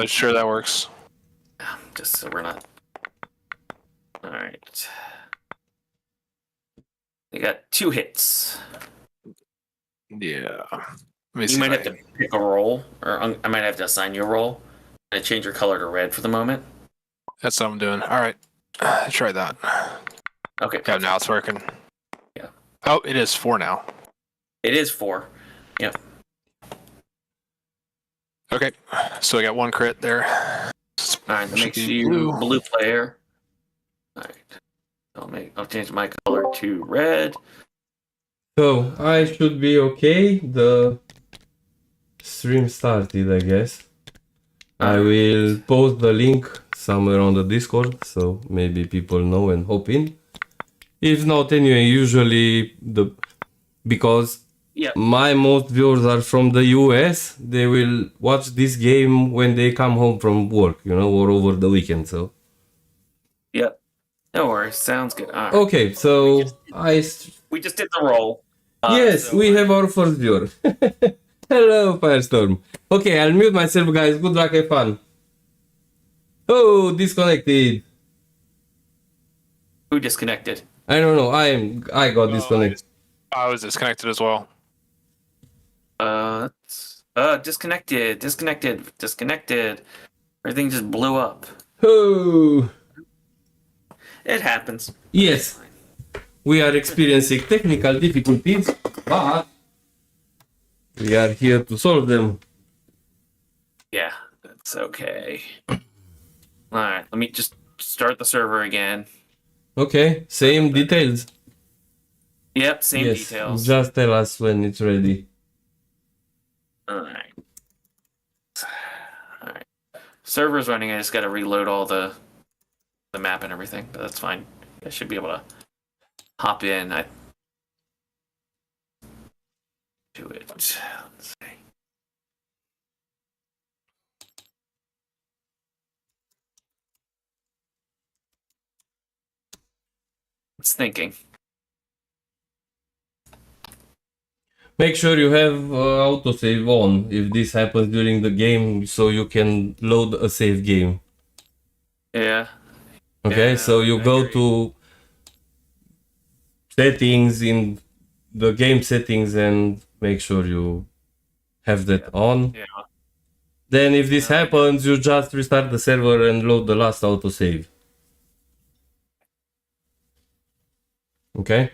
Sure, that works. Just so we're not. All right. We got 2 hits. Yeah. You might have to pick a roll, or I might have to assign you a roll and change your color to red for the moment. That's what I'm doing. All right. Try that. Okay. Yeah, now it's working. Yeah. Oh, it is 4 now. It is 4. Yep. Okay. So I got 1 crit there. All right. That makes you blue player. All right. I'll change my color to red. So I should be okay. The stream started, I guess. I will post the link somewhere on the Discord, so maybe people know and hop in. If not, anyway, usually because my most viewers are from the US, they will watch this game when they come home from work, or over the weekend. So. Yep. No worries. Sounds good. All right. Okay, so we just did the roll. Yes, so we have our first viewer. Hello, Firestorm. Okay, I'll mute myself, guys. Good luck, have fun. Oh, disconnected. Who disconnected? I don't know. I got disconnected. I was disconnected as well. Disconnected. Everything just blew up. Oh. It happens. Yes. We are experiencing technical difficulties, but we are here to solve them. Yeah, that's okay. Alright, let me just start the server again. Okay, same details. Yep, same details. Just tell us when it's ready. Alright. Server's running, I just gotta reload all the map and everything, but that's fine. I should be able to hop in. Do it. Let's see. It's thinking. Make sure you have autosave on if this happens during the game, so you can load a save game. Yeah. Okay, yeah, so you go to settings in the game settings and make sure you have that on. Yeah. Then if this happens, you just restart the server and load the last autosave. Okay?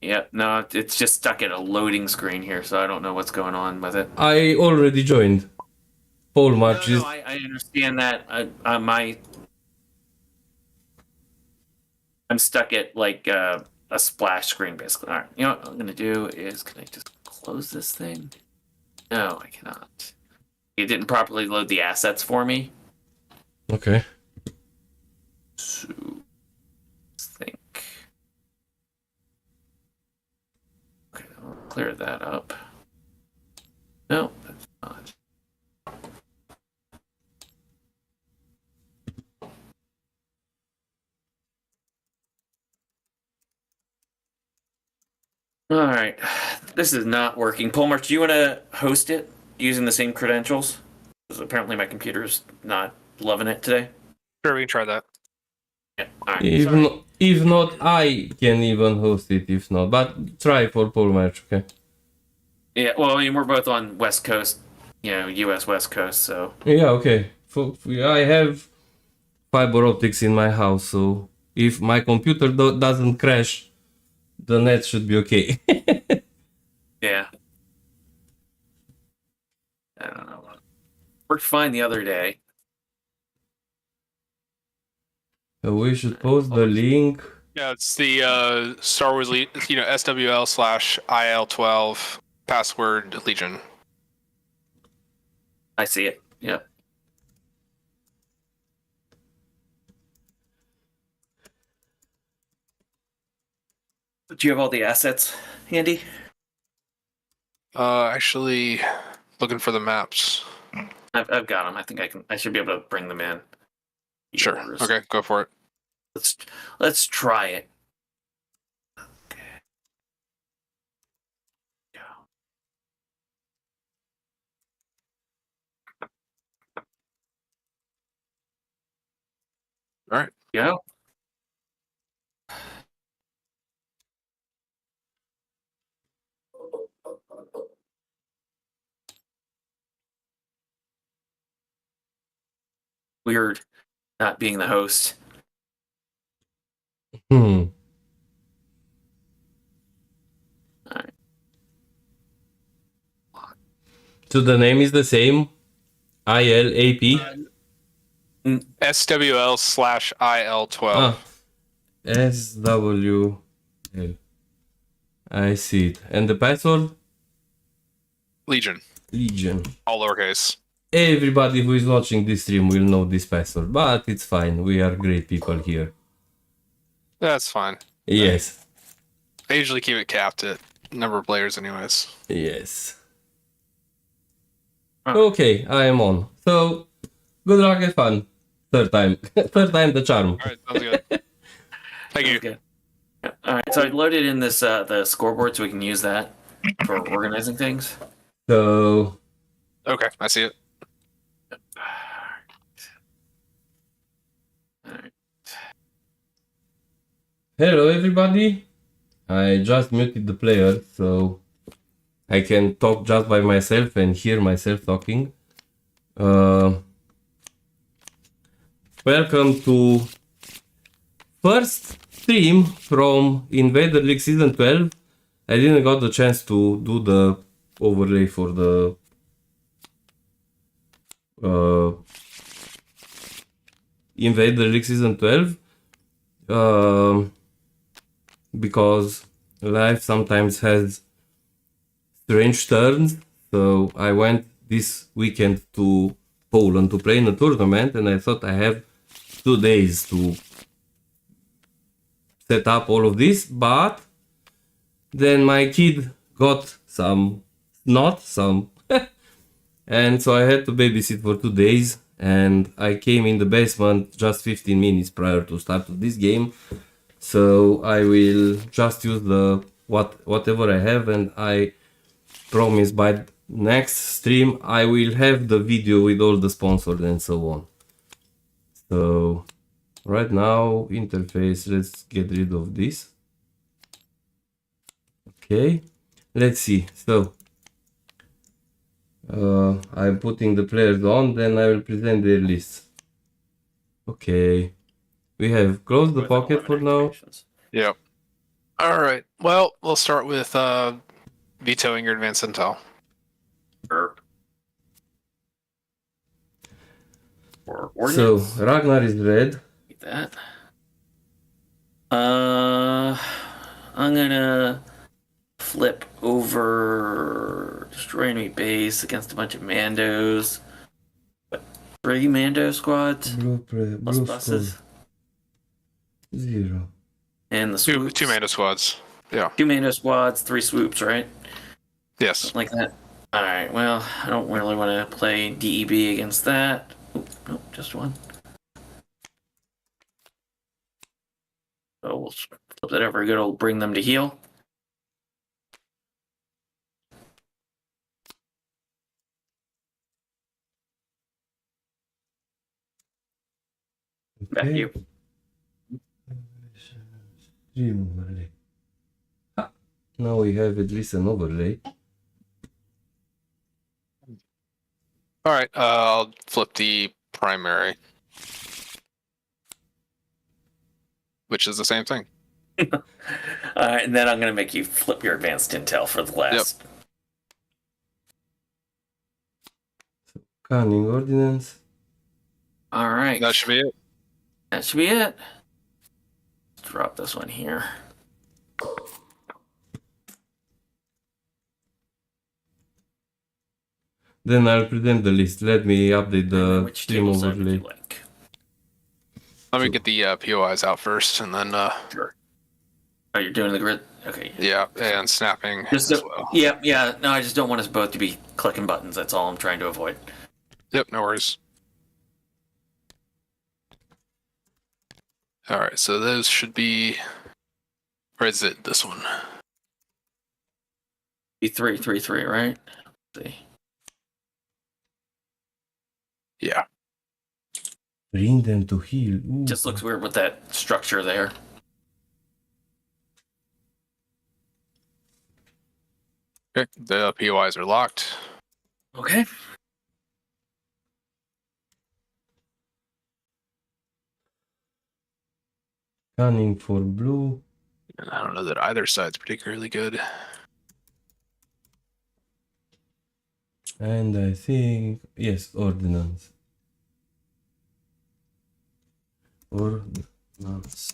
Yep, no, it's just stuck at a loading screen here, so I don't know what's going on with it. I already joined. Polemarch is... No, I understand that. I'm stuck at like a splash screen, basically. All right, you know what I'm gonna do is, can I just close this thing? No, I cannot. It didn't properly load the assets for me. Okay. So, let's think. Okay, I'll clear that up. No, that's not. All right, this is not working. Polemarch, do you want to host it using the same credentials? Because apparently my computer's not loving it today. Sure, we can try that. Yeah. All right. If not, I can even host it. If not, but try for Polemarch, okay? Yeah. Well, I mean, we're both on West Coast, U.S. West Coast, so. Yeah, okay. I have fiber optics in my house, so if my computer doesn't crash, the net should be okay. Yeah. I don't know. Worked fine the other day. We should post the link. Yeah, it's the Star Wars, SWL/IL12 password Legion. I see it. Yep. Do you have all the assets handy? Actually, looking for the maps. I've got them. I think I should be able to bring them in. Sure. Okay, go for it. Let's try it. Okay. Go. Weird not being the host. Hmm. Alright. So the name is the same. ILAP. SWL/IL12. Ah. SWL. I see it. And the password? Legion. Legion. All lowercase. Everybody who is watching this stream will know this password, but it's fine. We are great people here. That's fine. Yes. I usually keep it capped at number of players anyways. Yes. Huh. Okay, I am on. So, good luck and fun. Third time. Third time the charm. Alright, sounds good. Thank you. Okay. All right, so I loaded in this the scoreboard so we can use that for organizing things. So, Okay, I see it. All right. hello everybody. I just muted the player so I can talk just by myself and hear myself talking. Welcome to first stream from Invader League Season 12. I didn't got the chance to do the overlay for the Invader League Season 12 because life sometimes has strange turns. So I went this weekend to Poland to play in a tournament, and I thought I have 2 days to set up all of this, but then my kid got some and so I had to babysit for 2 days, and I came in the basement just 15 minutes prior to start of this game. So I will just use the whatever I have, and I promise by next stream I will have the video with all the sponsors and so on. So right now interface, let's get rid of this. Okay, let's see. So I'm putting the players on, then I will present their lists. Okay, we have closed the With pocket 11 for now. activations. Yep. Alright. Well, we'll start with vetoing your advanced intel. Or So ordnance. Ragnar is red. Like that. I'm gonna flip over destroy enemy base against a bunch of Mandos. What, 3 Mando squads Blue, plus blue buses score 0. and the Two swoops. Mando squads. Yeah. 2 Mando squads, 3 swoops, right? Yes. Something like that. All right. Well, I don't really want to play DEB against that. Oop, nope, just one. So we'll flip that over. Good old bring them to heal. Back to you. Stream overlay. Ah, now we have at least an overlay. Alright, I'll flip the primary. Which is the same thing. All right, and then I'm going to make you flip your advanced intel for the last. Canning ordinance. All right. That should be it. That should be it. Let's drop this one here. Then I'll present the list. Let me update the Which stream table set would overlay. you like? Let me get the POIs out first, and then, Sure. Oh, you're doing the grid? Okay. yeah, and snapping Just as well. yeah. No, I just don't want us both to be clicking buttons. That's all I'm trying to avoid. Yep, no worries. Alright, so those should be... Where is it? This one. Be 333, right? Let's see. Yeah. Bring them to heal. Ooh. Just looks weird with that structure there. Okay, the POIs are locked. Okay. Scanning for blue. And I don't know that either side's particularly good. And I think, yes, ordnance. Ordnance.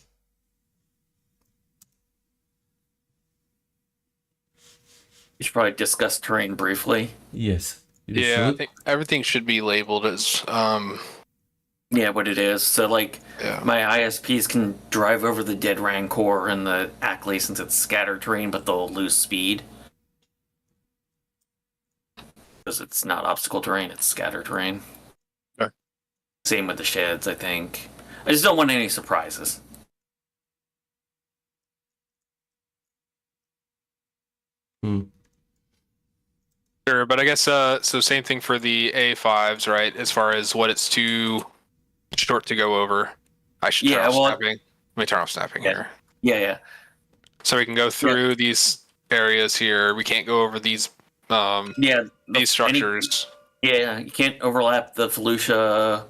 You should probably discuss terrain briefly. Yes. You Yeah, I should. think everything should be labeled as Yeah, what it is. So, like, yeah. my ISPs can drive over the dead Rancor and the Ackley since it's scattered terrain, but they'll lose speed. Because it's not obstacle terrain, it's scattered terrain. Okay. Same with the sheds, I think. I just don't want any surprises. Sure, but I guess so same thing for the A5s, right? As far as what it's too short to go over. I should turn off snapping. Let me turn off snapping here. Yeah. So we can go through these areas here. We can't go over these these structures. You can't overlap the Felucia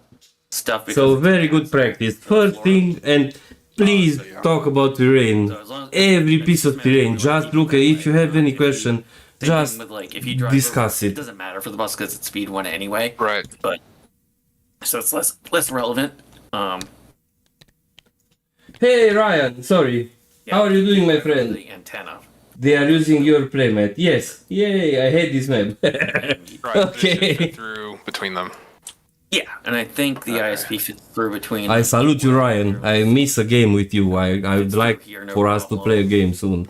stuff. So very good practice. First thing, and please talk about terrain. Every piece of terrain. Just look at if you have any question. Just if you drive discuss over, it. It doesn't matter for the bus because it's speed 1 anyway. Right. But so it's less relevant. Hey Ryan, sorry. Yeah, How are you doing, my friend? The antenna. They are using your playmat. Yes. Yay, I hate this map. Right. Okay. Fit through between them. Yeah, and I think the ISP fits through between. I salute you, Ryan. I miss a game with you. I would like for us to play a game soon.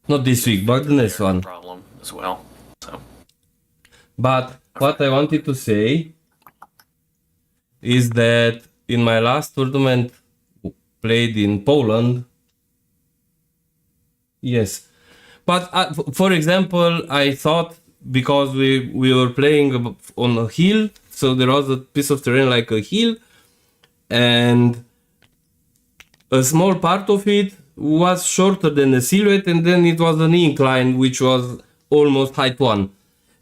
Not this week, but the next one. Problem as well. So. But what I wanted to say is that in my last tournament played in Poland, yes. But for example, I thought because we were playing on a hill, so there was a piece of terrain like a hill, and a small part of it was shorter than the silhouette, and then it was an incline which was almost height 1.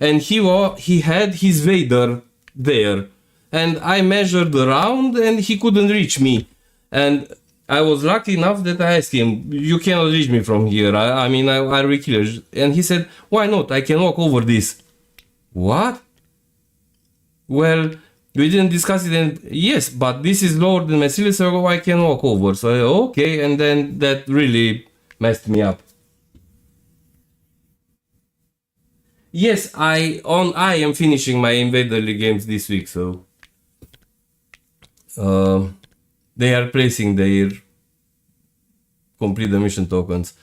And he had his Vader there, and I measured around and he couldn't reach me. And I was lucky enough that I asked him, you cannot reach me from here. I mean, I will kill you. And he said, why not? I can walk over this. What? Well, we didn't discuss it. And yes, but this is lower than my ceiling, so I can walk over. So okay, and then that really messed me up. Yes, I am finishing my Invader League games this week, so they are placing their complete the mission tokens.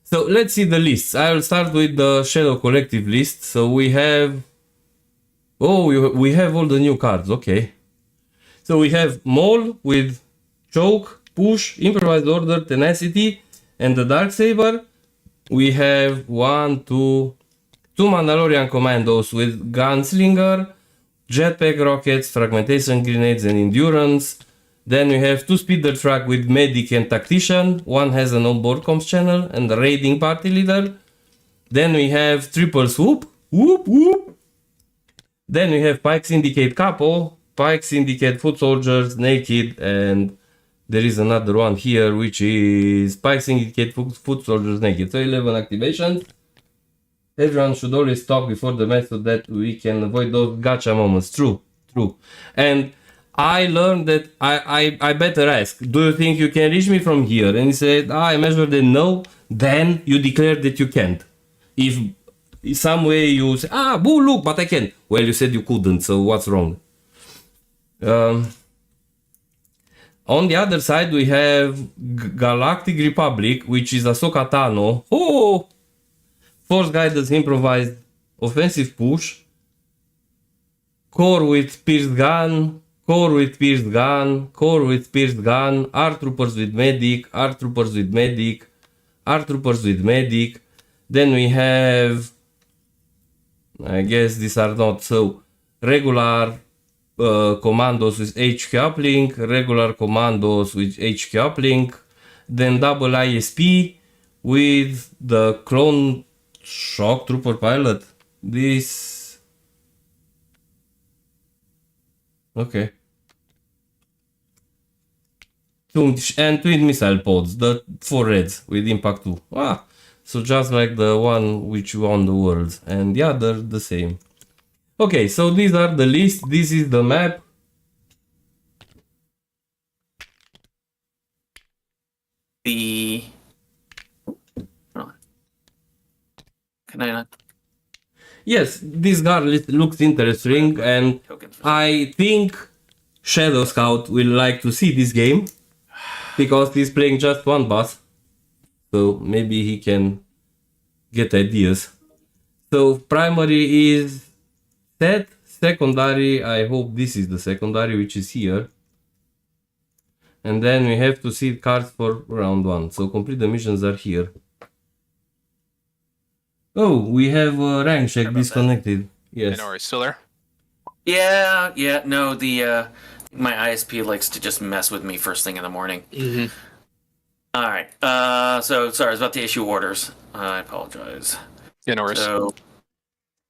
So let's see the lists. I will start with the Shadow Collective list. So we have we have all the new cards. Okay. So we have Maul with Choke, Push, Improvised Order, Tenacity, and the Darksaber. We have two Mandalorian Commandos with Gunslinger, Jetpack Rockets, Fragmentation Grenades, and Endurance. Then we have two Speeder Truck with Medic and Tactician. One has an onboard comms channel and a raiding party leader. Then we have Triple Swoop. Whoop whoop. Then we have Pike Syndicate Capo, Pike Syndicate Foot Soldiers, Naked, and there is another one here which is Pike Syndicate Foot Soldiers Naked. So 11 activations. Everyone should always talk before the match so that we can avoid those gotcha moments. True. And I learned that I better ask, do you think you can reach me from here? And he said, I measured it no. Then you declare that you can't. If some way you say, boo, look, but I can. Well, you said you couldn't, so what's wrong? On the other side, we have Galactic Republic, which is Ahsoka Tano. Oh! Force Guidance Improvised Offensive Push. Core with Pierced Gun. Core with Pierced Gun. Core with Pierced Gun. R-Troopers with Medic. R-Troopers with Medic. R-Troopers with Medic. Then we have... I guess these are not so... Regular commandos with HQ uplink, regular commandos with HQ uplink, then double ISP with the clone shock trooper pilot. This... Okay. And twin missile pods, the 4 reds with impact 2. Ah, so just like the one which won the world, and the other the same. Okay, so these are the list. This is the map. Can I not? Yes, this guard looks interesting, and I think Shadow Scout will like to see this game because he's playing just one boss, so maybe he can get ideas. So primary is set, secondary, I hope this is the secondary, which is here. And then we have to see cards for round 1. So complete the missions are here. Oh, we have rank check disconnected. Yes. Are you still there? Yeah. No, my ISP likes to just mess with me first thing in the morning. Mm-hmm. All right. So sorry, I was about to issue orders. I apologize. Yeah, no worries. So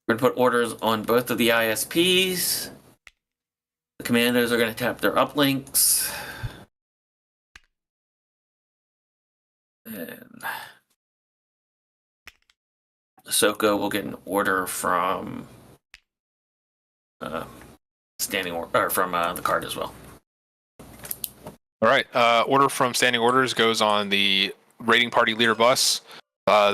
we're gonna put orders on both of the ISPs. The commandos are gonna tap their uplinks. And Ahsoka will get an order from standing order from the card as well. All right. Order from standing orders goes on the raiding party leader bus,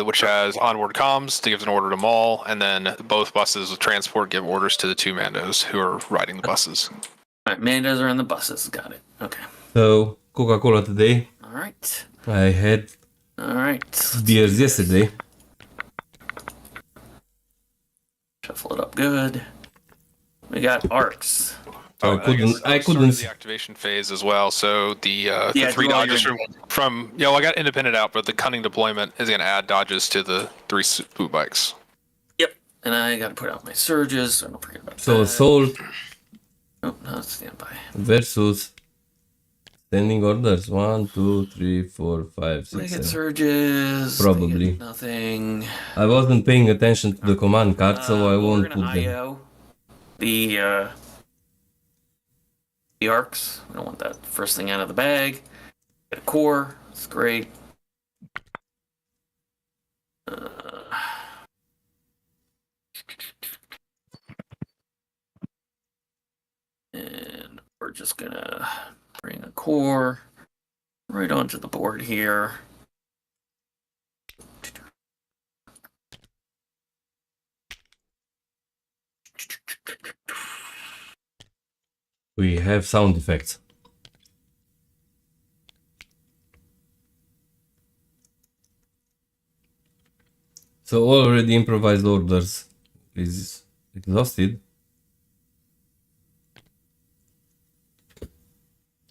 which has onboard comms to give an order to Maul, and then both buses with transport give orders to the 2 Mandos who are riding the buses. All right, Mandos are in the buses. Got it. Okay. So Coca-Cola today. All right. I had beers yesterday. Shuffle it up good. We got arcs. I couldn't the activation phase as well. So the 3 dodges from I got independent out, but the cunning deployment is going to add dodges to the 3 boot bikes. Yep, and I got to put out my surges, so don't forget about that. So assault. Oh, no, standby. Versus standing orders. 1, 2, 3, 4, 5, 6, 7. Surges. Probably. Nothing. I wasn't paying attention to the command card, so I won't put them. IO the arcs. We don't want that first thing out of the bag. Get a core. That's great. And we're just gonna bring a core right onto the board here. We have sound effects. So already improvised orders is exhausted.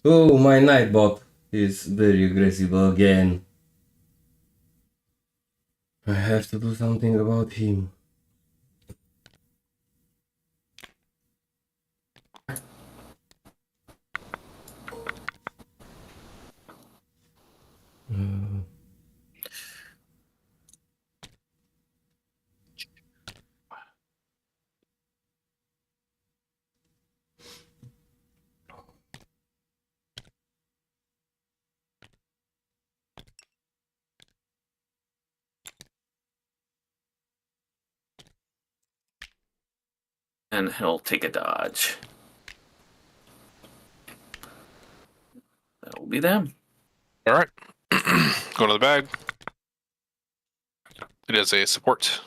Oh, my Nightbot is very aggressive again. I have to do something about him. And he'll take a dodge. That will be them. All right. Go to the bag. It is a support.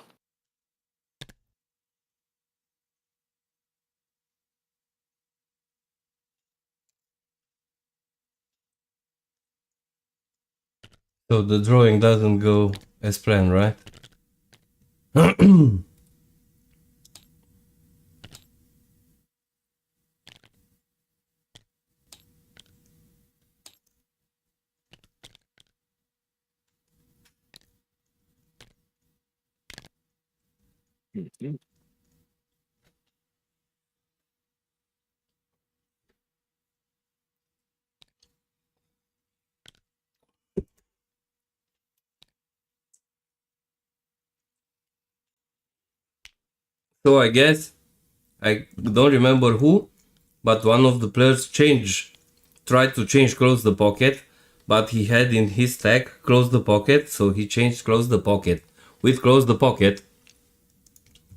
So the drawing doesn't go as planned, right? So I guess, I don't remember who, but one of the players tried to change close the pocket, but he had in his stack close the pocket, so he changed close the pocket with close the pocket,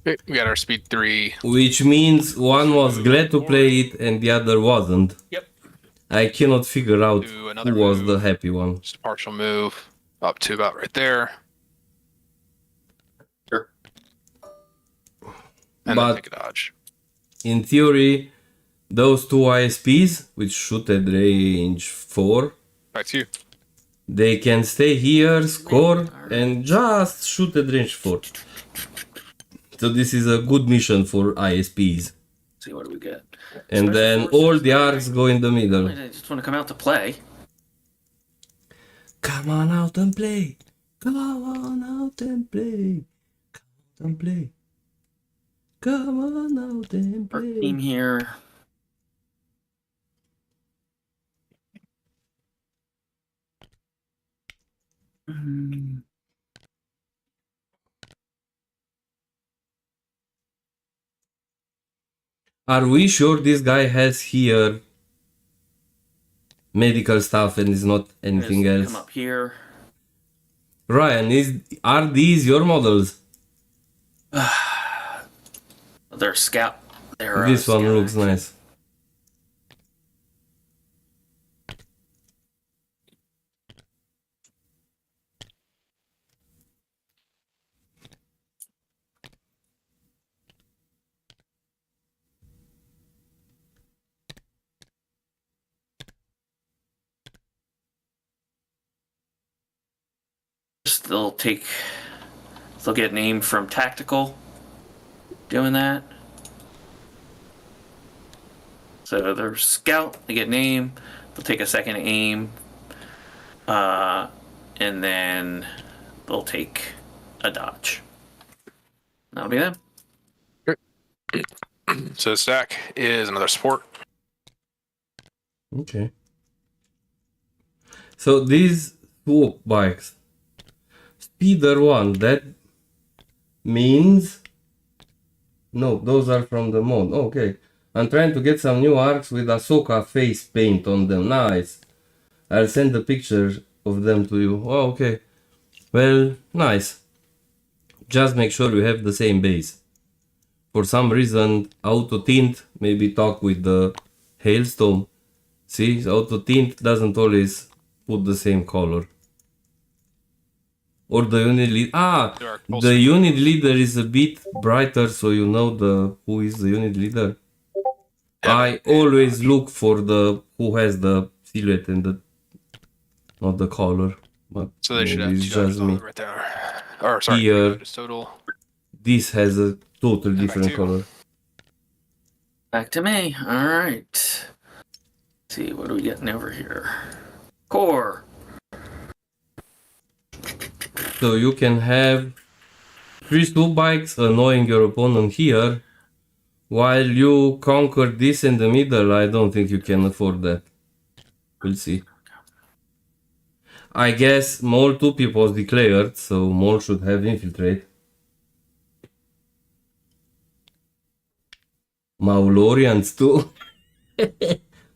Okay, we got our speed 3. which means one was glad to play it and the other wasn't. Yep. I cannot figure out Do who another was the move. happy one. Just a partial move up to about right there. Sure. And But- then take a dodge. In theory, those two ISPs, which shoot at range 4, Back to you. they can stay here, score, and just shoot at range 4. So this is a good mission for ISPs. See what do we get. And Special then forces, all the alright. arcs go in the middle. I just want to come out to play. Come on out and play. Come on out and play. Come out and play. Come on out and Our play. team here. Mm, Are we sure this guy has here medical stuff and is not anything just else? Come up here. Ryan, are these your models? They're scout. They're, This one scout looks action. nice. They'll take. They'll get named from tactical. Doing that. So they're scout. They get name. They'll take a second aim. And then they'll take a dodge. That'll be them. So stack is another support. Okay. So these two bikes. Speeder 1, that means... No, those are from the mod. Okay. I'm trying to get some new arcs with Ahsoka face paint on them. Nice. I'll send a picture of them to you. Oh, okay. Well, nice. Just make sure you have the same base. For some reason, auto tint maybe talk with the hailstone. See, auto tint doesn't always put the same color. Or the unit leader. There are The unit leader is a bit brighter, so you know who is the unit leader. I always look for the who has the silhouette and the not the color. But So they should have maybe two it's dodges just on me. it right there. Or sorry, Here. 3 dodges total. This has a total back different to you. color. Back to me. All right. Let's see, what are we getting over here? Core. So you can have 3 two bikes annoying your opponent here, while you conquer this in the middle. I don't think you can afford that. We'll see. I guess Mole 2 was declared, so Mole should have infiltrate. Maulorians too?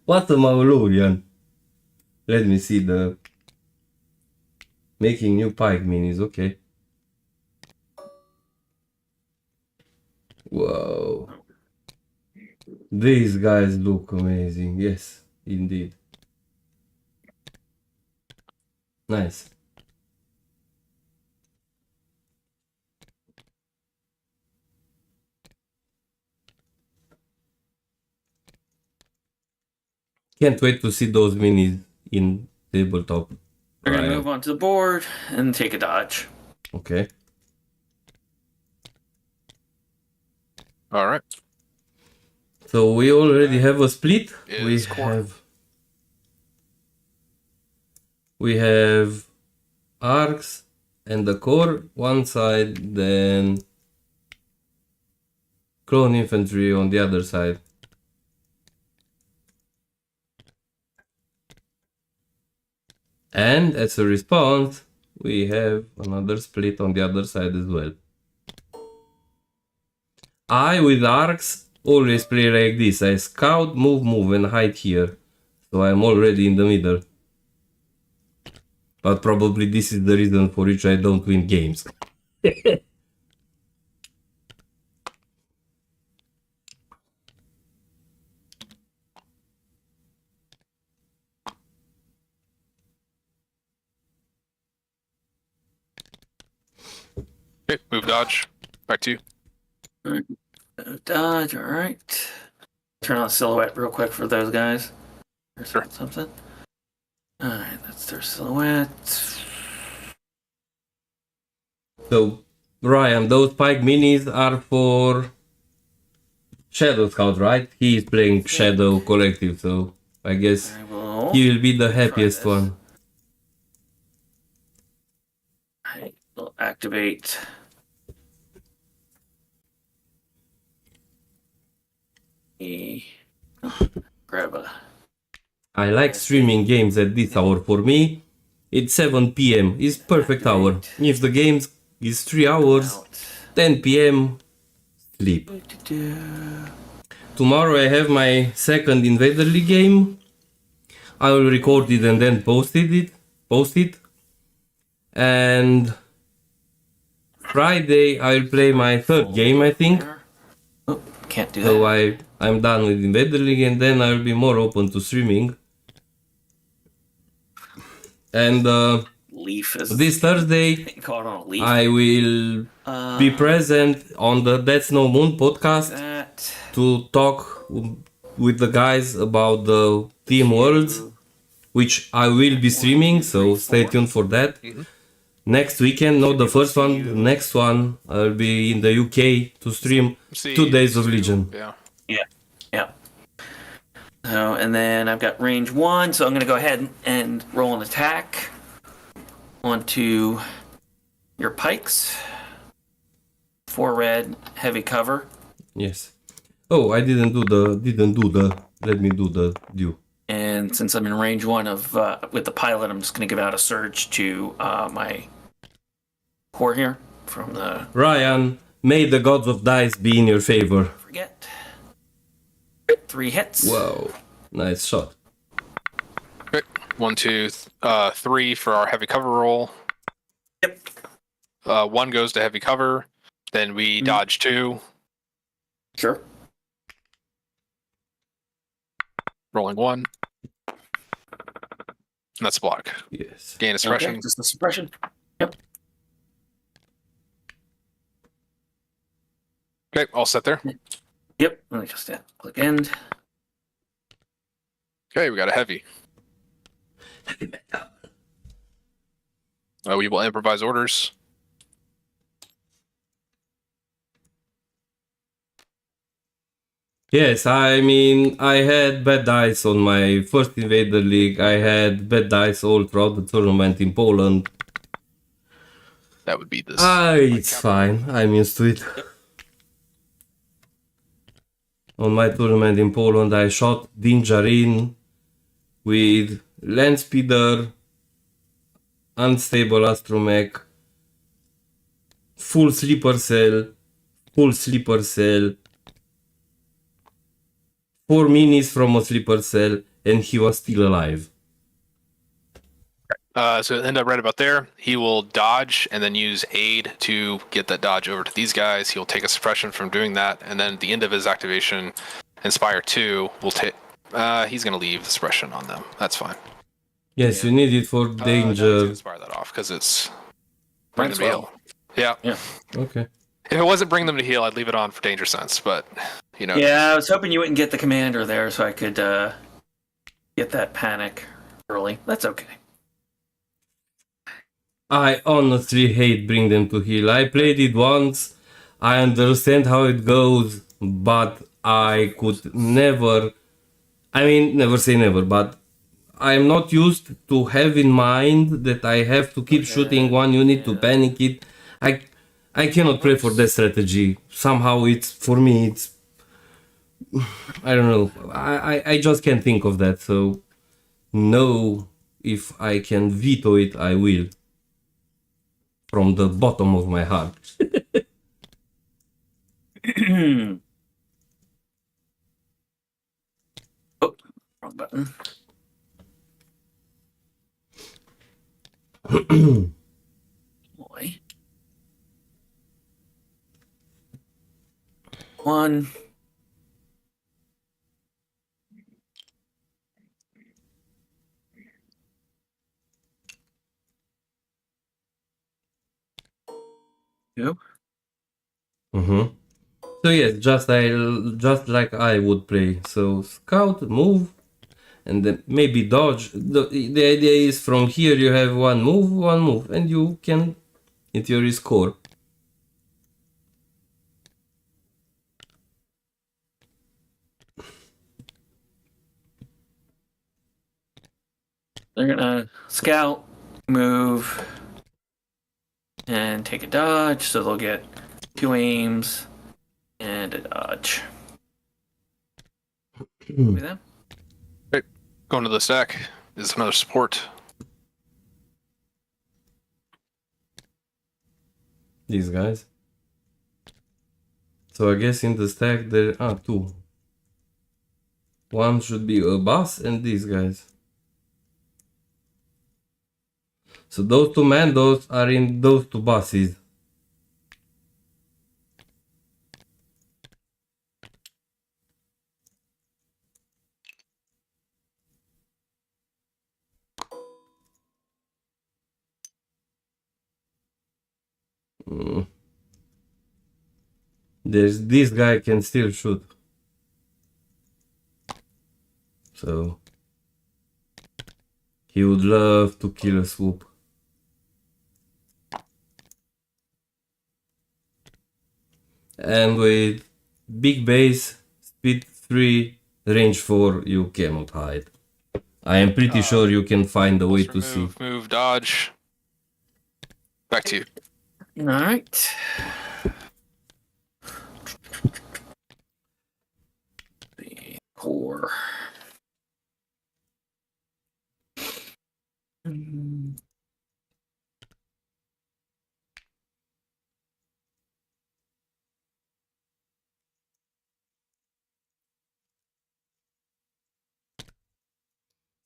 What a Maulorian? Let me see the... Making new pike minis, okay. Whoa. These guys look amazing, yes, indeed. Nice. Can't wait to see those minis in tabletop. We're going Right. to move onto the board and take a dodge. Okay. All right. So we already have a split. Is core. We have arcs and the core one side, then clone infantry on the other side. And as a response, we have another split on the other side as well. I with arcs always play like this. I scout, move, and hide here. So I'm already in the middle. But probably this is the reason for which I don't win games. Okay, move dodge. Back to you. Dodge, alright. Turn on silhouette real quick for those guys. Or Sure. something. Alright, that's their silhouette. So, Ryan, those Pike minis are for Shadow Scout, right? He is playing Shadow Collective, so I guess I will, he will be the happiest this. one. I will activate the grab a I like streaming games at this hour. For me, it's 7 p.m. It's perfect hour. If the game is 3 hours, out. 10 p.m. sleep. Tomorrow I have my second Invader League game. I will record it and then post it. And Friday I will play my third game, I think. Oh, can't do So that. I'm done with Invader League and then I will be more open to streaming. And Leaf is this Thursday you call it on a leaf. I will be present on the That's No Moon podcast that to talk with the guys about the Team Worlds, which I will be streaming, so stay tuned for that. Next weekend, not the first one, the next one, I'll be in the UK to stream 2 Days of Legion. Yeah. yeah. So and then I've got range 1, so I'm gonna go ahead and roll an attack onto your pikes. 4 red, heavy cover. Yes. Oh, I didn't do the, let me do the due. And since I'm in range 1 of with the pilot, I'm just gonna give out a surge to my core here from the Ryan, may the gods of dice be in your favor. forget. 3 hits. Wow, nice shot. Okay. 1, 2, 3 for our heavy cover roll. Yep. 1 goes to heavy cover. Then we dodge 2. Sure. Rolling 1. And that's a block. Yes. Gain a suppression. Okay, just a suppression. Yep. Okay, all set there. Yep. Let me just click end. Okay, we got a heavy. We will improvise orders. Yes, I mean, I had bad dice on my first Invader League. I had bad dice all throughout the tournament in Poland. That would be this. It's fine. I'm used to it. On my tournament in Poland, I shot Dinjarin with Land Speeder, Unstable Astromech, full sleeper cell, 4 minis from a sleeper cell, and he was still alive. So end up right about there. He will dodge and then use aid to get that dodge over to these guys. He'll take a suppression from doing that, and then at the end of his activation, Inspire 2 will take. He's going to leave the suppression on them. That's fine. Yes, you need it for No, he's danger. gonna inspire that off because it's bring them to heal. Yeah. Okay. If it wasn't bring them to heal, I'd leave it on for danger sense. But you know. Yeah, I was hoping you wouldn't get the commander there so I could get that panic early. That's okay. I honestly hate bring them to heal. I played it once. I understand how it goes, but I could never. I mean, never say never, but I'm not used to have in mind that I have to keep shooting one unit to panic it. I cannot play for that strategy. Somehow it's for me. It's I don't know. I just can't think of that. So no, if I can veto it, I will. From the bottom of my heart. Oh, wrong button. Boy. 1. Two. Mm-hmm. So yes, just like I would play. So scout, move, and then maybe dodge. The idea is from here you have one move, and you can, in theory, score. They're gonna scout, move, and take a dodge, so they'll get 2 aims and a dodge. Copy that. Right. Going to the stack is another support. These guys. So I guess in the stack there are 2. One should be a boss and these guys. So those 2 men, those are in those 2 bosses. There's this guy can still shoot. So he would love to kill a swoop. And with big base, speed 3, range 4, you cannot hide. I am pretty sure you can find a way to see. Move, dodge. Back to you. All right. The core.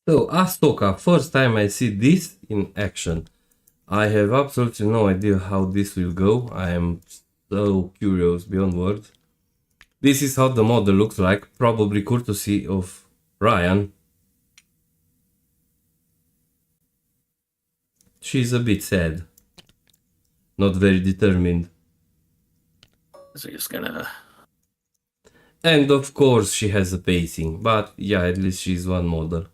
So Astoka, first time I see this in action. I have absolutely no idea how this will go. I am so curious beyond words. This is how the model looks like, probably courtesy of Ryan. She's a bit sad. Not very determined. So you're just gonna. And of course she has a pacing, but yeah, at least she's one model.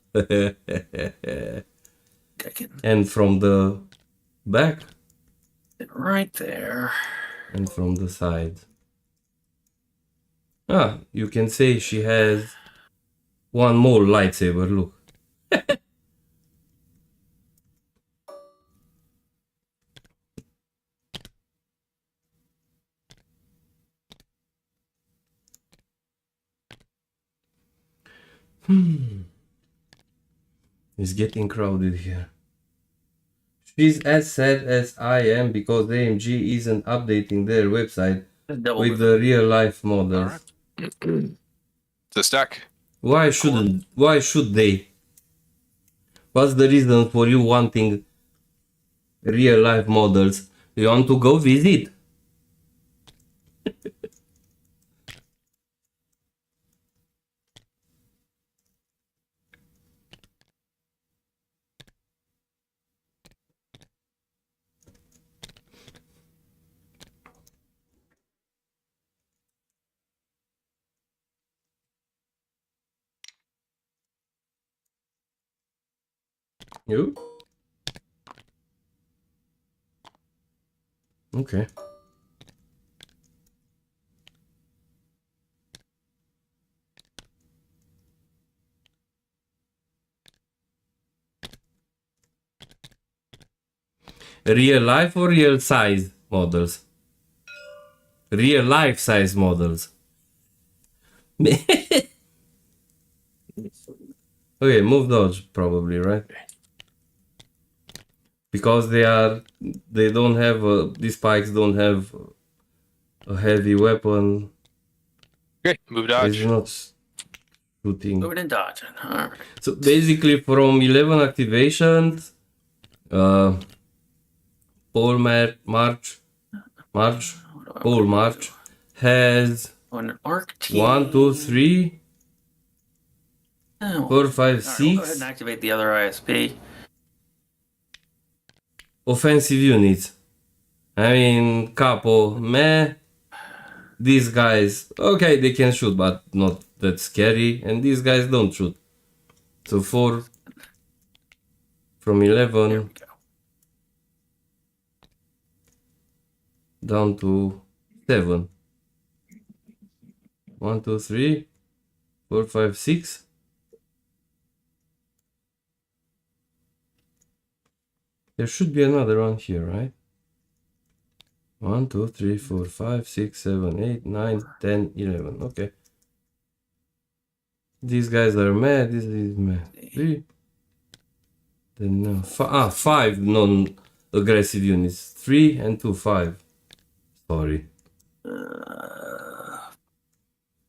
And from the back? Right there. And from the side. Ah, you can say she has one more lightsaber, look. It's getting crowded here. She's as sad as I am because AMG isn't updating their website with the real life models. The stack. Why should they? What's the reason for you wanting real life models? You want to go visit? You? Okay. Real life or real size models? Real life size models. Okay, move dodge probably, right? Because they don't have these spikes don't have a heavy weapon. Okay, move It's dodge. not shooting. Moving and dodging. All right. So basically, from 11 activations, Polemarch, What do I wanna Polemarch has do? On an arc team. 1, 2, 3, Oh, 4, 5, all right, we'll go ahead and 6 activate the other ISP. offensive units. I mean, Capo, meh. These guys, okay, they can shoot, but not that scary. And these guys don't shoot. So 4 from There 11 we go. down to 7. 1, 2, 3, 4, 5, 6. There should be another one here, right? 1, 2, 3, 4, 5, 6, 7, 8, 9, 10, 11. Okay. These guys are mad. This is mad. 3. Then 5 non-aggressive units. 3 and 2, 5. Sorry.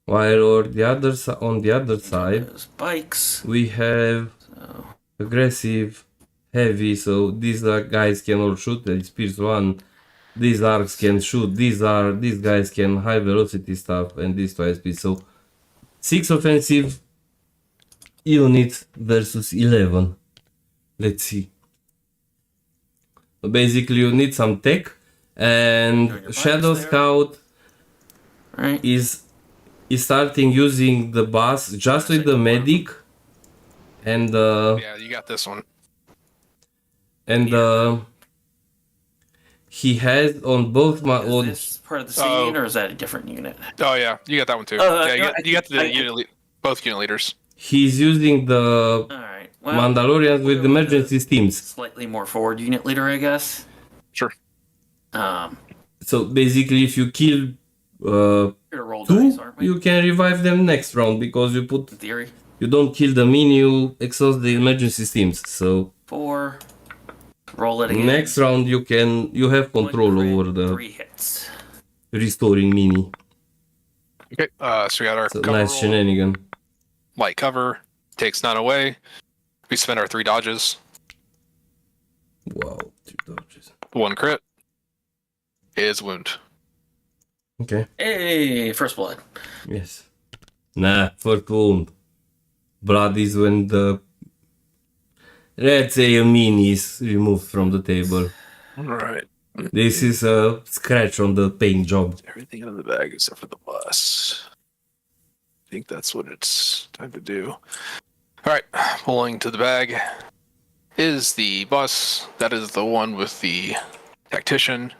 While on the other side, Those bikes. we have So, aggressive, heavy. So these guys can all shoot. It's Pierce 1. These arcs can shoot. These guys can high velocity stuff, and these twice speed. So 6 offensive units versus 11. Let's see. Basically, you need some tech, and Doing your Shadow bikes there. Scout right. is starting using the bus just with the medic, and Yeah, you got this one. he has on both Is this part of the scene, or is that a different unit? Oh yeah, you got that one too. Oh, yeah, no, you got the I- both unit leaders. he's using the All right. Well, Mandalorians we'll with go with emergency the teams. slightly more forward unit leader, I guess. Sure. So basically, if you kill Here to roll 2, dice, aren't we? you can revive them next round because In theory. you don't kill the mini, you exhaust the emergency teams. So 4. Roll it again. next round you have control 1 crit, over the 3 hits. restoring mini. Okay. So we got our So cover nice roll. shenanigan. Light cover takes none away. We spend our 3 dodges. Wow, 2 dodges. 1 crit is wound. Okay. Hey, first blood. Yes. Nah, first wound. Blood is when the, let's say, a mini is removed from the table. All right. This is a scratch on the paint job. Everything in the bag except for the bus. I think that's what it's time to do. All right, pulling to the bag is the bus. That is the one with the tactician.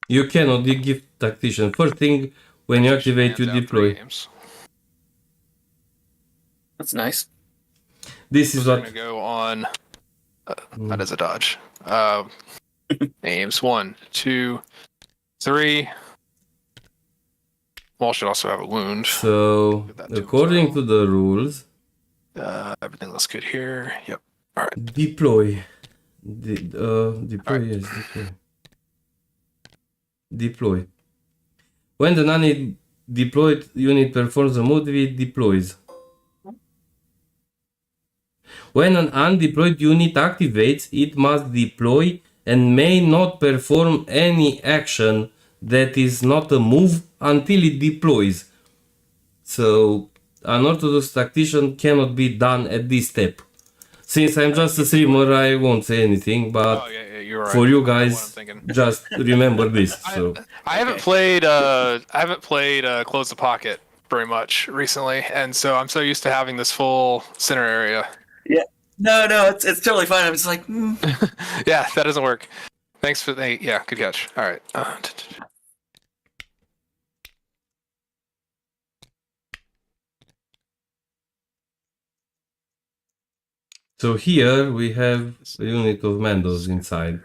You cannot give tactician. First thing, when you activate, you Hands out deploy. 3 games. That's nice. This is We're what gonna go on. That is a dodge. Aims 1, 2, 3. Wall should also have a wound. So, Give that to him according as to the rules, Everything looks good here. Yep. deploy. Deploy, yes, deploy. Deploy. When the non-deployed unit performs a move, it deploys. When an undeployed unit activates, it must deploy and may not perform any action that is not a move until it deploys. So, an orthodox tactician cannot be done at this step. Since I'm just a streamer, I won't say anything, but Oh yeah, you're right. for you I know what I'm guys, thinking. just remember this. So, I haven't played. I haven't played Close the Pocket very much recently, and so I'm so used to having this full center area. Yeah. No, it's totally fine. I'm just like, Yeah, that doesn't work. Thanks for the. Yeah, good catch. All right. so here we have a unit of Mandos inside.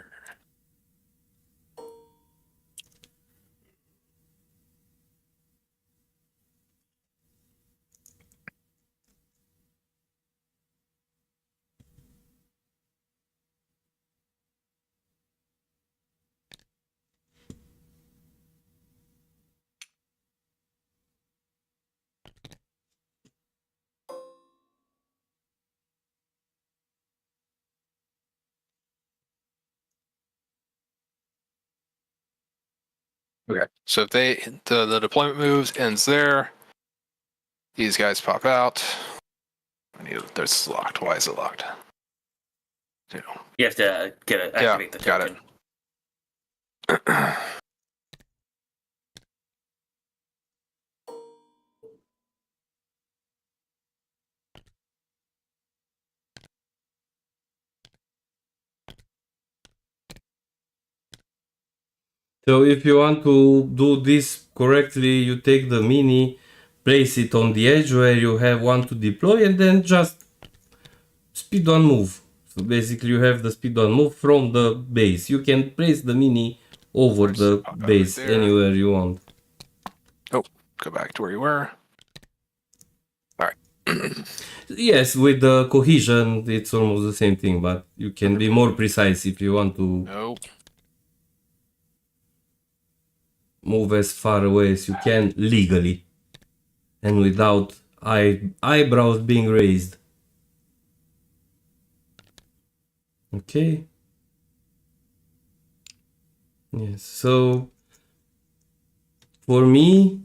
Okay. So if the deployment moves ends there, these guys pop out. This is locked. Why is it locked? You have to activate the got token. it. So if you want to do this correctly, you take the mini, place it on the edge where you have one to deploy, and then just speed on move. So basically you have the speed on move from the base. You can place the mini over the base anywhere you want. Oh, go back to where you were. All right. Yes, with the cohesion, it's almost the same thing, but you can be more precise if you want to Nope. move as far away as you can legally and without eyebrows being raised. Okay. Yes, so for me,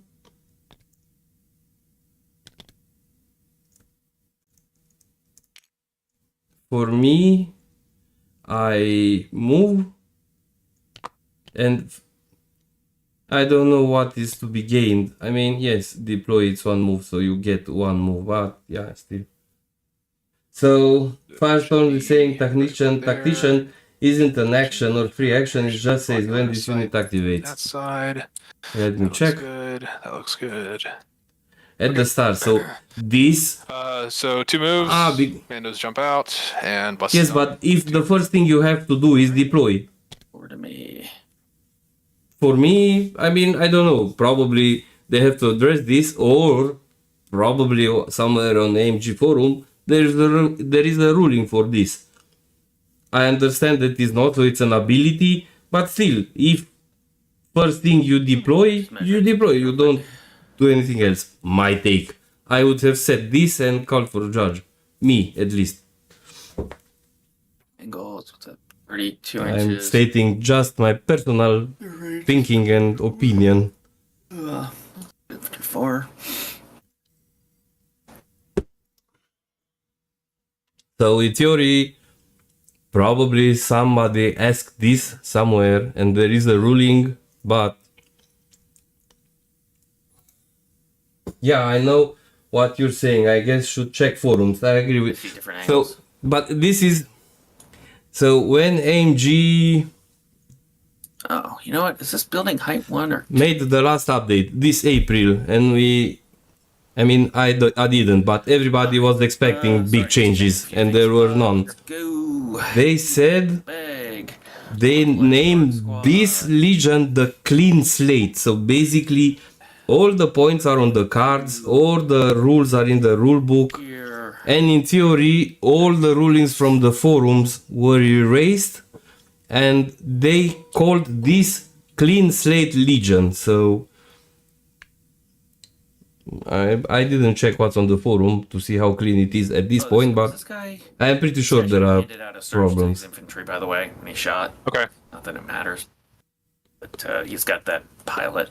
I move and I don't know what is to be gained. I mean, yes, deploy it's one move, so you get one move, but yeah, still. So, Firestorm is saying tactician isn't an action or free action, it just says when this unit activates. That side. Let me That check. looks good. That looks good. At the start, so this... So 2 moves, Mandos jump out, and bust. Yes, but if the first thing you have to do is deploy. Over to me. For me, I mean, I don't know, probably they have to address this, or probably somewhere on the AMG forum, there is a ruling for this. I understand that it's not, so it's an ability, but still, if first thing you deploy, you don't do anything else. My take. I would have said this and called for a judge. Me, at least. Angles, what's that? 32 I'm inches. stating just my personal thinking and opinion. 54. So in theory, probably somebody asked this somewhere and there is a ruling, but yeah, I know what you're saying. I guess should check forums. I agree with. Different So, angles. but this is so when AMG Oh, you know what? Is this building height 1 or made the last update this April, and I mean, I didn't, but everybody was expecting big changes, and there were none. go? They said Big. they named this legion the clean slate. So basically, all the points are on the cards, all the rules are in the rule book, Here. and in theory, all the rulings from the forums were erased, and they called this clean slate legion. So I didn't check what's on the forum to see how clean it is at this point, but This guy I'm pretty sure there are handed out a surge to his problems. infantry, by the way, when he shot. Okay. Not that it matters, but he's got that pilot.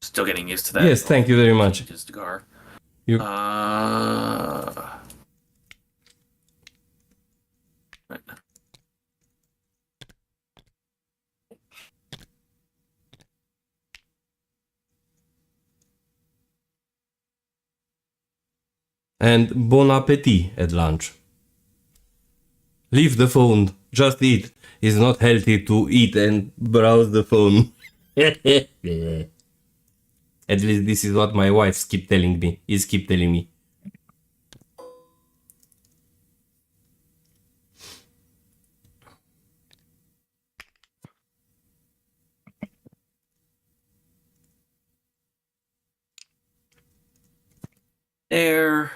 Still getting used to that. Yes, thank you very much. Just Gar. You- And bon appetit at lunch. Leave the phone, just eat. It's not healthy to eat and browse the phone. At least this is what my wife keep telling me. There.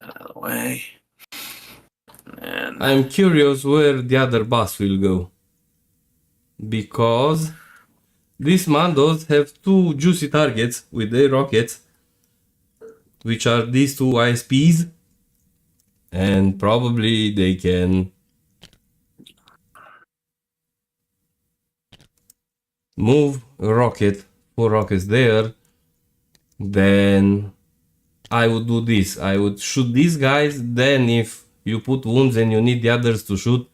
Out of the way. And I'm curious where the other boss will go. Because these Mandos have two juicy targets with their rockets, which are these two ISPs. and probably they can move a rocket, 4 rockets there. Then I would do this. I would shoot these guys. Then if you put wounds and you need the others to shoot,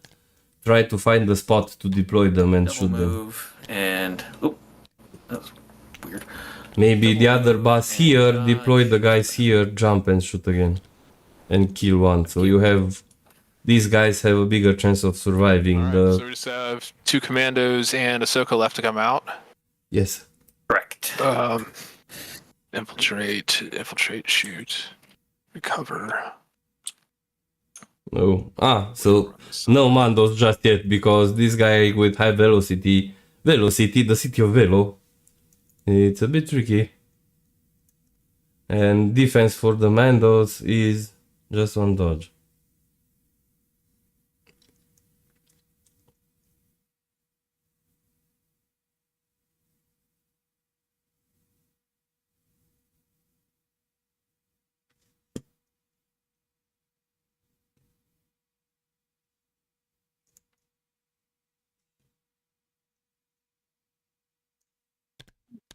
try to find the spot to deploy them and Double shoot them. move and oh, that was weird. Maybe the Double other move boss and here, dodge. deploy the guys here, jump and shoot again. And kill one. So you have... These guys have a bigger chance of surviving. All right, so we just have 2 commandos and Ahsoka left to come out. Yes. Correct. Infiltrate, shoot, recover. Oh. So no Mandos just yet, because this guy with high velocity, the city of Velo, it's a bit tricky. And defense for the Mandos is just 1 dodge.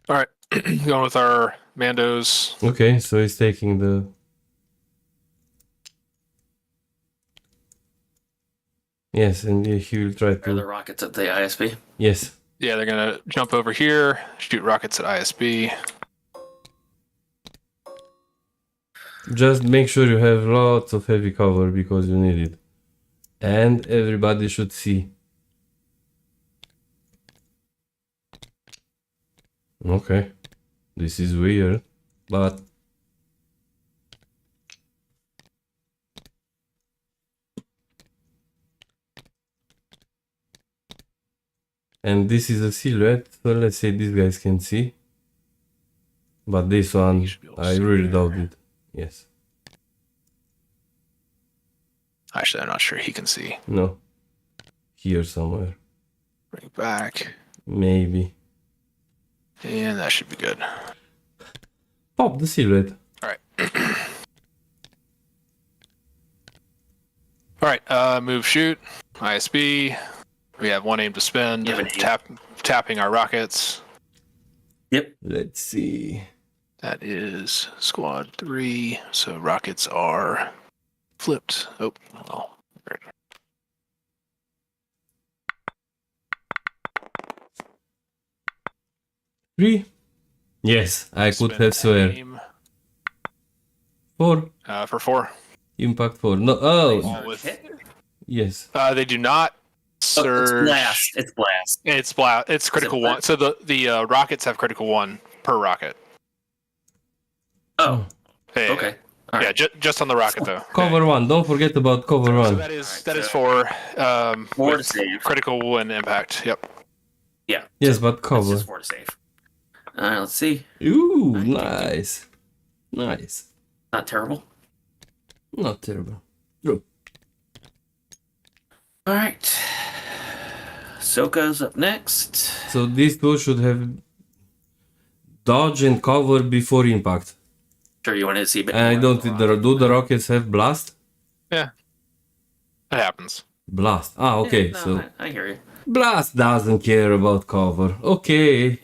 All right, going with our Mandos. Okay, so he's taking the... Yes, and he will try Are the to... rockets at the ISB? Yes. Yeah, they're gonna jump over here, shoot rockets at ISB. Just make sure you have lots of heavy cover because you need it. And everybody should see. Okay. This is weird, but... And this is a silhouette, so let's say these guys can see. But this one, I really doubt it. Yes. Actually, I'm not sure he can see. No. Here somewhere. Bring back, Maybe. and that should be good. Pop the silhouette. All right. All right. Move, shoot. ISB. We have 1 aim to spend. You have an aim. Tapping our rockets. Yep. Let's see. That is squad 3. So rockets are flipped. Oh, well. 3? Yes, I could Spend have swear. aim, 4. for 4. Impact 4. No, oh, All with, yes. they do not Oh, surge. it's blast. It's blast. It's critical blast? 1. So the rockets have critical 1 per rocket. Oh, Yeah, okay. All Yeah, right. just on the rocket though. Cover 1. Don't forget about cover So 1. that is Alright, that is so- for 4 to with save. critical and impact. Yep. Yeah. Yes, but It's cover. just 4 to save. All right, let's see. Ooh, nice. Nice. Not terrible. Not terrible. True. All right. Soka's up next. So these two should have dodge and cover before impact. Sure, you want to see a bit And I more don't of think do the rockets have blast? Yeah. That happens. Blast. Ah, okay. Yeah, no, So I hear you. blast doesn't care about cover. Okay.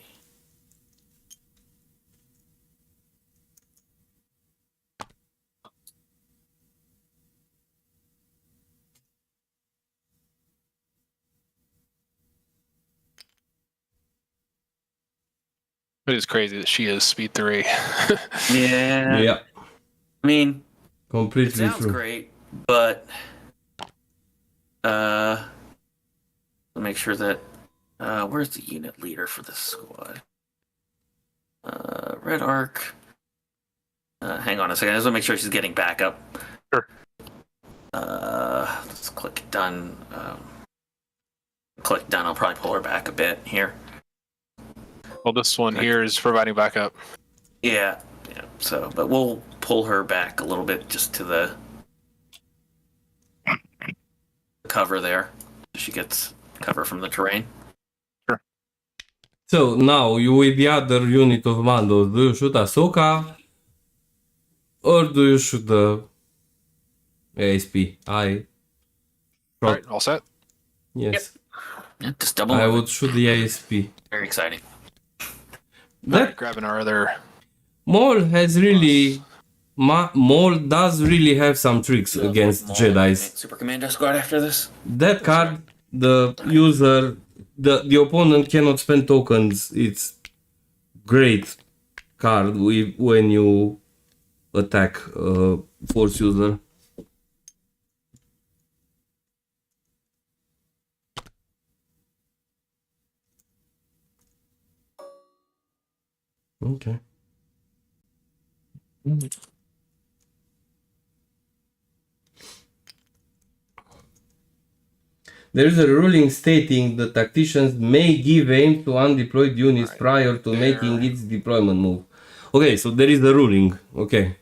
It is crazy that she is speed 3. Yeah. Yeah. I mean, it Completely sounds true. great, but make sure that where's the unit leader for this squad? Red Arc. Hang on a second. I just want to make sure she's getting back up. Sure. Let's click done. Click done. I'll probably pull her back a bit here. Well, this one here is providing backup. Yeah. So, but we'll pull her back a little bit just to the cover there. She gets cover from the terrain. So now you with the other unit of Mando, do you shoot Ahsoka? Or do you shoot ASP. I All right, all set. yes. Yeah, just double I move would it. shoot the ASP. Very exciting. All That right, grabbing our other. Maul has really Maul does really have some tricks against Jedi's. Super Commando Squad after this. That card, the user, the opponent cannot spend tokens. It's great card when you attack force user. Okay. There is a ruling stating the tacticians may give aim to undeployed units prior to making its deployment move. Okay, so there is a ruling. Okay.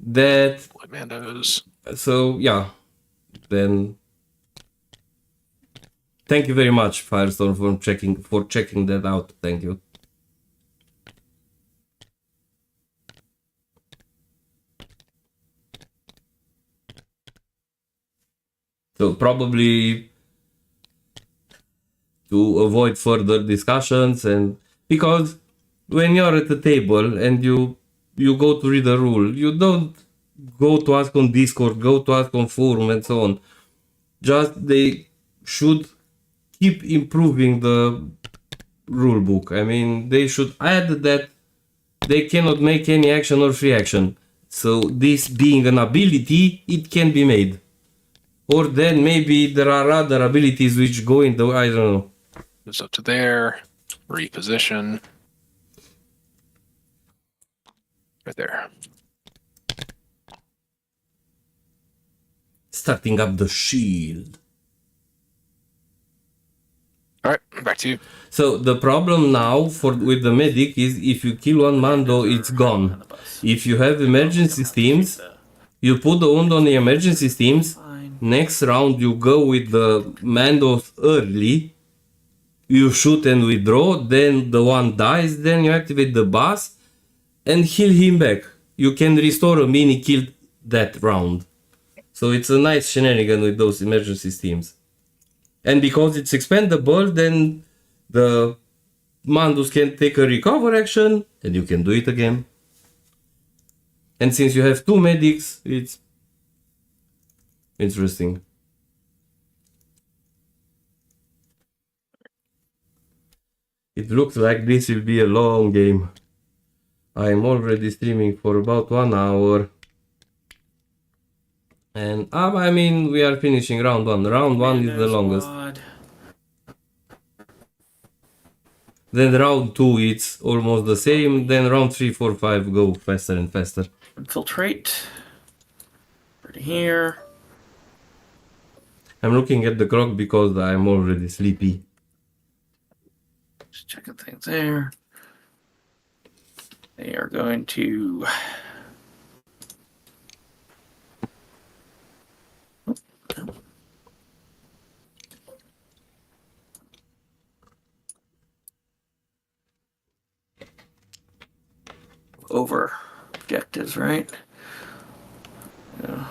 That. Commandos. So yeah, then. Thank you very much, Firestorm, for checking that out. Thank you. So probably to avoid further discussions, and because when you're at the table and you go to read a rule, you don't go to ask on Discord, go to ask on forum and so on. Just they should keep improving the rule book. I mean, they should add that they cannot make any action or free action. So this being an ability, it can be made. Or then maybe there are other abilities which go in the, I don't know. Moves up to there. Reposition. Right there. Starting up the shield. All right, back to you. So the problem now with the medic is if you kill one Mando, it's gone. If you have emergency steams, you put the wound on the emergency steams. Next round you go with the Mandos early. You shoot and withdraw, then the one dies, then you activate the boss and heal him back. You can restore a mini kill that round. So it's a nice shenanigan with those emergency steams. And because it's expendable, then the Mandos can take a recover action and you can do it again. And since you have two medics, it's interesting. It looks like this will be a long game. I'm already streaming for about 1 hour. And I mean, we are finishing round 1. Round 1 is the longest. Then round 2 it's almost the same. Then round 3, 4, 5 go faster and faster. Infiltrate. Right here. I'm looking at the clock because I'm already sleepy. Just checking things there. They are going to... over objectives, right? Yeah.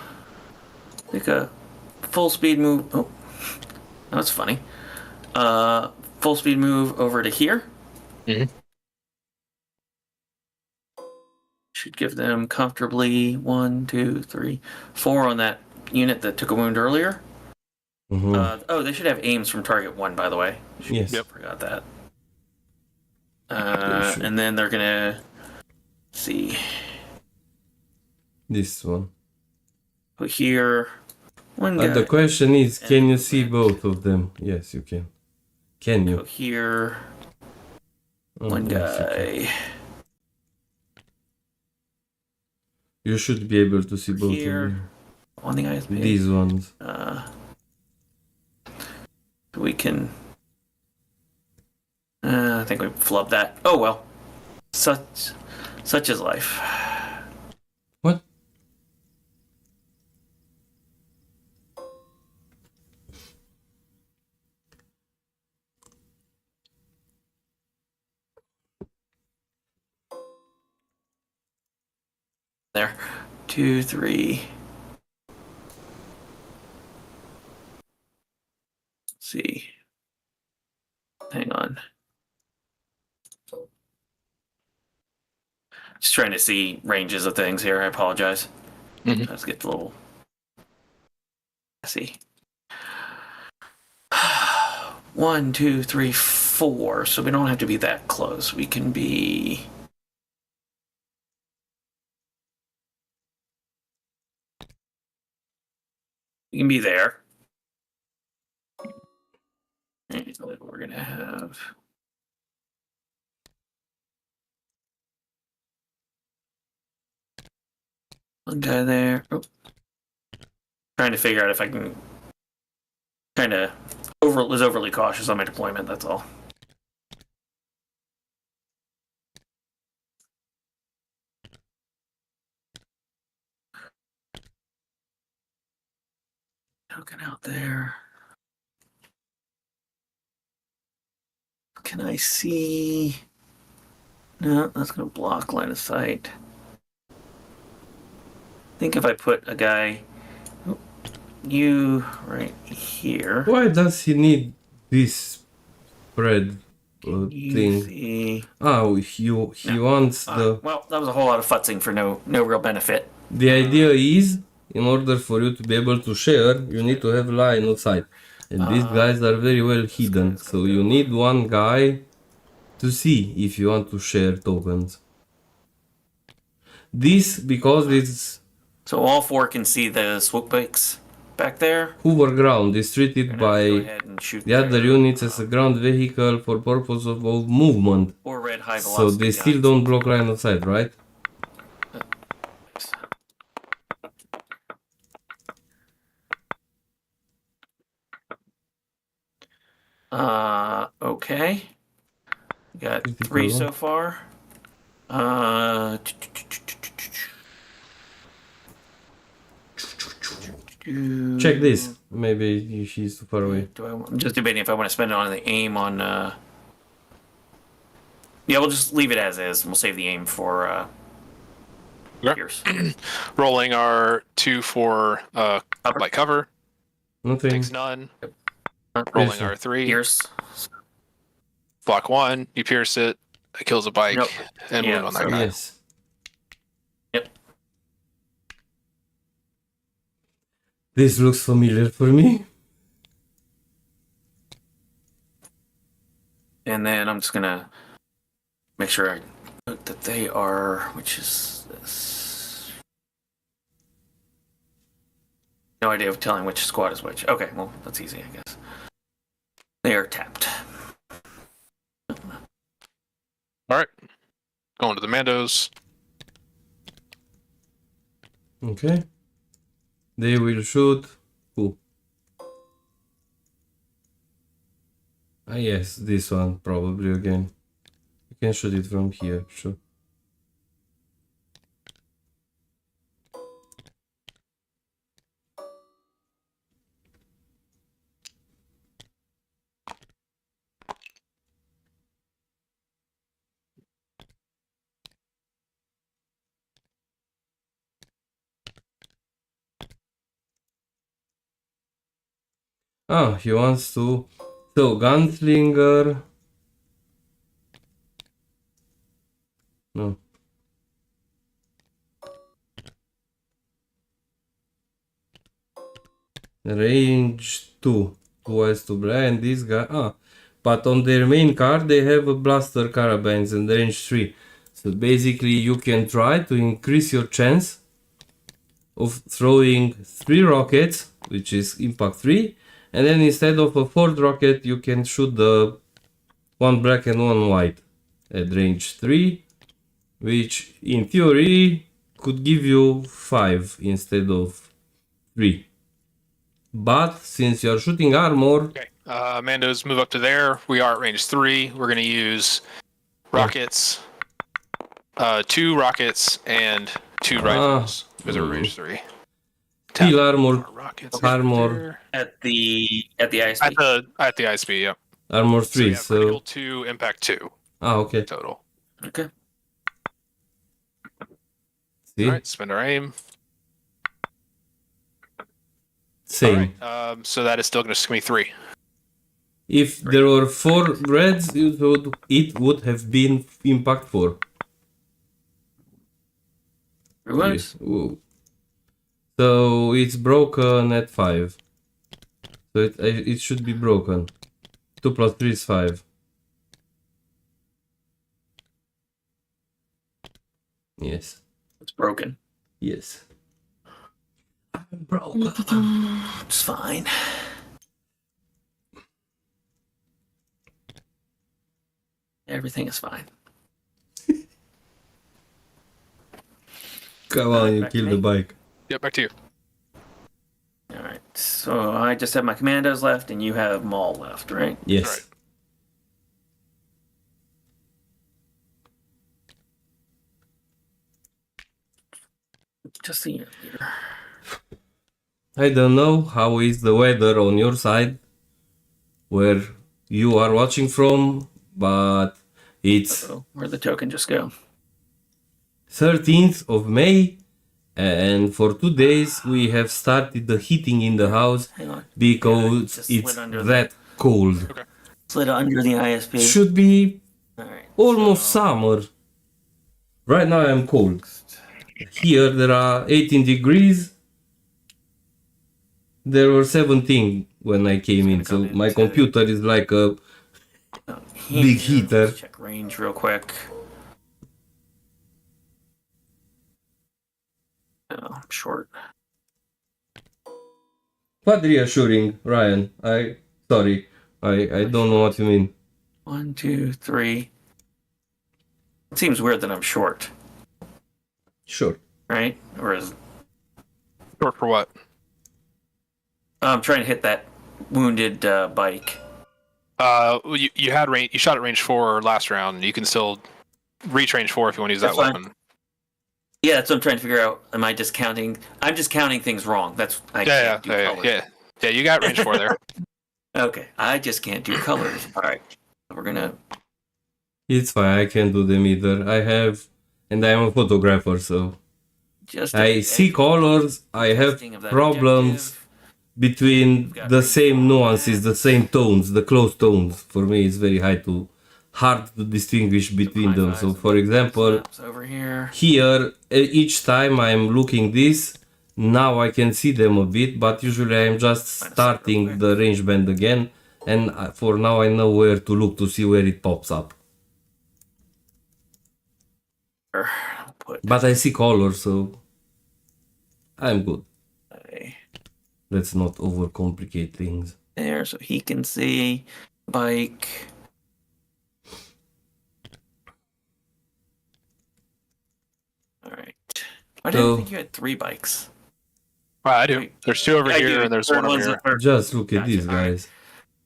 Take a full speed move. Oh, that's funny. Full speed move over to here. Mhm. Should give them comfortably 1, 2, 3, 4 on that unit that took a wound earlier. Oh, they should have aims from target 1, by the way. Yes. Yep. Forgot that. And then they're gonna see. This one. Put here one guy. The question is, can you see both of them? Yes, you can. Can you? Go here. One yes, you guy. can. You should be able to see both Here. of them. On the ISB. These ones. We can. I think we flubbed that. Oh well. Such is life. What? There. 2, 3. see. Hang on. Just trying to see ranges of things here. I apologize. Mhm. Let's get a little messy. 1, 2, 3, 4. So we don't have to be that close. We can be. We can be there. And we're gonna have. One guy there. Oh. Trying to figure out if I can kind of was overly cautious on my deployment, that's all. Looking out there. Can I see? No, that's going to block line of sight. I think if I put a guy, you right here. Why does he need this spread You thing? see? Oh, he wants the... Well, that was a whole lot of futzing for no real benefit. The idea is, in order for you to be able to share, you need to have line of sight. And these guys are very well hidden, so you need one guy to see if you want to share tokens. This, because it's So all 4 can see the swoop bikes back there. hover ground, is We're treated gonna go by ahead and shoot the other their, units as a ground vehicle for purpose of movement. or red high So velocity they still guns. don't block line of sight, right? Okay. We got Critical 3 one. so far. Check this. Maybe she's too far away. I'm just debating if I want to spend it on the aim on. Yeah, we'll just leave it as is. And we'll save the aim for Okay. Pierce. Rolling our 2 for light cover. Nothing. Takes none. Rolling our 3. Pierce. Block 1. You pierce it. It kills a bike. Nope. And Yeah, wound on that so- guy. Yes. Yep. This looks familiar for me. And then I'm just gonna make sure I note that they are, which is this. No idea of telling which squad is which. Okay, well, that's easy, I guess. They are tapped. All right. Going to the Mandos. Okay. They will shoot. Who? Ah, yes, this one probably again. You can shoot it from here, sure. Ah, he wants to. So, Gunslinger. No. Range 2. Who has to blind this guy? Ah. But on their main card they have a blaster carabines and range 3. So basically you can try to increase your chance of throwing 3 rockets, which is impact 3. And then instead of a 4th rocket you can shoot the 1 black and 1 white at range 3. Which in theory could give you 5 instead of 3. But since you're shooting armor, Okay. Mandos move up to there. We are at range 3. We're going to use rockets. 2 rockets and 2 rifles. Because we're range 3. steel armor, Rockets armor, At the ISP. at the ISP, yep. armor So we 3. have So, critical 2, impact 2 okay. total. Okay. See, All right, spend our aim. same. All right, so that is still going to give me 3. If there were 4 reds, it would have been impact 4. It was. Ooh. So it's broken at 5. So it should be broken. 2 plus 3 is 5. Yes. It's broken. Yes. I'm broken. It's fine. Everything is fine. Come on, you back to kill me. the bike. Yep, back to you. All right. So I just have my commandos left, and you have Maul left, right? Yes. Right. Just the leader. I don't know how is the weather on your side, where you are watching from, but it's So where'd the token just go? 13th of May, and for 2 days we have started the heating in the house Hang on. because just it's slid under that cold. Slid under the ISP. Should be All right. almost summer. Right now I'm cold. Here there are 18 degrees. There were 17 when I came in, so my computer is like a big heater. Let's check range real quick. Oh, I'm short. But reassuring, Ryan. I don't know what you mean. 1, 2, 3. It seems weird that I'm short, Sure. right? Or is Short for what? I'm trying to hit that wounded bike. You had range. You shot at range 4 last round. You can still reach range 4 if you want to use that That's fine. weapon. Yeah, that's what I'm trying to figure out. Am I just counting? I'm just counting things wrong. That's I Yeah, can't do yeah, colors. yeah. You got range 4 there. Okay, I just can't do colors. All right, we're gonna. It's fine, I can't do them either. I have, and I am a photographer, so Just I see colors. I have testing of that problems objective. between the same nuances, the same tones, the close tones. For me, it's very hard to distinguish between High them. fives So, and for example, slaps over here. here, each time I'm looking this, now I can see them a bit, but usually I'm just starting the range band again, and for now I know where to look to see where it pops up. I'll put But I see colors, so I'm good. a Let's not overcomplicate things. there so he can see bike. All right. I didn't So- think you had 3 bikes. I do. There's 2 over I here, do. and there's Third 1 over one's here. the third. Just look at Gotcha, these all right. guys.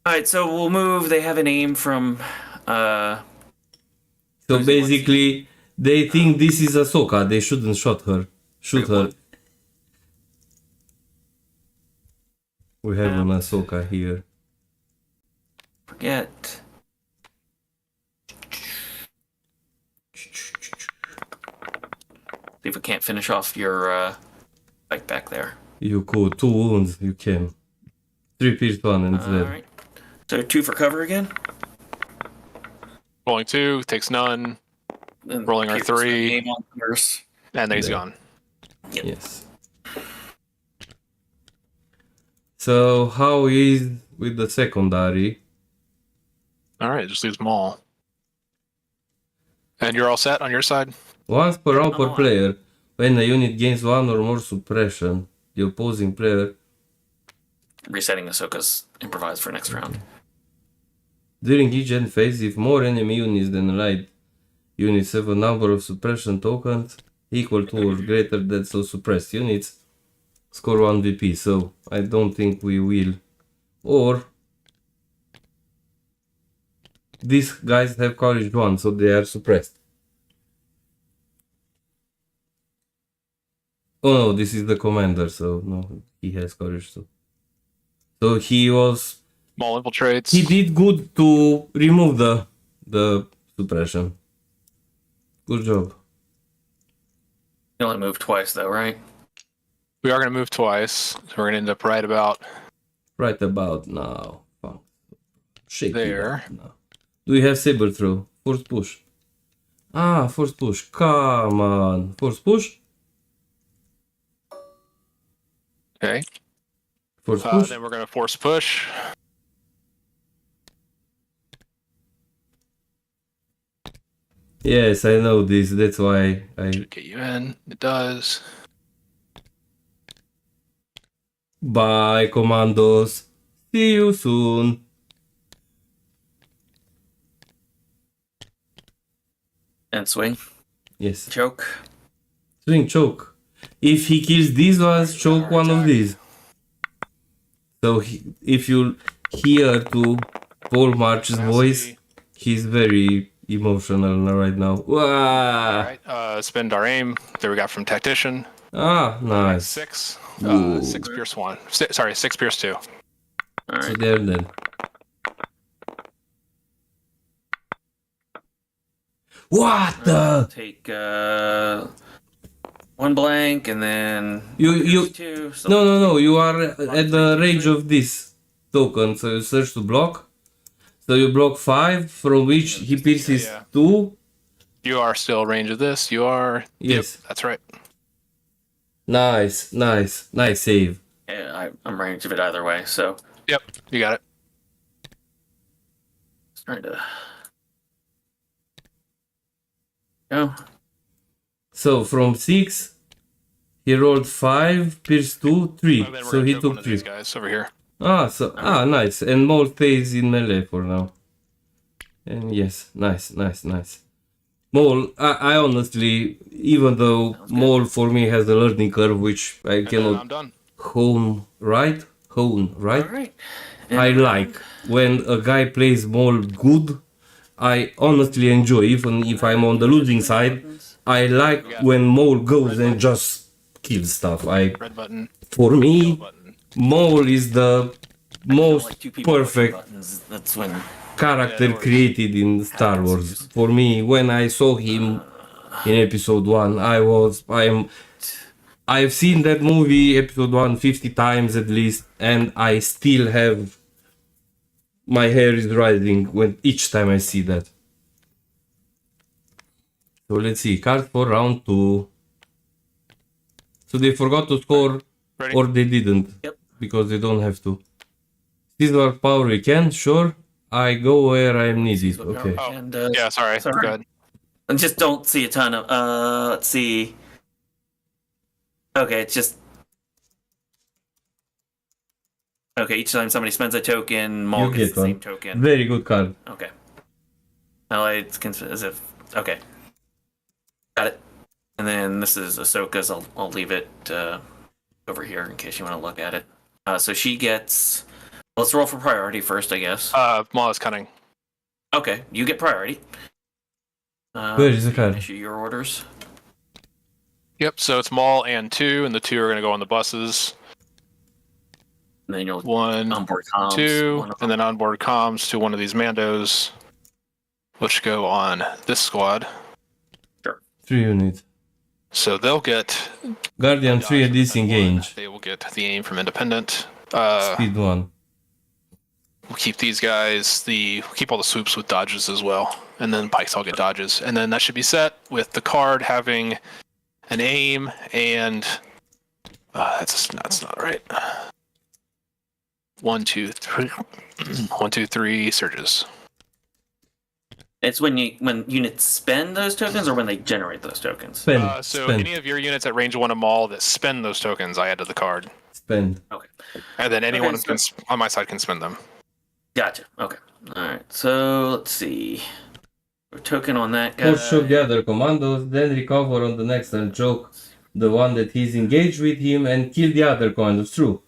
All right, so we'll move. They have a name from. So basically, they think this is Ahsoka. They shouldn't shoot her. We have an Ahsoka here. Forget. See if we can't finish off your bike back there. You could 2 wounds. You can. 3 pierced 1 and it's All dead. right. So 2 for cover again. Rolling 2, takes none, And Rolling our Pierce, 3. name on first. and then he's Yeah. gone. Yes. So how is with the secondary? All right, just leaves them all. And you're all set on your side? Once per round per all right. player, when a unit gains 1 or more suppression, the opposing player Resetting Ahsoka's improvised for next round. during each end phase, if more enemy units than allied units have a number of suppression tokens equal to or greater than those suppressed units, score 1 VP. So I don't think we will. Or these guys have courage 1, so they are suppressed. Oh no, this is the commander, so no, he has courage too. So he Maul infiltrates. he did good to remove the suppression. Good job. You only move twice though, right? We are going to move twice, so we're going to end up right about Right about now. Fuck. Shake there. it up now. Do we have saber throw? Force push. Ah, force push. Come on. Force push? Okay. Force push? Then we're going to force push. Yes, I know this. That's why I... Should get you in. It does. Bye, commandos. See you soon. And swing. Yes. Choke. Swing, choke. If he kills these ones, choke one of these. So if you hear to Polemarch's voice, he's very emotional right now. Wah! Alright, spend our aim that we got from Tactician. Ah, nice. 6. Whoa. 6 Pierce 1. Sorry, 6 Pierce 2. All So right. they're dead. What I'll the? take one blank and then You two. So no, you are at the range of this token, so you search to block. So you block 5, from which he pierces yeah. 2. You are still range of this. You are. Yes. Yep, that's right. Nice save. yeah, I'm range of it either way. So Yep, you got it. just trying to go. So from 6, he rolled 5, pierce 2, 3. And then we're So gonna he choke one took of 3. these guys over here. Nice. And Mole stays in melee for now. And yes, nice. Mole, I honestly, even though Mole for me has a learning curve which I And then cannot I'm done. hone right. All right. I like when a guy plays Mole good. I honestly enjoy, even if I'm on the losing side. I like when Mole goes and just kills stuff. Red button. For me, Yellow button. Mole is the most Like two people pushing perfect buttons. That's when character created in Star Wars. For me, when I saw him in episode 1, I've seen that movie, episode 1, 50 times at least, and I still have, my hair is rising when each time I see that. So let's see, card for round 2. So they forgot to score, Ready? or they didn't, Yep. because they don't have to. Scissor power we can, sure. I go where I'm needed. Okay. Oh, And, yeah, sorry. sorry. Go ahead. I just don't see a ton of. Let's see. Okay, it's just. Okay, each time somebody spends a token, Maul You gets get the one. same token. Very good card. Okay. Allied as if. Okay. Got it. And then this is Ahsoka's. I'll leave it over here in case you want to look at it. So she gets. Let's roll for priority first, I guess. Maul Cunning. Okay, you get priority. Where is the so you can card? Issue your orders. Yep, so it's Maul and 2, and the 2 are going to go on the buses. And then you'll 1, onboard comms. 2, one of and then onboard comms to one of these Mandos, which go on this squad. 3 units. So they'll get Guardian 3 at dodge from disengage. They will get the aim from Independent. Speed 1. We'll keep these guys. We'll keep all the swoops with dodges as well, and then pikes all get dodges, and then that should be set with the card having an aim and that's not right. 1, 2, 3. 1, 2, 3 surges. It's when units spend those tokens or when they generate those tokens. Spend. So spend. any of your units at range 1 of Maul that spend those tokens, I add to the card, Spend. Okay. and then anyone Okay, on my side can spend them. Gotcha. Okay. All right. So let's see. We're token on that guy. Force shock the other commandos, then recover on the next turn, choke the one that he's engaged with him, and kill the other commandos. True.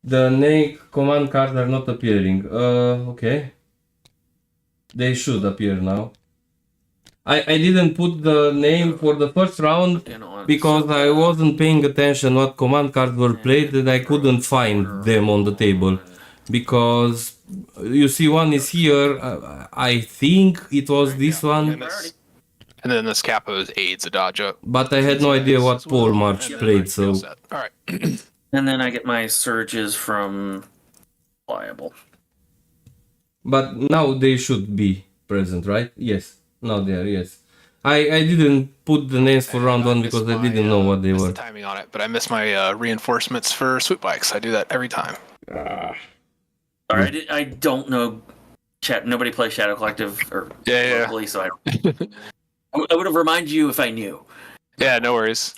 The name command cards are not appearing. Okay. They should appear now. I didn't put the name for the first round because I wasn't paying attention what command cards were played and I couldn't find them on the table. Because you see one is here, I think it was this one, And then this Capo's aids a dodge up. but I had no idea what Polemarch played, so... All right. And then I get my surges from pliable. But now they should be present, right? Yes. Now they are, yes. I didn't put the names for round one because I didn't know what they missed were. the timing on it, but I missed my reinforcements for swoop bikes. I do that every time. Sorry, I don't know. Chat. Nobody plays Shadow Collective or locally, so I don't. I would have reminded you if I knew. Yeah, no worries.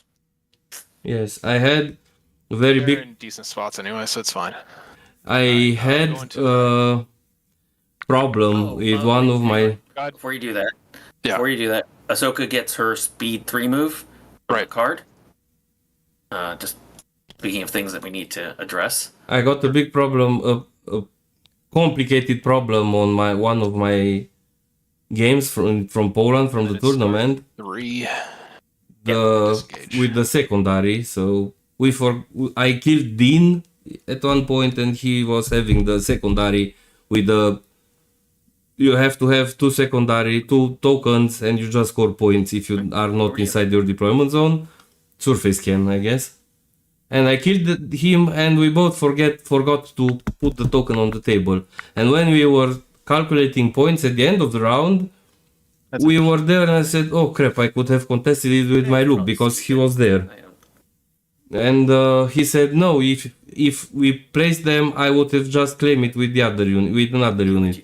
Yes, I had a very They're big. in decent spots anyway, so it's fine. I had a problem with one of my. Before you do that, Yeah. Ahsoka gets her speed 3 move from the card. Just speaking of things that we need to address. I got a big problem, a complicated problem on one of my games from Poland from the tournament. 3. With the secondary, so I killed Dean at one point, and he was having the secondary with the. You have to have 2 tokens, and you just score points if you are not inside your deployment zone. Surface scan, I guess. And I killed him, and we both forgot to put the token on the table. And when we were calculating points at the end of the round, we were there, and I said, "Oh crap! I could have contested it with my look because he was there." And he said, "No, if we placed them, I would have just claimed it with another unit."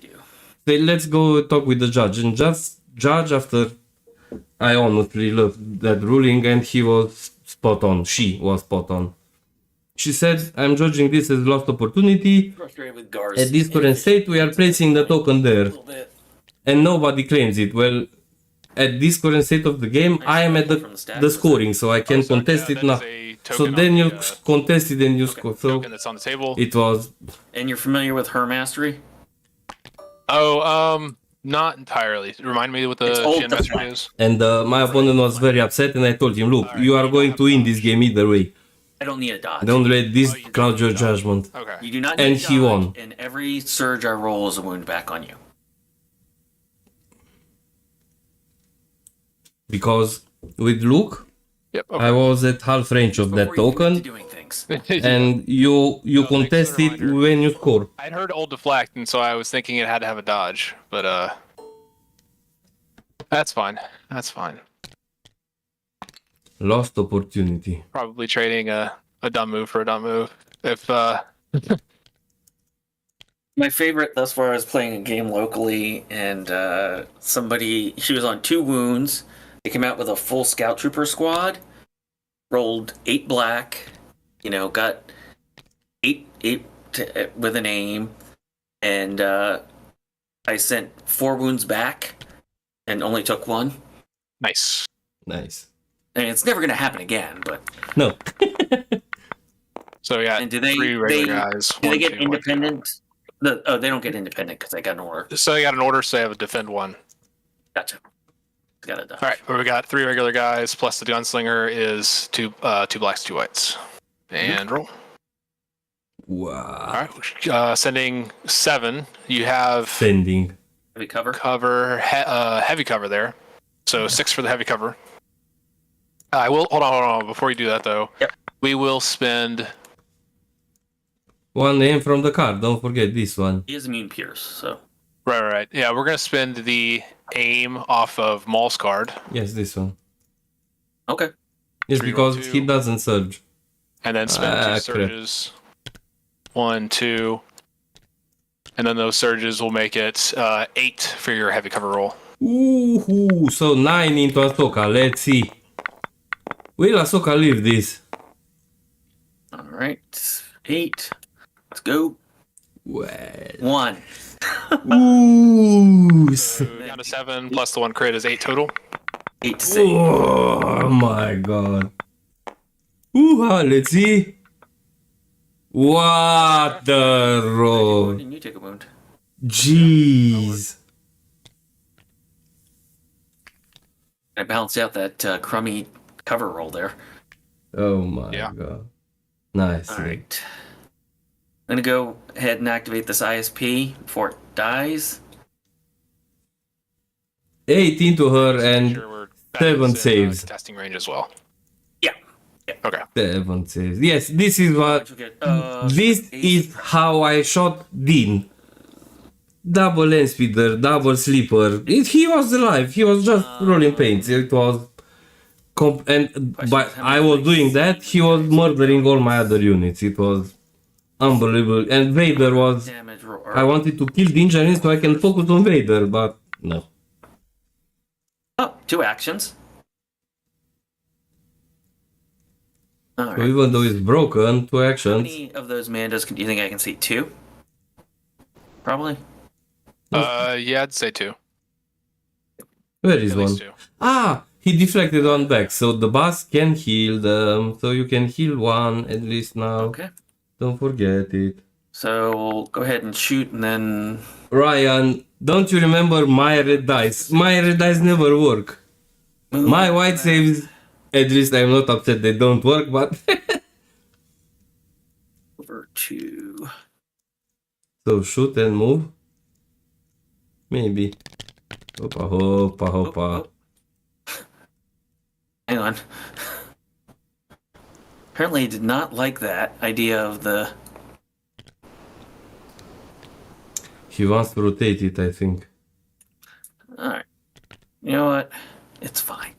Say, let's go talk with the judge, and judge after I honestly loved that ruling, and he was spot on. She was spot on. She said, "I'm judging this as lost opportunity. At this current state, we are placing the token there, and nobody claims it. Well, at this current state of the game, I am at the scoring, so I can contest it now." So then you contest it and you score. So That's on the table. it was. And you're familiar with her mastery? Oh, not entirely. Remind me what the Gen Master is. And my opponent was very upset, and I told him, "Look, you are going to win this game either way. I don't need a dodge. Don't let this cloud your judgment." Okay. You do not need And a he dodge, won. and every surge I roll is a wound back on you. Because with Luke, Yep. I was at half range of that Before you commit to token, doing things. and you contest it when you score. I'd heard old deflect, and so I was thinking it had to have a dodge, but that's fine. That's fine. Lost opportunity. Probably trading a dumb move for a dumb move. If My favorite thus far is playing a game locally, and she was on 2 wounds. They came out with a full scout trooper squad, rolled 8 black, got 8 with an aim, and I sent 4 wounds back and only took 1. nice. Nice. I mean, it's never going to happen again, but No. So we got and do they 3 regular guys. do they 1, get 2, 1, 2. independent? They don't get independent because I got an order. So you got an order, so they have a defend 1. Gotcha. Got it done. All right, but we got 3 regular guys plus the gunslinger is 2 blacks, 2 whites, and roll. Wow. All right, sending 7. You have Sending. Heavy cover. heavy cover there, so 6 for the heavy cover. I will hold on. Before you do that though, Yep. we will spend. One name from the card. Don't forget this one. He is immune pierce, so Right. Yeah, we're gonna spend the aim off of Maul's card, Yes, this one. okay. Yes, 3 because roll 2. he doesn't surge. and then spend 2 crap. surges. 1, 2, and then those surges will make it 8 for your heavy cover roll. Ooh, so 9 into Ahsoka. Let's see. Will Ahsoka leave this? All right. 8. Let's go. Well. 1. Ooh. So down to 7 plus the 1 crit is 8 total. 8 to save. Oh my god. Ooh, let's see. What the roll? And you take a wound. Jeez. I balanced out that crummy cover roll there. Oh my Yeah. god. Nice. All right. I'm going to go ahead and activate this ISP before it dies. 8 into her Just and sure that 7 is in, saves. testing range as well. Yeah. Okay. 7 saves. Yes, this is what. Which will get, This is how I shot Dean. Double land speeder, double sleeper. He was alive. He was just rolling paints. It was. And but I was doing that. He was murdering all my other units. It was unbelievable. And Vader was. damage roll. I wanted to kill the engineers so I can focus on Vader, but no. Oh, 2 actions. All So right. even though it's broken, 2 How actions. many of those Mandos do you think I can see? 2? Probably. Yeah, I'd say 2. Where is At one? least 2. Ah, he deflected one back, so the boss can heal them. So you can heal one at least now. Okay. Don't forget it. So we'll go ahead and shoot, and then Ryan, don't you remember my red dice? My red dice never work. move My white saves, at least I'm not upset they don't work, but... over to. So shoot and move? Maybe. Hopa, hopa, hopa. Hang on. Apparently, he did not like that idea of the. He wants to rotate it, I think. Alright. You know what? It's fine.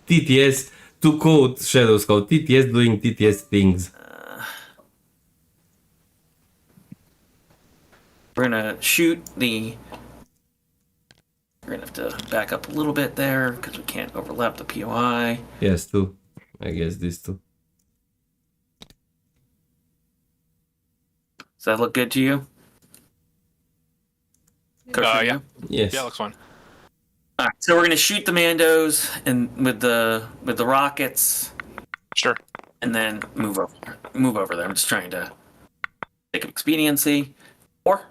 TTS, to quote Shadow Scout, TTS doing TTS things. We're gonna shoot the. We're gonna have to back up a little bit there because we can't overlap the POI. Yes, two. I guess these two. Does that look good to you? Yeah. You? Yes. Yeah, looks fine. All right, so we're gonna shoot the Mandos and with the rockets, Sure. and then move over there. I'm just trying to think of expediency, or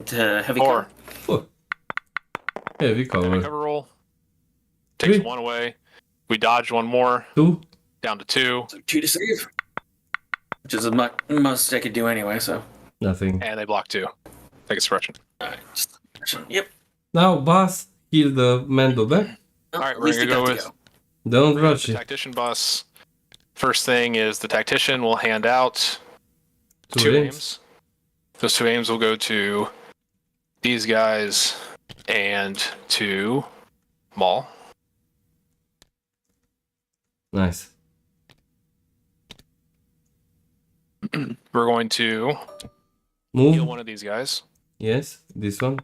to heavy Or cover. Oh. Heavy heavy cover. cover roll. Takes Three. 1 away. We dodge 1 more. 2. Down to 2. So 2 to save, which is the most I could do anyway. So Nothing. And they block 2. Take a suppression. all right, yep. Now, boss, heal the Mando back. Well, All right, at we're least gonna it go got with- to go. Don't rush The it. tactician bus. First thing is the tactician will hand out 2 aims. Those 2 aims will go to these guys and to Maul. Nice. We're going to kill Move. one of these guys, Yes, this one.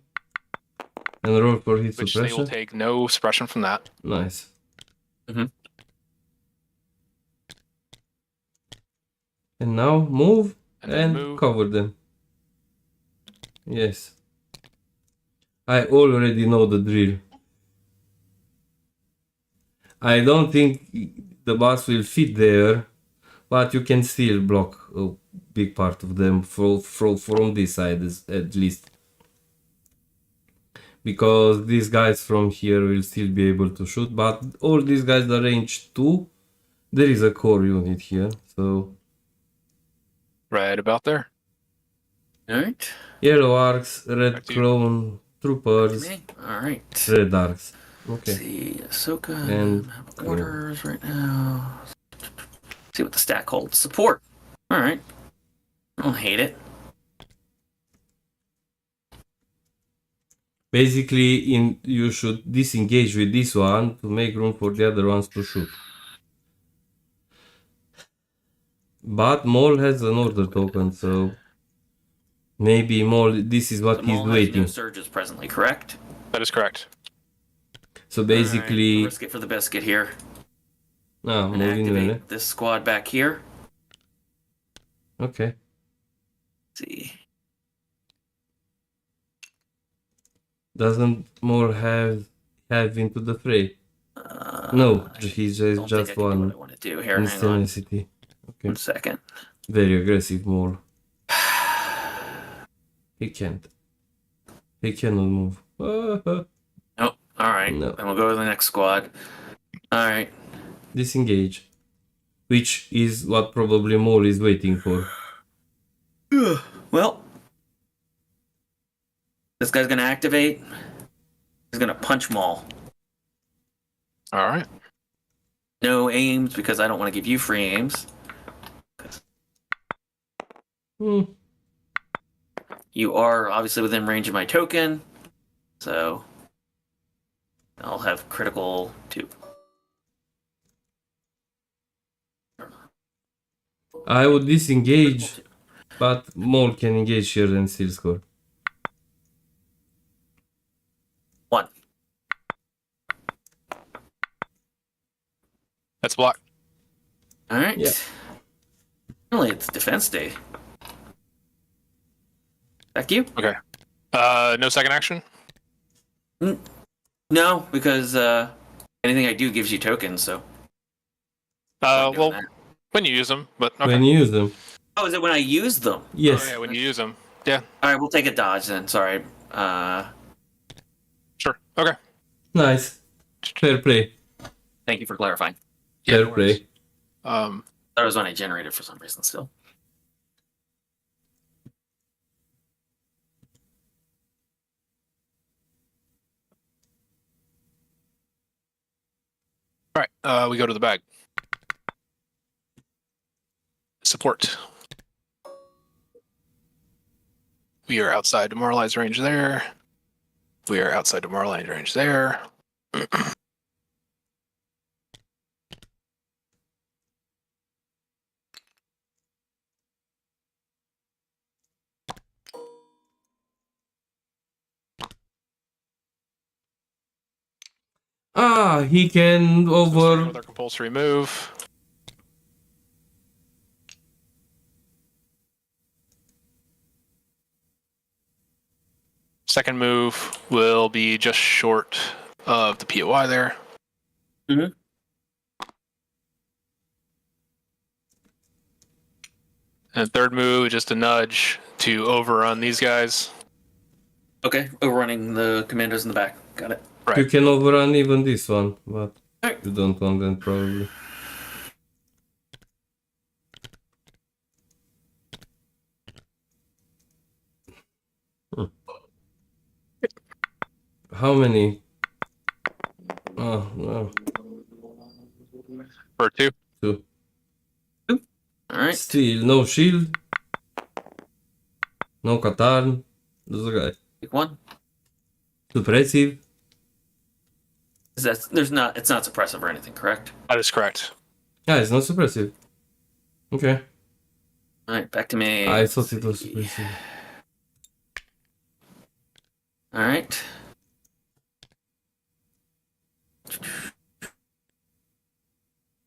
And roll for hit which they will suppression. take no suppression from that. Nice. Mhm. And now move And then and move. cover them. Yes. I already know the drill. I don't think the boss will fit there, but you can still block a big part of them from this side at least. Because these guys from here will still be able to shoot, but all these guys are range 2. There is a core unit here, so Right about there. All right. yellow arcs, red Back to you. clone, troopers, Me. All right. red arcs. Let's Okay. see, Ahsoka. And- have orders right now. See what the stack holds. Support. All right. I don't hate it. Basically, you should disengage with this one to make room for the other ones to shoot. But Maul has an order token, so maybe Maul. This is what The he's Maul has waiting. no surges presently, correct? That is correct. So All right, basically, risk it for the biscuit here. ah, And moving activate really. this squad back here. Okay. Let's see. Doesn't Maul have into the fray? No, he's I don't just think I can do what one I want to do here. Hang on. instantity. Okay. 1 second. Very aggressive Maul. He can't. He cannot move. Nope. All right. No. Then we'll go to the next squad. All right. Disengage. Which is what probably Maul is waiting for. Well, this guy's gonna activate. He's gonna punch Maul. All right. no aims because I don't want to give you free aims. You are obviously within range of my token, so I'll have critical 2. I would disengage, but Mole can engage here and still score. 1. That's block. All right. Yeah. Really, it's defense day. Back to you. Okay. No second action. No, because anything I do gives you tokens. So. Well, when you use them, but okay. When you use them. Oh, is it when I use them? Yes. Oh, yeah, when you use them. Yeah. All right, we'll take a dodge then. Sorry. Sure. Okay. Nice. Fair play. Thank you for clarifying. Yeah, Fair no worries. play. That was when I generated for some reason still. All right. We go to the bag. Support. We are outside demoralized range there. We are outside demoralized range there. He can With over. our compulsory move. Second move will be just short of the POI there. Mm-hmm. And third move, just a nudge to overrun these guys. Okay, overrunning the commandos in the back. Got it. Right. You can overrun even this one, but Alright. you don't want that probably. How many? Oh, no. For 2. 2. All right. Still no shield. No Katarn. There's a guy. Pick 1. Suppressive. It's not suppressive or anything, correct? That is correct. Yeah, it's not suppressive. Okay. All right, back to me. I thought it was suppressive. All right.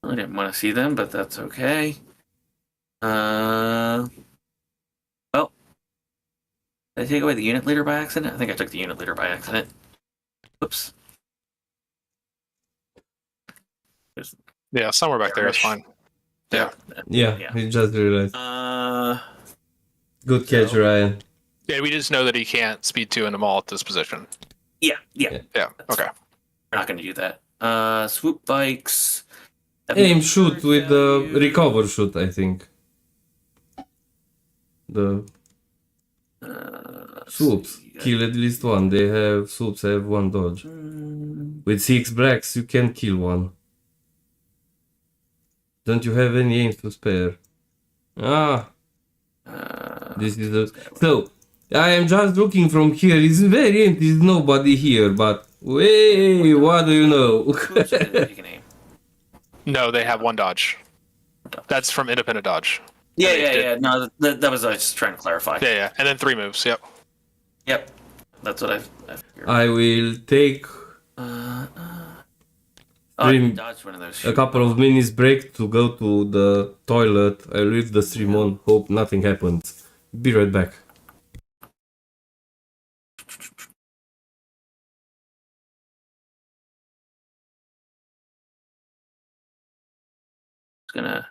I didn't want to see them, but that's okay. Well, did I take away the unit leader by accident? I think I took the unit leader by accident. Oops. Yeah, somewhere back there is fine. Yeah. Yeah, we just realized. Uh, Good catch, so- Ryan. Yeah, we just know that he can't speed 2 in them all at this position. yeah. Yeah. Yeah, okay. We're not going to do that. Swoop bikes. Aim shoot with the recover shoot, I think. The swoops kill at least one. They have swoops have 1 dodge. With 6 bracks, you can kill one. Don't you have any aims to spare? This is a... So, I am just looking from here. It's very empty. There's nobody here, but... Way, what do you know? No, they have 1 dodge. That's from independent dodge. Yeah. No, that was I was just trying to clarify. Yeah. And then 3 moves, yep. Yep. That's what I figured. I will take I dodged one of those. a couple of minutes break to go to the toilet. I leave the stream on. Hope nothing happens. Be right back. Gonna.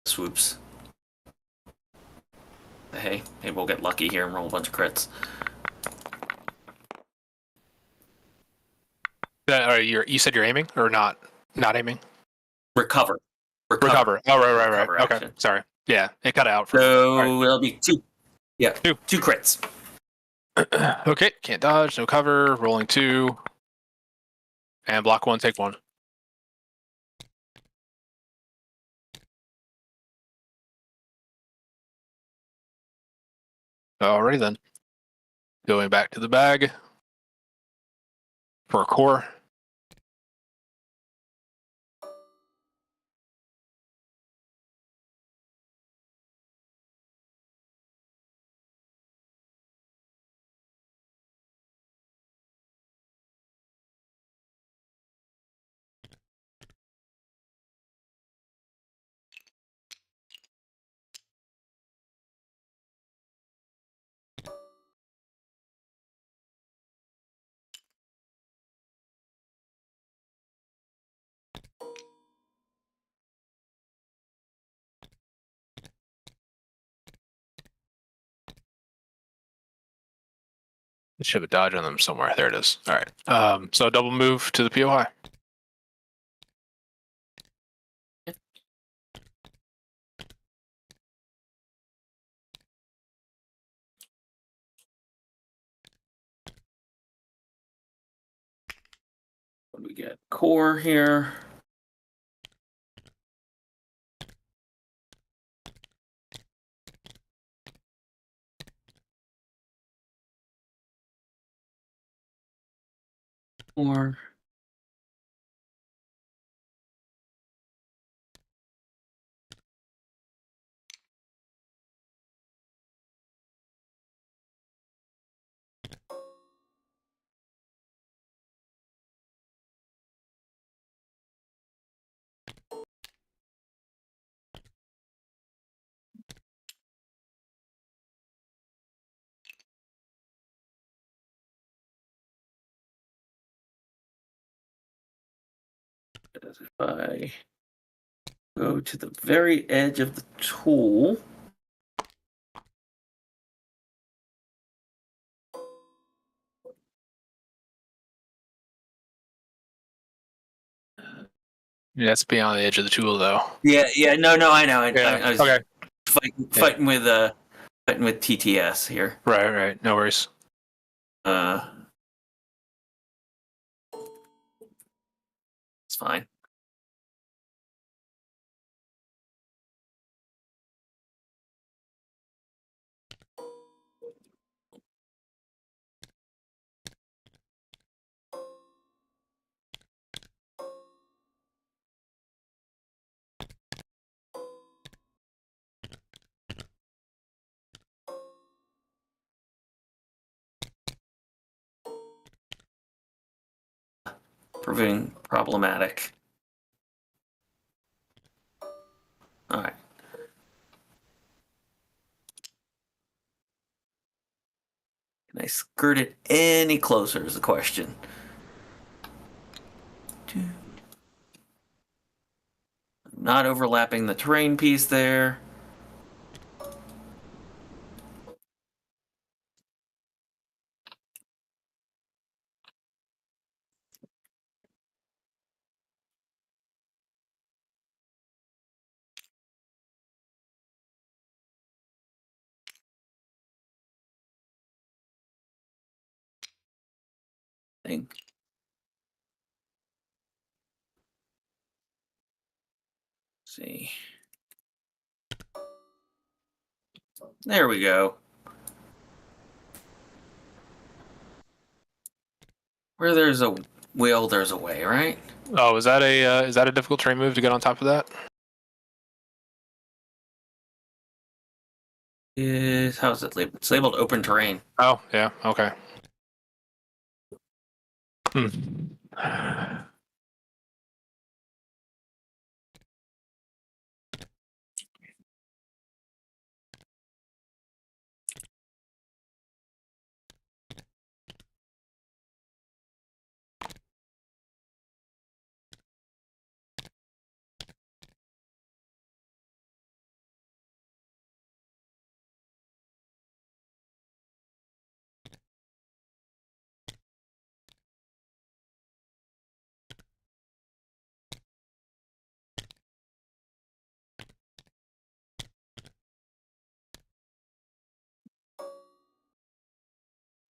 Swoops. Hey, maybe we'll get lucky here and roll a bunch of crits. You said you're aiming or not? Not aiming? Recover. Recover. Oh, right. Recover Okay, action. sorry. Yeah, it cut out. For So All right. it'll be 2. Yeah, Two. 2 crits. Okay, can't dodge, no cover, rolling 2. And block 1, take 1. Alrighty then. Going back to the bag for a core. It should have a dodge on them somewhere. There it is. All right. So double move to the POI. What do we get? Core here. Core. If I go to the very edge of the tool, Yeah, that's beyond the edge of the tool, though. yeah, no, I know. I was Okay. fighting with TTS here. Right. No worries. It's fine. Proving problematic. All right. Can I skirt it any closer is the question. Not overlapping the terrain piece there. Thing. See. There we go. Where there's a will, there's a way, right? Oh, is that a difficult terrain move to get on top of that? How's it labeled? It's labeled open terrain. Oh, yeah. Okay. Hmm.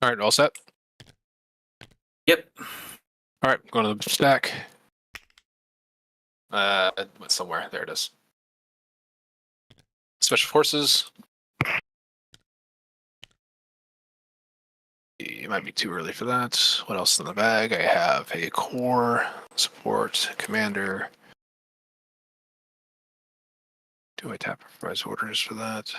All right, all set. Yep. All right, going to the stack. Went somewhere. There it is. Special forces. It might be too early for that. What else is in the bag? I have a core, support, commander. Do I tap provide orders for that?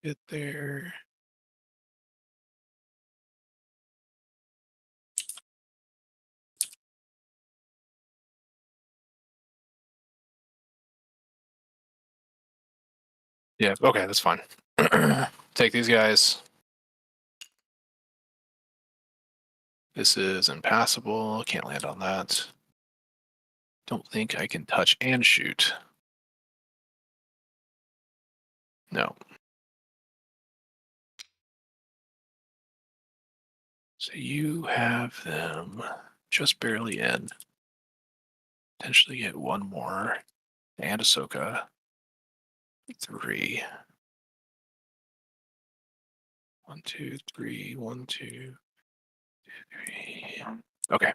Get there. Yeah, okay, that's fine. Take these guys. This is impassable. Can't land on that. Don't think I can touch and shoot. No. So you have them just barely in. Potentially get one more. And Ahsoka. 3. 1, 2, 3. 1, 2, 3. Okay.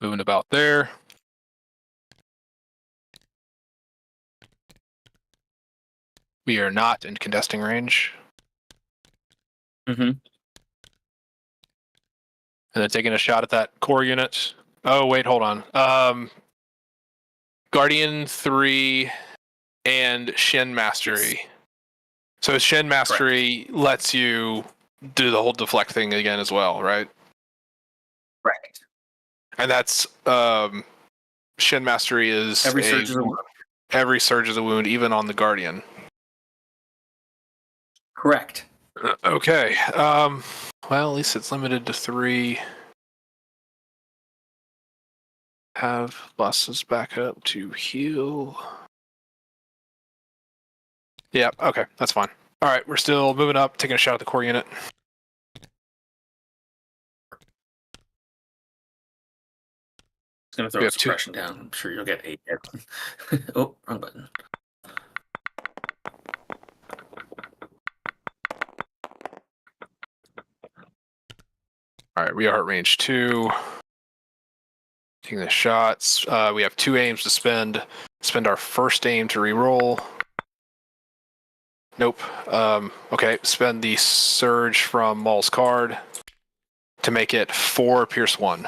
Moving about there. We are not in contesting range. Mm-hmm. And then taking a shot at that core unit. Oh, wait, hold on. Guardian 3 and Shin Mastery. Yes. So Shin Mastery lets you do the whole deflect thing again as well, right? Correct. And that's Shin Mastery is Every surge is a wound. Every surge is a wound, even on the Guardian. Correct. Okay. Well, at least it's limited to 3. Have buses back up to heal. Yeah, okay, that's fine. All right, we're still moving up, taking a shot at the core unit. It's going to throw suppression down. I'm sure you'll get 8 hit. Oh, wrong button. All right, we are at range 2. Taking the shots. We have 2 aims to spend. Spend our first aim to reroll. Nope. Okay, spend the surge from Maul's card to make it 4 pierce 1.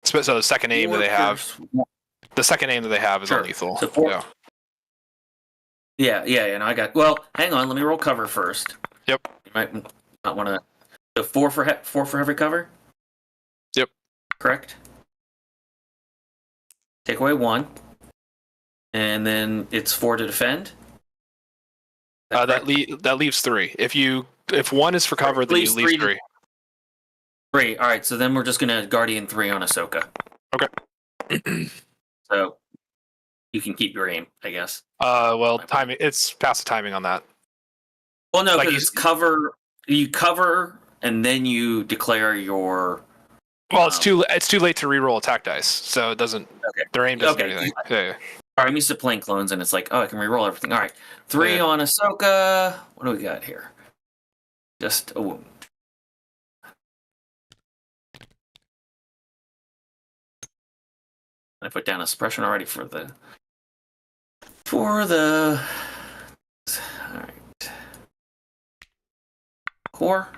So the second aim that they have. The second aim that they have is unlethal. So 4. Yeah. And I got. Well, hang on. Let me roll cover first. Yep. You might not want to. So 4 for every cover. Yep. Correct. Take away 1, and then it's 4 to defend. That leaves 3. If 1 is for cover, then you leave 3. 3. All right. So then we're just gonna Guardian 3 on Ahsoka. Okay. So you can keep your aim, I guess. Well, timing. It's past the timing on that. Well, no, because it's cover. You cover, and then you declare your. Well, it's too late to reroll attack dice, so it doesn't. Okay. Their aim doesn't do anything. Yeah. All right, I'm used to playing clones, and it's like, oh, I can reroll everything. All right, 3 on Ahsoka. What do we got here? Just a wound. I put down a suppression already for the. All right. Core.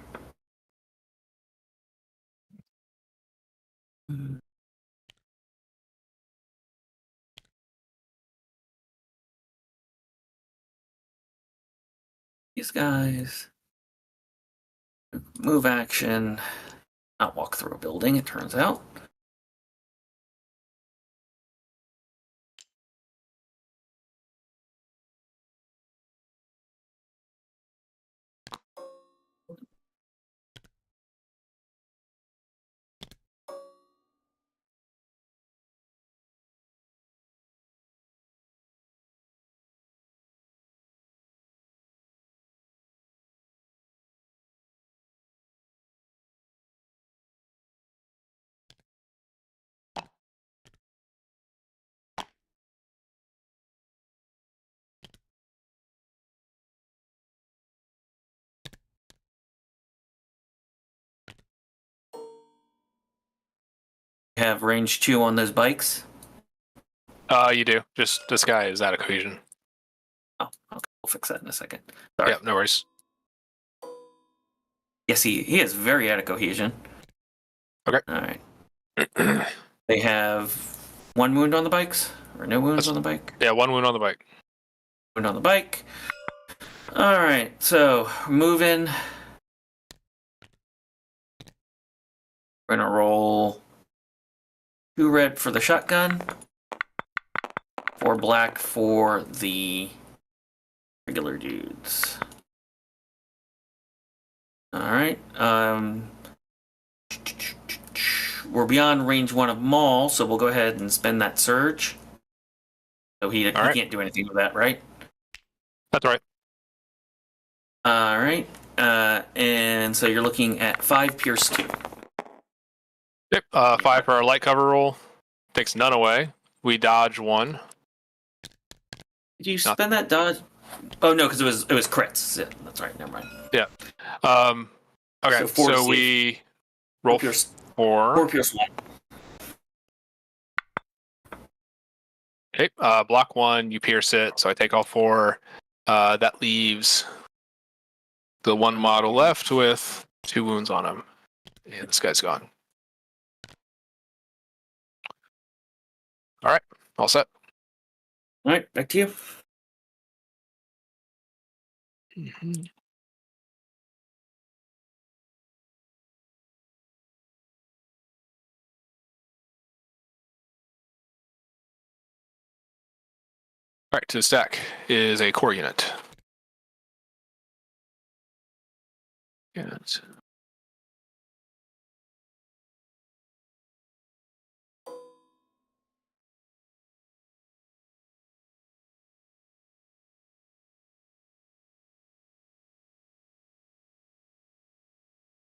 These guys. Move action. Not walk through a building, it turns out. have range 2 on those bikes? You do. Just this guy is out of cohesion. Oh, okay. We'll fix that in a second. Sorry. Yeah, no worries. Yes, he is very out of cohesion. Okay. All right. They have 1 wound on the bikes, or no wounds on the bike? Yeah, 1 wound on the bike. Wound on the bike. All right, so moving. We're gonna roll 2 red for the shotgun, 4 black for the regular dudes. All right. We're beyond range 1 of Maul, so we'll go ahead and spend that surge. So he right. can't do anything with that, right? That's right. All right. And so you're looking at 5 Pierce 2. Yep. 5 for our light cover roll. Takes none away. We dodge 1. Did you spend that dodge? Oh no, because it was crits. Yeah, that's right. Never mind. Yeah. Okay. So we roll 4 Pierce 1. Okay. Block 1. You pierce it. So I take all 4. That leaves the 1 model left with 2 wounds on him, and this guy's gone. All right. All set. All right. Back to you. Mm-hmm. All right, to the stack is a core unit. And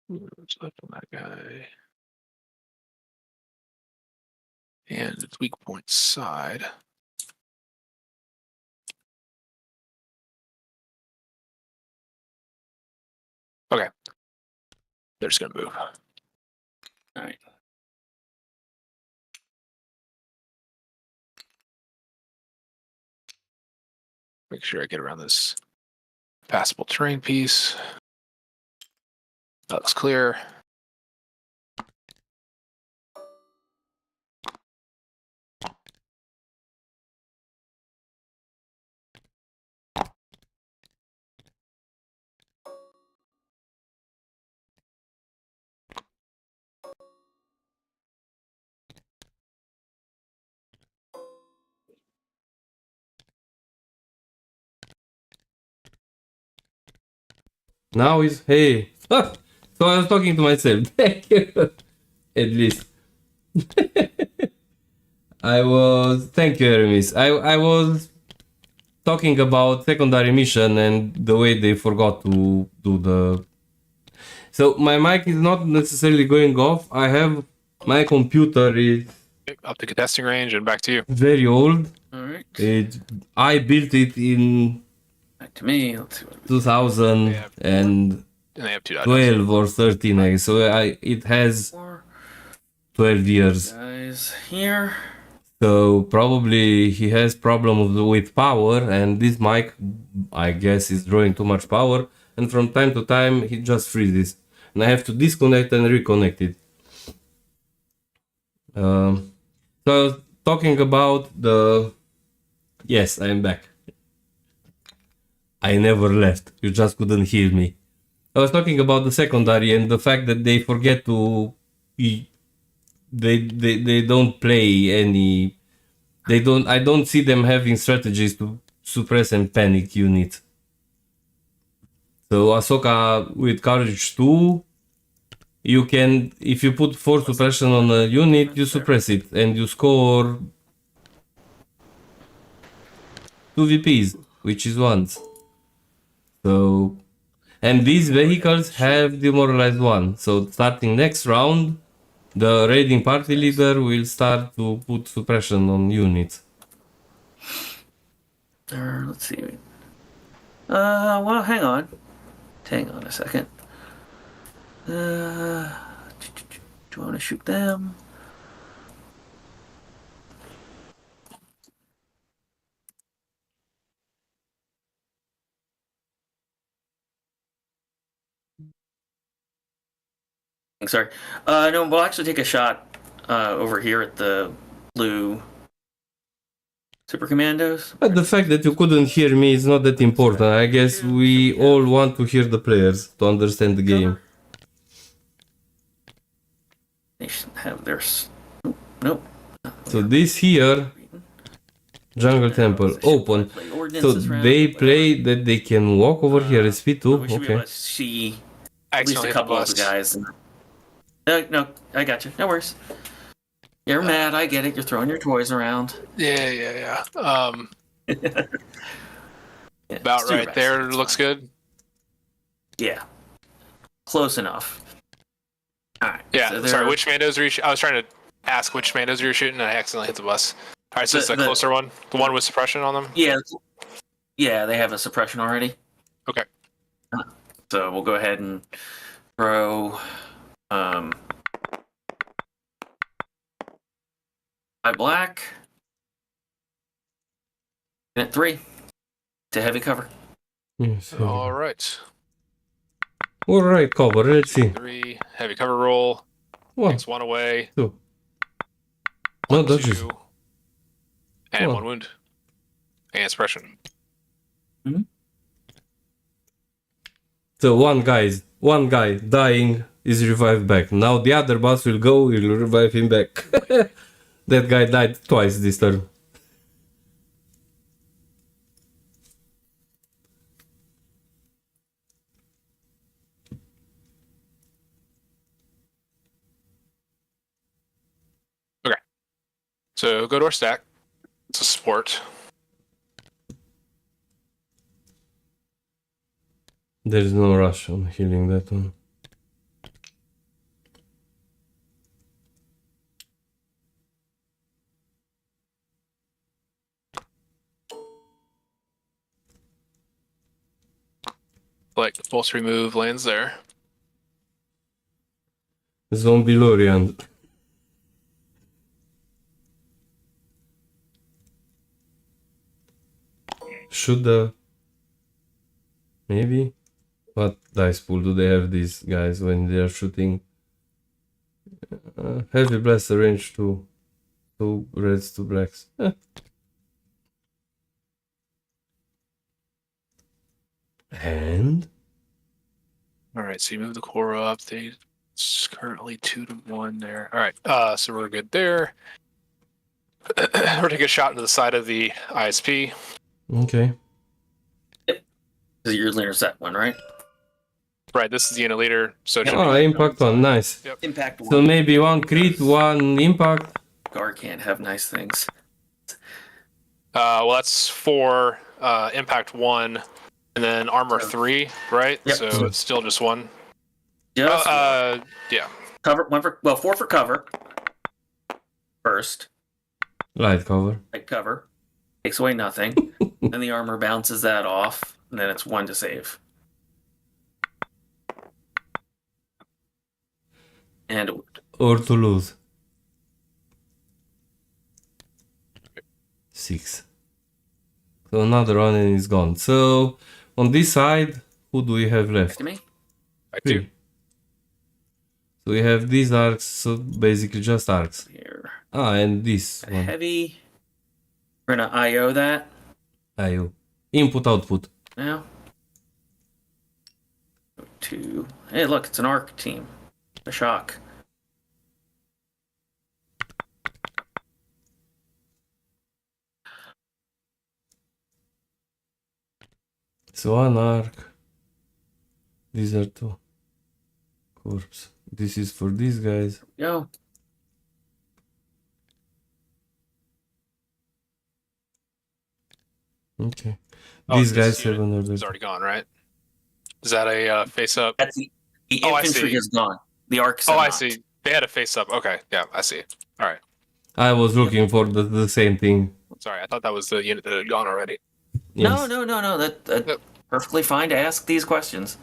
what's left on that guy? And its weak point side. Okay. They're just gonna move. All right. Make sure I get around this passable terrain piece. That looks clear. Now is hey. Ah, so I was talking to myself. Thank you. At least. Thank you, Aramis. I was talking about secondary mission and the way they forgot to do the. So my mic is not necessarily going off. I have my computer is Up to contesting range and back to you. very old. All right. I built it in Back to me. Let's see what 2012 And they have 2 dodges. or 13. So it has 12 years. guys here. So probably he has problems with power, and this mic, I guess, is drawing too much power, and from time to time he just freezes, and I have to disconnect and reconnect it. So I was talking about the. Yes, I am back. I never left. You just couldn't hear me. I was talking about the secondary and the fact that they forget to. They don't play any. They don't. I don't see them having strategies to suppress and panic units. So Ahsoka with Courage 2, you can, if you put 4 suppression on a unit, you suppress it and you score 2 VPs, which is once. So, and these vehicles have demoralized 1. So starting next round, the raiding party leader will start to put suppression on units. Let's see. Well, hang on. Hang on a second. Do I want to shoot them? Sorry. No, we'll actually take a shot over here at the blue Super Commandos. But the fact that you couldn't hear me is not that important. I guess we all want to hear the players to understand the game. They should have their. Nope. So this here, Jungle Temple, open. So they play that they can walk over here at speed 2. We should be able Okay. to see I at least a accidentally hit the couple of the bus. guys. No, I got you. No worries. You're mad. I get it. You're throwing your toys around. Yeah. Yeah, About let's do right rest. there. It's Looks fine. good. Yeah. Close enough. All right. Yeah. so Sorry. they're- Which Mandos are you? I was trying to ask which Mandos you were shooting, and I accidentally hit the bus. All right. So it's the closer one, the one with suppression on them. Yeah, they have a suppression already. Okay. So we'll go ahead and throw 5 black. And at 3 to heavy cover. Yes. All right. All right, cover. Let's see. 3 heavy cover roll. 1, Takes 1 away. 2. No 1, dodges. 2, and One. 1 wound. And suppression. So one guy dying is revived back. Now the other boss will go, will revive him back. That guy died twice this turn. So go to our stack. It's a sport. There's no rush on healing that one. Like pulse remove lands there. Zombie Lorian. Should maybe? What dice pool do they have these guys when they are shooting? Heavy blaster range 2. 2 reds, 2 blacks. And? Alright, so you move the core up. It's currently 2 to 1 there. Alright, so we're good there. We're taking a shot into the side of the ISP. Okay. This is your intercept one, right? Right, this is the unit leader. So it should Oh, be impact one, nice. Impact one. So maybe 1 crit, 1 impact. Gar can't have nice things. well, that's 4 impact 1, and then armor 3, right? Yep. So it's still just 1. Just Yeah. cover 4 for cover. First, Light cover. like cover, takes away nothing. Then the armor bounces that off, and then it's 1 to save. And a wound. Or to lose. 6. So another one and it's gone. So on this side, who do we have Back left? to me. Back to 3. So we have these arcs, so basically just arcs. Here. And this one. Heavy. We're gonna IO that IO. Input, output. now. Go to. Hey, look, it's an arc team. A shock. So one arc. These are 2. Corpse. This is for these guys. Go. Okay. Oh, These this guys have unit another. It's already gone, right? Is that a face up? That's the Oh, I infantry see. is gone. The arcs. Oh, are I not. see. They had a face up. Okay, yeah, I see. All right. I was looking for the same thing. Sorry, I thought that was the unit that had gone already. Yes. No. That's Yep. perfectly fine to ask these questions.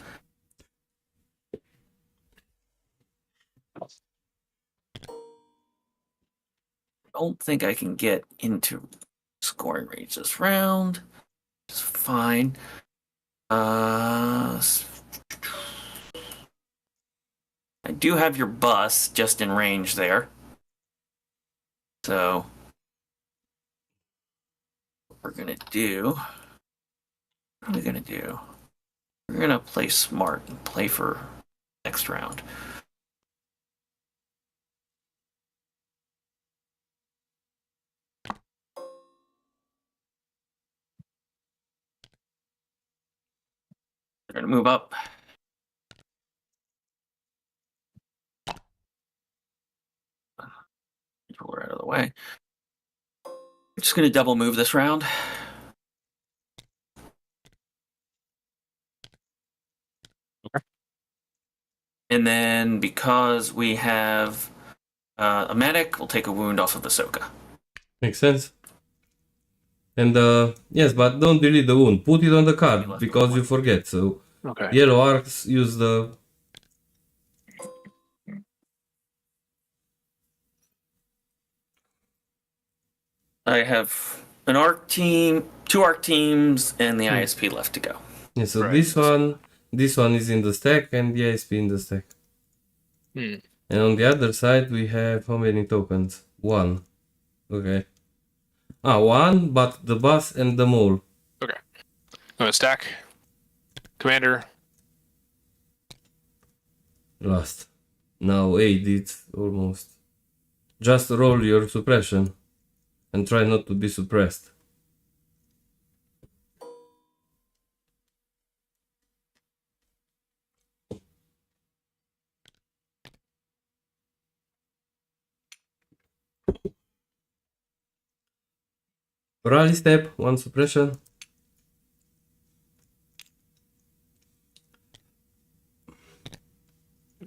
Don't think I can get into scoring range this round. It's fine. I do have your bus just in range there. So what we're gonna do. What are we gonna do? We're gonna play smart and play for next round. We're gonna move up. We're out of the way. We're just gonna double move this round. Okay. And then because we have a medic, we'll take a wound off of Ahsoka. Makes sense. And yes, but don't delete the wound. Put it on the card because you forget. So Okay. yellow arcs use the. I have an arc team, 2 arc teams, and the ISP left to go. Yeah, so Right. this one is in the stack and the ISP in the stack. Hmm. And on the other side we have how many tokens? 1. Okay. 1, but the bus and the mole. Okay. I'm gonna stack. Commander. Last. Now 8, it's almost. Just roll your suppression. And try not to be suppressed. Rally step, 1 suppression.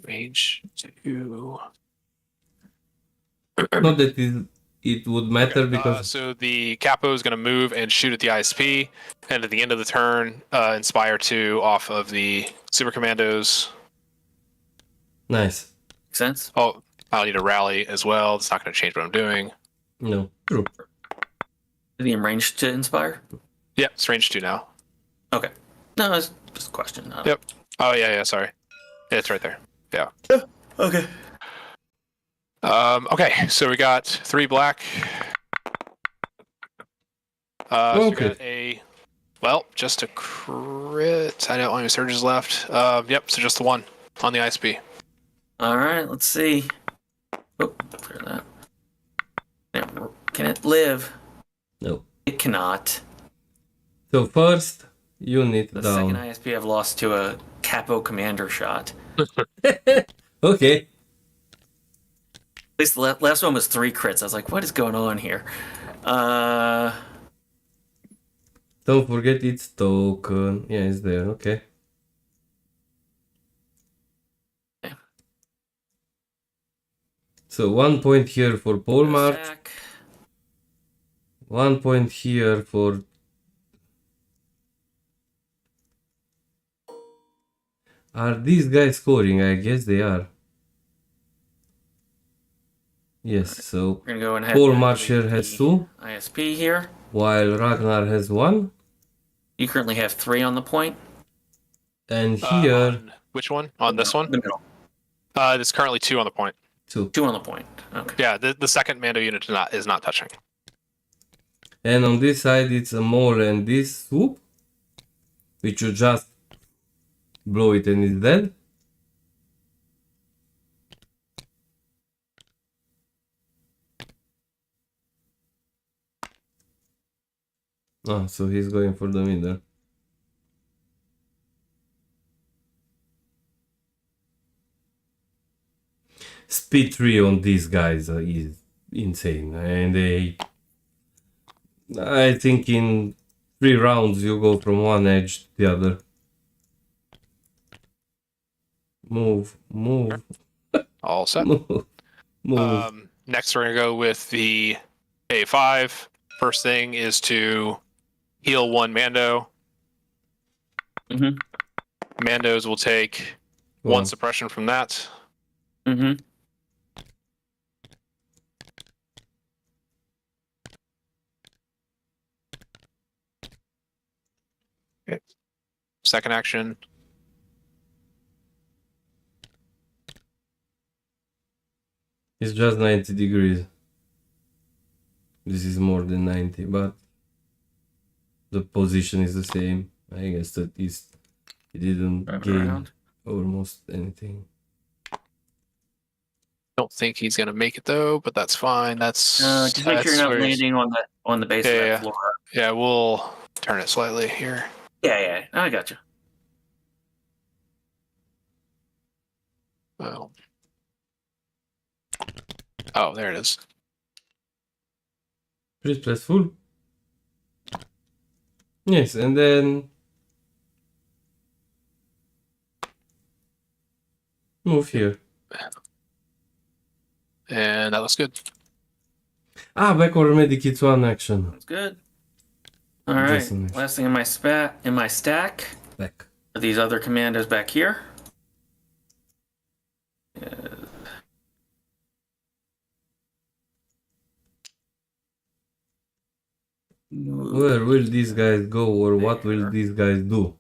Range 2. Not that it would matter Okay. because So the capo is going to move and shoot at the ISP, and at the end of the turn, inspire 2 off of the super commandos. nice. Make sense? Oh, I'll need a rally as well. It's not going to change what I'm doing. No, true. Is he in range to inspire? Yep, it's range 2 now. Okay. No, it's just a question. Yep. Oh yeah, sorry. Yeah, it's right there. Yeah. Okay. Okay, so we got 3 black. So we got just a crit. I don't want any surges left. Yep, so just the 1 on the ISP. All right, let's see. Oh, clear that. Now, can it live? No. It cannot. So first unit The down. second ISP I've lost to a capo commander shot. Okay. At least the last one was 3 crits. I was like, what is going on here? Don't forget its token. Yeah, it's there. Okay. Okay. So 1 point here for Polemarch. Sack. 1 point here for. Are these guys scoring? I guess they are. Yes, so We're gonna go ahead. Polemarch here has 2, ISP here. while Raknar has 1. You currently have 3 on the point. And here, On which one? On this one? The middle. There's currently 2 on the point. 2. 2 on the point. Okay. Yeah, the second Mando unit is not touching. And on this side it's a mole and this swoop, which you just blow it and it's dead. Oh, so he's going for the middle. Speed 3 on these guys is insane, and I think in 3 rounds you go from one edge to the other. Move, All set. move. Next, we're gonna go with the A5. First thing is to heal 1 Mando. Mm-hmm. Mandos will take 1 suppression from that. Mm-hmm. Okay. Second action. It's just 90 degrees. This is more than 90, but the position is the same. I guess that is, it didn't Drive it gain around. almost anything. Don't think he's gonna make it though, but that's fine. That's Just make sure that's you're not where he's- landing on the base of that Yeah. floor. Yeah, we'll turn it slightly here. Yeah, I got you. Oh. Oh, there it is. Please press full. Yes, and then move here. And that looks good. Backward medic, it's one action. That's good. All right. Just a minute. Last thing in my stack Back. are these other commandos back here. Where will these guys go, or what will There. these guys do?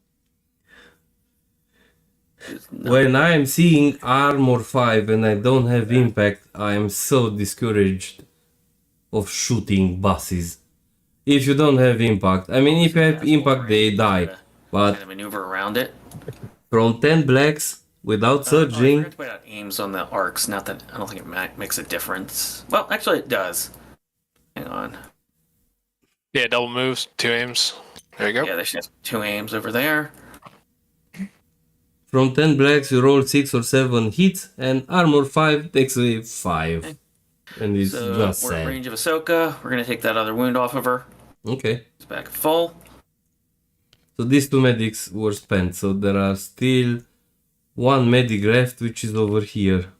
There's no- When I am seeing armor 5 and I don't have impact, I am so discouraged of shooting buses. If you don't have impact, I mean, if you have impact, they die. But Kind of maneuver around it. from 10 blacks without I surging, forgot to put out aims on the arcs. Not that I don't think it makes a difference. Well, actually, it does. Hang on. Yeah, double moves, 2 aims. There you go. Yeah, they should have 2 aims over there. from 10 blacks you roll 6 or 7 hits, and armor 5 takes away 5. Okay. And it's So just we're at sad. range of Ahsoka. We're gonna take that other wound off of her. Okay. It's back full. So these 2 medics were spent, so there are still 1 medic left, which is over here.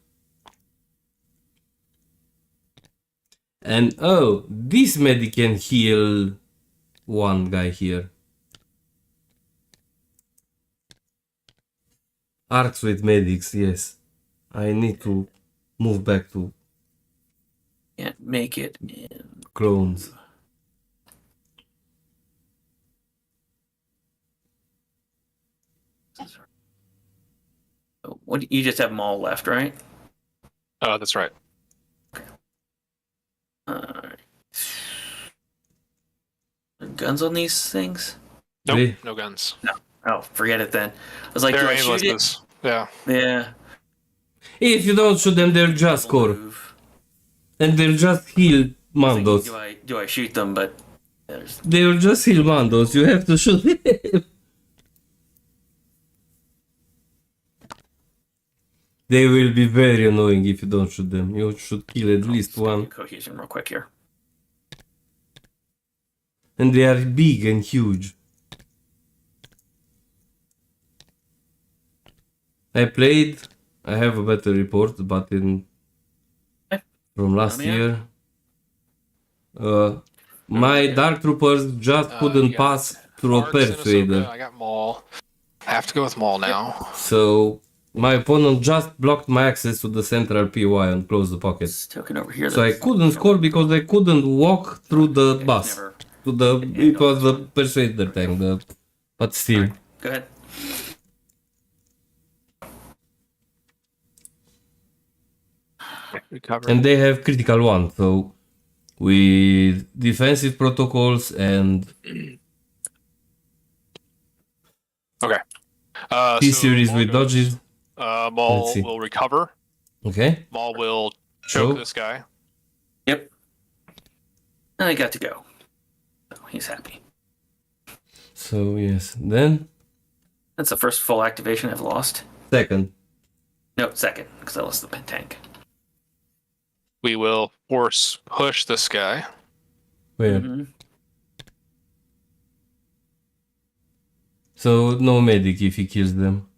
And oh, this medic can heal 1 guy here. Arcs with medics, yes. I need to move back to Can't make it in. clones. What you just have them all left, right? Oh, that's right. Alright. Guns on these things? Nope, Really? no guns. Oh, forget it then. I was like, They're do I shoot it? aimlesses. Yeah. Yeah. If you don't shoot them, they'll just score. Move. And they'll just heal I was thinking, Mandos. do I shoot them? But there's They'll just heal Mandos. You have to shoot them. They will be very annoying if you don't shoot them. You should kill at least one. cohesion real quick here. And they are big and huge. I played. I have a better report, but in Okay. from last Tell me year. My Dark Troopers just couldn't you got pass through a Arcs and Ahsoka. Persuader. I got Maul. I have to go with Maul now. So my opponent just blocked my access to the central PY and closed the pocket. This token over here. So I that's- couldn't score because I couldn't walk through the Okay, bus. never- To the it was the Persuader tank, but still. Go ahead. Recover. And they have critical one, so with defensive protocols and Okay. T So series Maul with goes- dodges. Maul Let's see. will recover. Okay. Maul will choke Choke. this guy. Yep. And I got to go. So he's happy. So yes. Then That's the first full activation I've lost. second. No, second, because I lost the pin tank. We will force push this guy. Where? Mhm. So no medic if he kills them.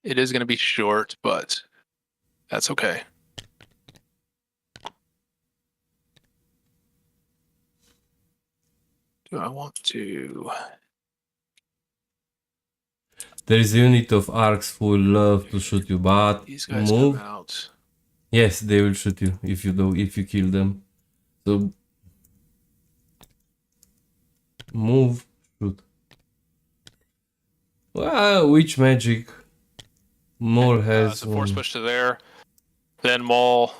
It is going to be short, but that's okay. Do I want to? There is a unit of arcs who will love to shoot you, but These guys move. come out. Yes, they will shoot you if you kill them. So move, shoot. Wow, witch magic. Maul has So force one. push to there. Then Maul.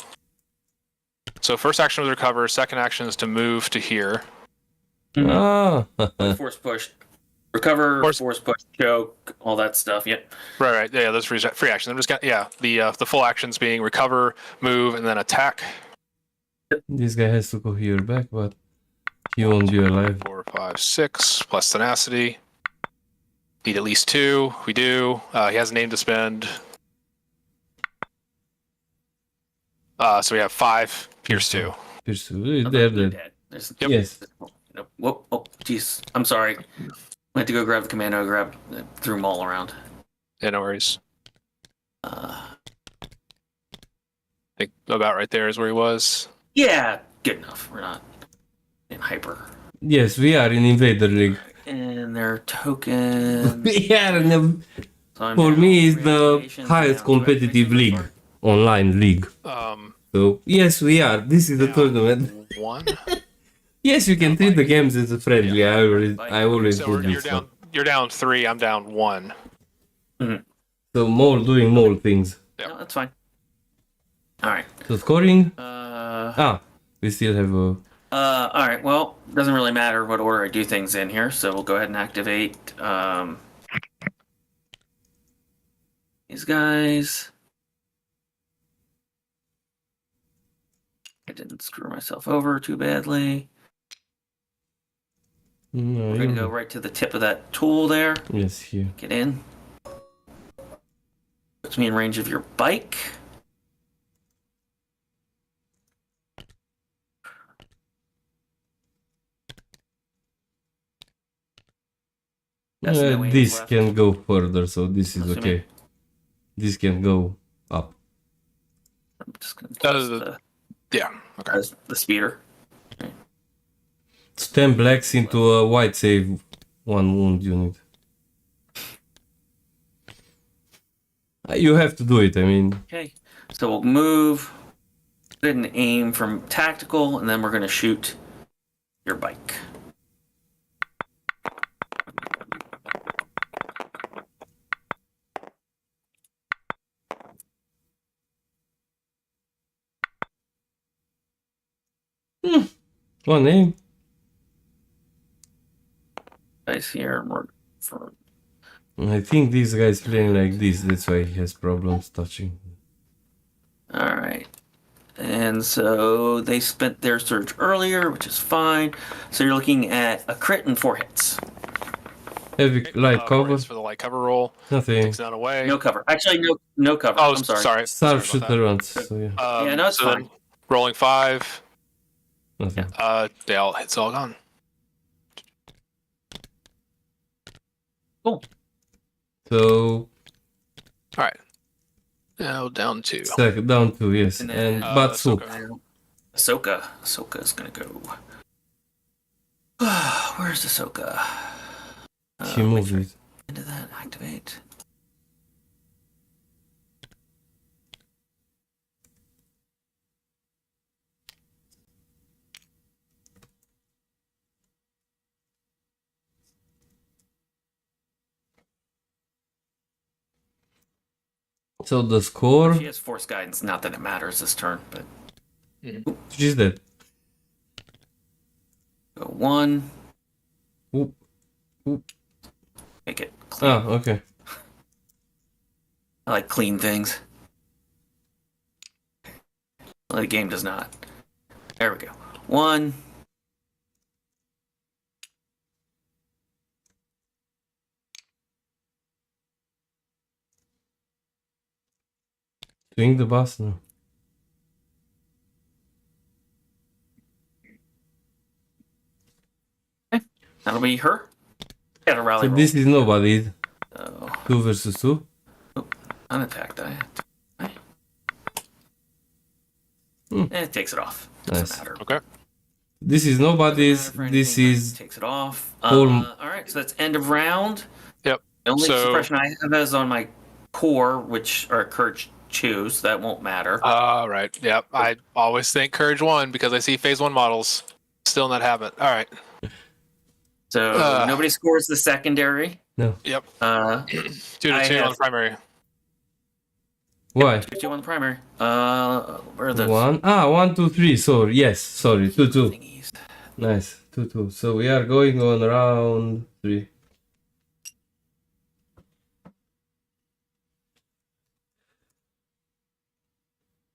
So first action was recover. Second action is to move to here. Ah, Force push, recover, force push, choke, all that stuff. Yep. Right. Yeah, those free action. I'm just got the full actions being recover, move, and then attack. this guy has to go here back, but he won't be alive. 4, 5, 6 plus tenacity. Need at least 2. We do. He has a name to spend. So we have 5. Pierce 2. Pierce 2. They're dead. Yep. Yes. Whoop. Oh, jeez. I'm sorry. I had to go grab the commando. Threw them all around. Yeah, no worries. Uh, I think about right there is where he was. yeah, good enough. We're not in hyper. Yes, we are in Invader League. And their tokens. We are in a, So for now me, it's the reactivations, highest now competitive activations league, are- online league. So yes, we are. This is a tournament. 1. Yes, you can treat the games as a friendly. I always So do this. you're down 3. I'm down 1. So Maul doing Maul things. No, that's fine. All right. So scoring. Uh, We still have a. all right. Well, doesn't really matter what order I do things in here, so we'll go ahead and activate these guys. I didn't screw myself over too badly. No, We're gonna go right to the tip of that tool there. Yes, here. Get in. Puts me in range of your bike. That's no aim This left. can go further, so this is Assuming- okay. This can go up. I'm just gonna That is test Yeah. Okay. the speeder. It's 10 blacks into a white save 1 wound unit. You have to do it, I mean. Okay. So we'll move, put an aim from tactical, and then we're gonna shoot your bike. One aim. Guys here, and we're for I think this guy's playing like this, that's why he has problems touching. all right. And so they spent their surge earlier, which is fine. So you're looking at a crit and 4 hits. Heavy light cover. For the light cover roll. Nothing. Takes that away. No cover. Actually, no cover. Oh, I'm sorry. Sharpshooter runs, so yeah. Yeah, no, it's then fine. Rolling 5. Nothing. It's all gone. Cool. So All right. Now down 2. down 2, yes. And And then, Batsu. Ahsoka's gonna go. Where's Ahsoka? She moved it. Into that, activate. So the score. She has force guidance. Not that it matters this turn, but She's dead. go 1. Oop. Oop. Make it clean. Ah, okay. I like clean things. Well, the game does not. There we go. 1. Swing the boss now. That'll be her. Got a rally So roll. this is nobody. So, 2 versus 2. unattacked die. It takes it off. Doesn't Nice. matter. Okay. This is nobody's. For This anything, is takes it off. Pol- All right, so that's end of round. Yep. The only So- suppression I have is on my core, which are courage 2, so that won't matter. Right. Yep. I always think Courage 1 because I see Phase 1 models. Still in that habit. All right. So nobody scores the secondary. no. Yep. 2 2 to I 2 on have- the primary. Why? 2 on the primary. Where are those 1, 2, 3. Sorry, yes, sorry, 2, 2. thingies? Nice, 2, 2. So we are going on round 3.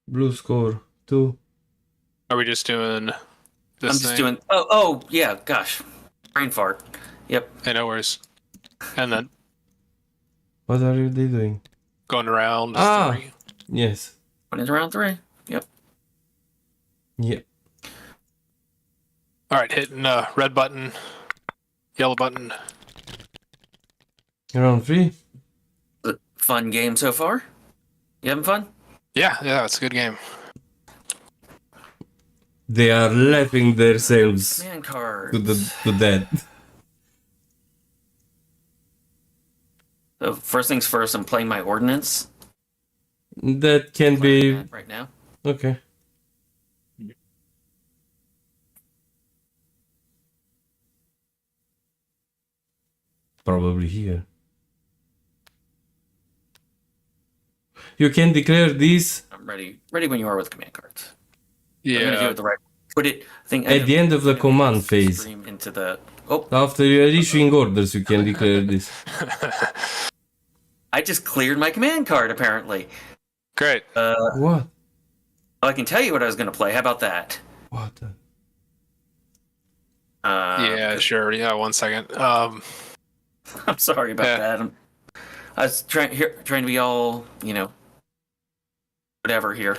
Blue score 2. Are we just doing this I'm just thing? doing. Oh, yeah. Gosh, brain fart. Yep. Hey, no worries. And then What are they doing? going around Ah, 3. yes. When it's round 3. Yep. Yeah. All right, hitting red button, yellow button. Round 3. A fun game so far. You having fun? Yeah, it's a good game. They are laughing themselves Man cards. to that. So first things first, I'm playing my ordnance. That can Playing be that right now. okay. Probably here. You can declare this I'm ready. Ready when you are with command cards. I'm gonna do Yeah. it the right. Put it. I think at the end of the command phase. Stream into the. Oh, After you're issuing orders, you can declare this. I just cleared my command card apparently. Great. What? I can tell you what I was gonna play. How about that? What? Yeah, sure. Yeah, 1 second. I'm sorry about Yeah. that. I was trying to be all whatever here.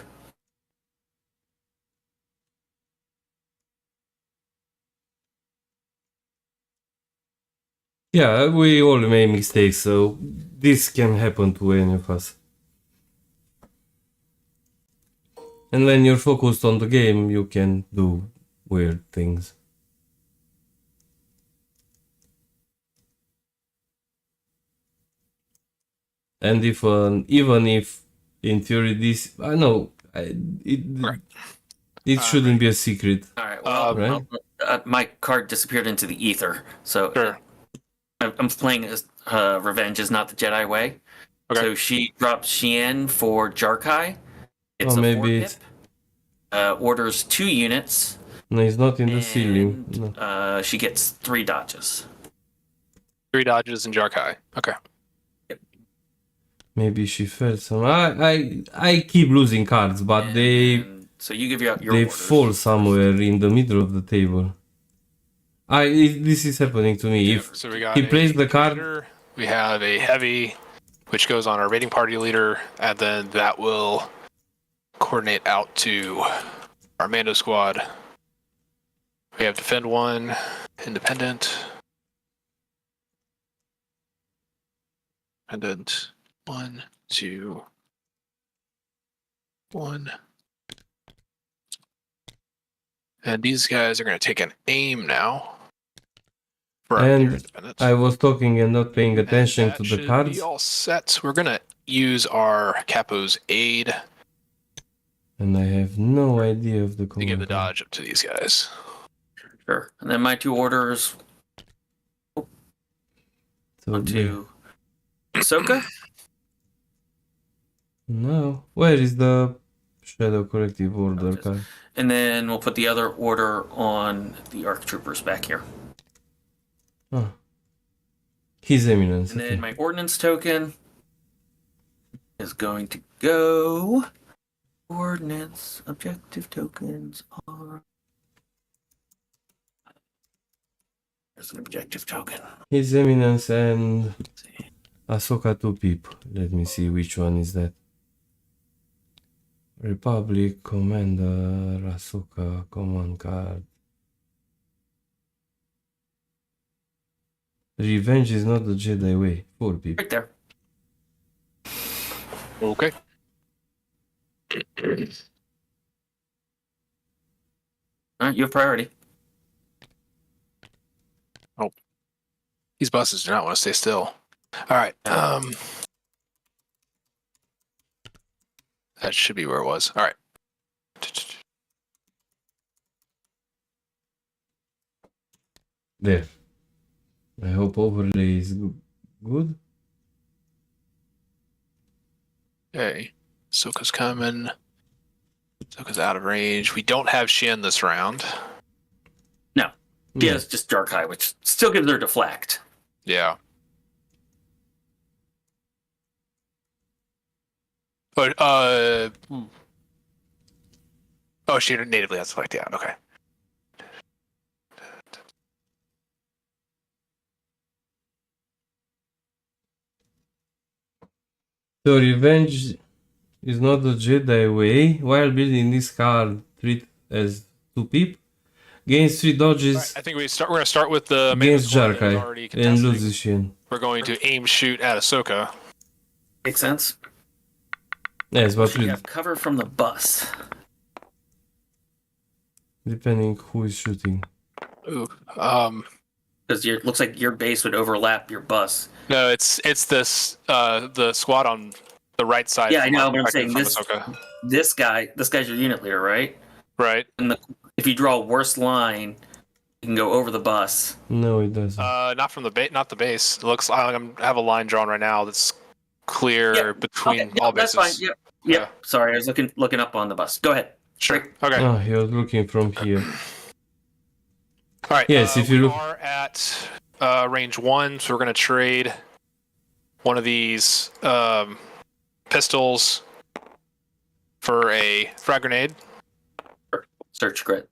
Yeah, we all make mistakes, so this can happen to any of us. And when you're focused on the game, you can do weird things. And if even if in theory this I know Right. it shouldn't be a secret. All right. Well, Right. my card disappeared into the ether, so Sure. I'm playing as Revenge is not the Jedi way. Okay. So she drops Xian for Jarkai. It's Or a maybe 4 pip. Orders 2 units. No, it's not in the ceiling. And No. she gets 3 dodges. 3 dodges and Jarkai. Okay. Maybe she felt some. I keep losing cards, but And they then- so you give your they orders. fall somewhere in the middle of the table. This is happening to me. If So we got he plays a the card, commander, we have a heavy, which goes on our raiding party leader, and then that will coordinate out to our Mando squad. We have defend 1, independent. Independent 1, 2, 1. And these guys are going to take an aim now. For our And near independent. I was talking and not paying attention And that to the should cards, be all set. We're going to use our Capo's aid and I have no idea of the to give the command. dodge up to these guys. Sure. And then my 2 orders So onto Ahsoka. no, where is the Shadow Corrective Order just- card? And then we'll put the other order on the ARC troopers back here. Oh. His Eminence. And Okay. then my ordnance token is going to go. Ordnance objective tokens are. There's an objective token. His Eminence and Ahsoka 2 Peep. Let me see which one is that. Republic Commander Ahsoka command card. Revenge is not the Jedi way. 4 Peep. Right there. Okay. All right, you have priority. These buses do not want to stay still. All right. That should be where it was. All right. There. I hope overlay is good. Okay. Ahsoka's coming. Ahsoka's out of range. We don't have Shin this round. No. She Yeah. has just Dark Eye, which still gives her deflect. Yeah. But oh, she natively has select. Yeah. Okay. So revenge is not the Jedi way. While building this card, treat as 2 pip. Gains 3 dodges Right, I think we're going to start with the main against squad that is Jarkai already and contesting. loses Shin. We're going to aim shoot at Ahsoka. Makes sense. Yes, but She have cover from the bus. depending who is shooting. Ooh. Because looks like your base would overlap your bus. No, it's this the squad on the right side. Yeah, I from know, our but I'm saying perspective this from Ahsoka. this guy's your unit leader, right? Right. And if you draw a worse line, you can go over the bus. No, it doesn't. Not from the base. Not the base. It looks like I have a line drawn right now that's clear Yeah, between Okay, all that's bases. fine. Yep. Yeah. Yep. Sorry, I was looking up on the bus. Go ahead. Sure. Okay. Ah, he was looking from here. All right. Yes, if you we look- are at range 1, so we're going to trade one of these pistols for a frag grenade. Search grid.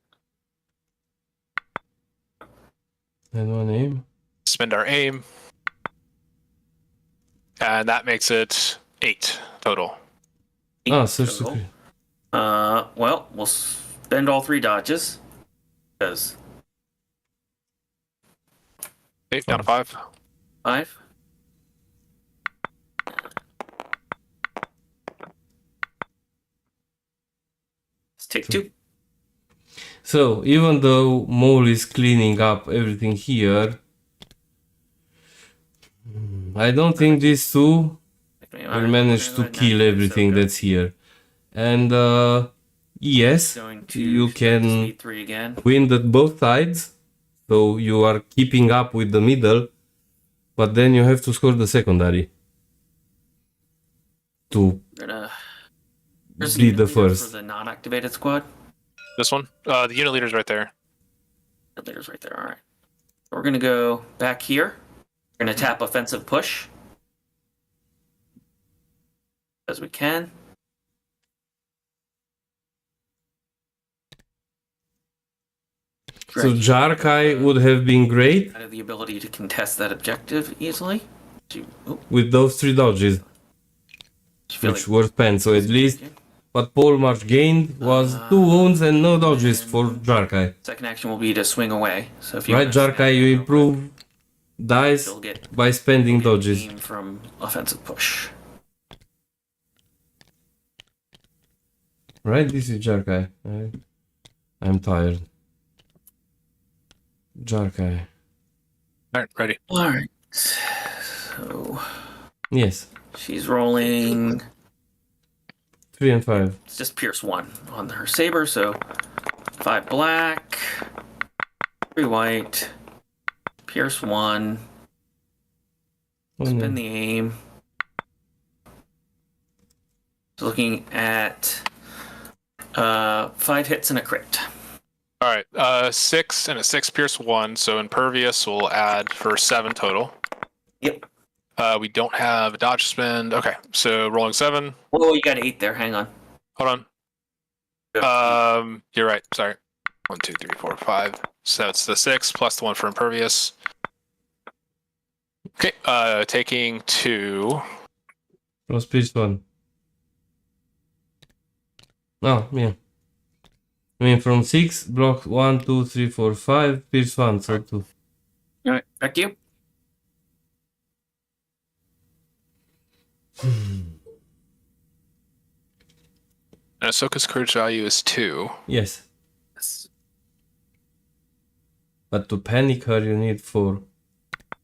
And one aim. Spend our aim, and that makes it 8 total. Ah, search the Total. grid. Well, we'll spend all 3 dodges. Because 8 down to 5. 5. Let's take 2. So, even though Mole is cleaning up everything here, I don't think these two will manage to kill everything that's here. And yes, Going to you can speed 3 again. win at both sides, so you are keeping up with the middle, but then you have to score the secondary to We're gonna. There's a be unit the leader first. for the non-activated squad. This one? The unit leader's right there. Unit leader's right there. All right. We're gonna go back here. We're gonna tap offensive push as we can. So Jarkai would have been great I have the ability to contest that objective easily. with those 3 dodges, which were spent. So at least what Polemarch gained was 2 wounds and no dodges for Jarkai. Second action will be to swing away. So if you Right, wanna snap Jarkai, you real quick, improve dice you'll get by spending dodges. aim from offensive push. Right, this is Jarkai. I'm tired. Jarkai. All right, ready. All right. So Yes, she's rolling. 3 and 5. It's just Pierce 1 on her saber, so 5 black, 3 white, Pierce 1, Oh, spin no. the aim. So looking at 5 hits and a crit. All right, 6 and a 6 pierce 1, so impervious will add for 7 total. Yep. We don't have a dodge spend. Okay, so rolling 7. Oh, you got 8 there. Hang on. Hold on. You're right. Sorry. 1, 2, 3, 4, 5. So it's the 6 plus the 1 for impervious. Okay, taking 2. Plus Pierce 1. Oh, yeah. I mean, from 6, block 1, 2, 3, 4, 5, Pierce 1, so 2. All right, back to you. And Ahsoka's courage value is 2. Yes, Yes. but to panic her, you need 4.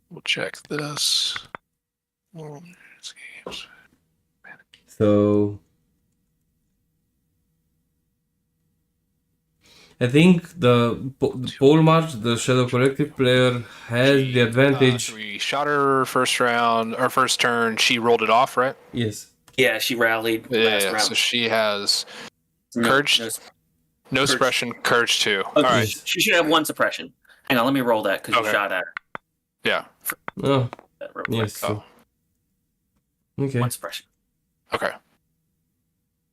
We'll check this. So I think the Polemarch, the Shadow Collective player, has the advantage. We shot her first round, or first turn. She rolled it off, right? Yes. Yeah, she rallied last round. So she has No, courage, no, no suppression, courage 2. oh, All right. Yes. She should have 1 suppression. Hang on, let me roll that because you Okay. shot at her. Yeah. Oh, That real yes. quick. So. Okay. 1 suppression. Okay.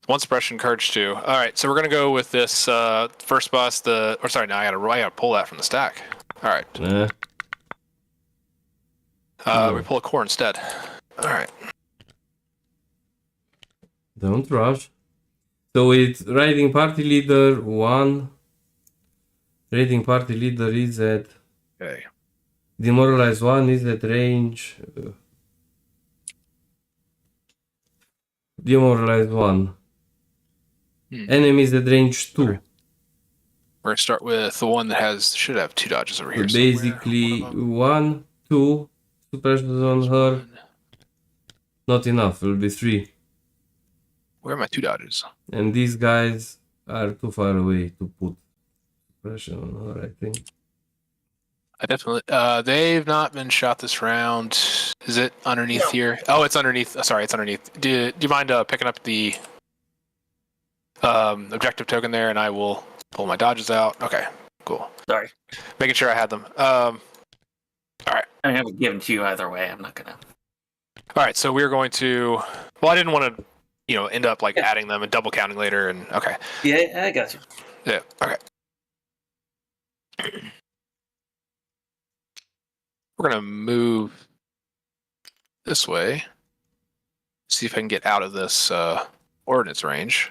1 suppression, courage 2. All right, so we're gonna go with this first boss. I gotta pull that from the stack. All right. We pull a core instead. All right. Don't rush. So it's raiding party leader 1. Raiding party leader is at Okay. demoralized 1 is at range. Demoralized 1. Enemies at range 2. Okay. We're gonna start with the one that should have 2 dodges over So here. basically, somewhere. 1, 2 suppressions on her. One. Not enough. Will be 3. Where are my 2 dodges? And these guys are too far away to put suppression on her, I think. I definitely. They've not been shot this round. Is it underneath No. here? Oh, it's underneath. Sorry, it's underneath. Do you mind picking up the objective token there, and I will pull my dodges out. Okay, cool. Sorry. Making sure I had them. All right. I haven't given to you either way. I'm not gonna. All right. So we're going to. Well, I didn't want to, end up like Yeah. adding them and double counting later. And okay. Yeah, I got you. Yeah. Okay. We're gonna move this way. See if I can get out of this ordnance range.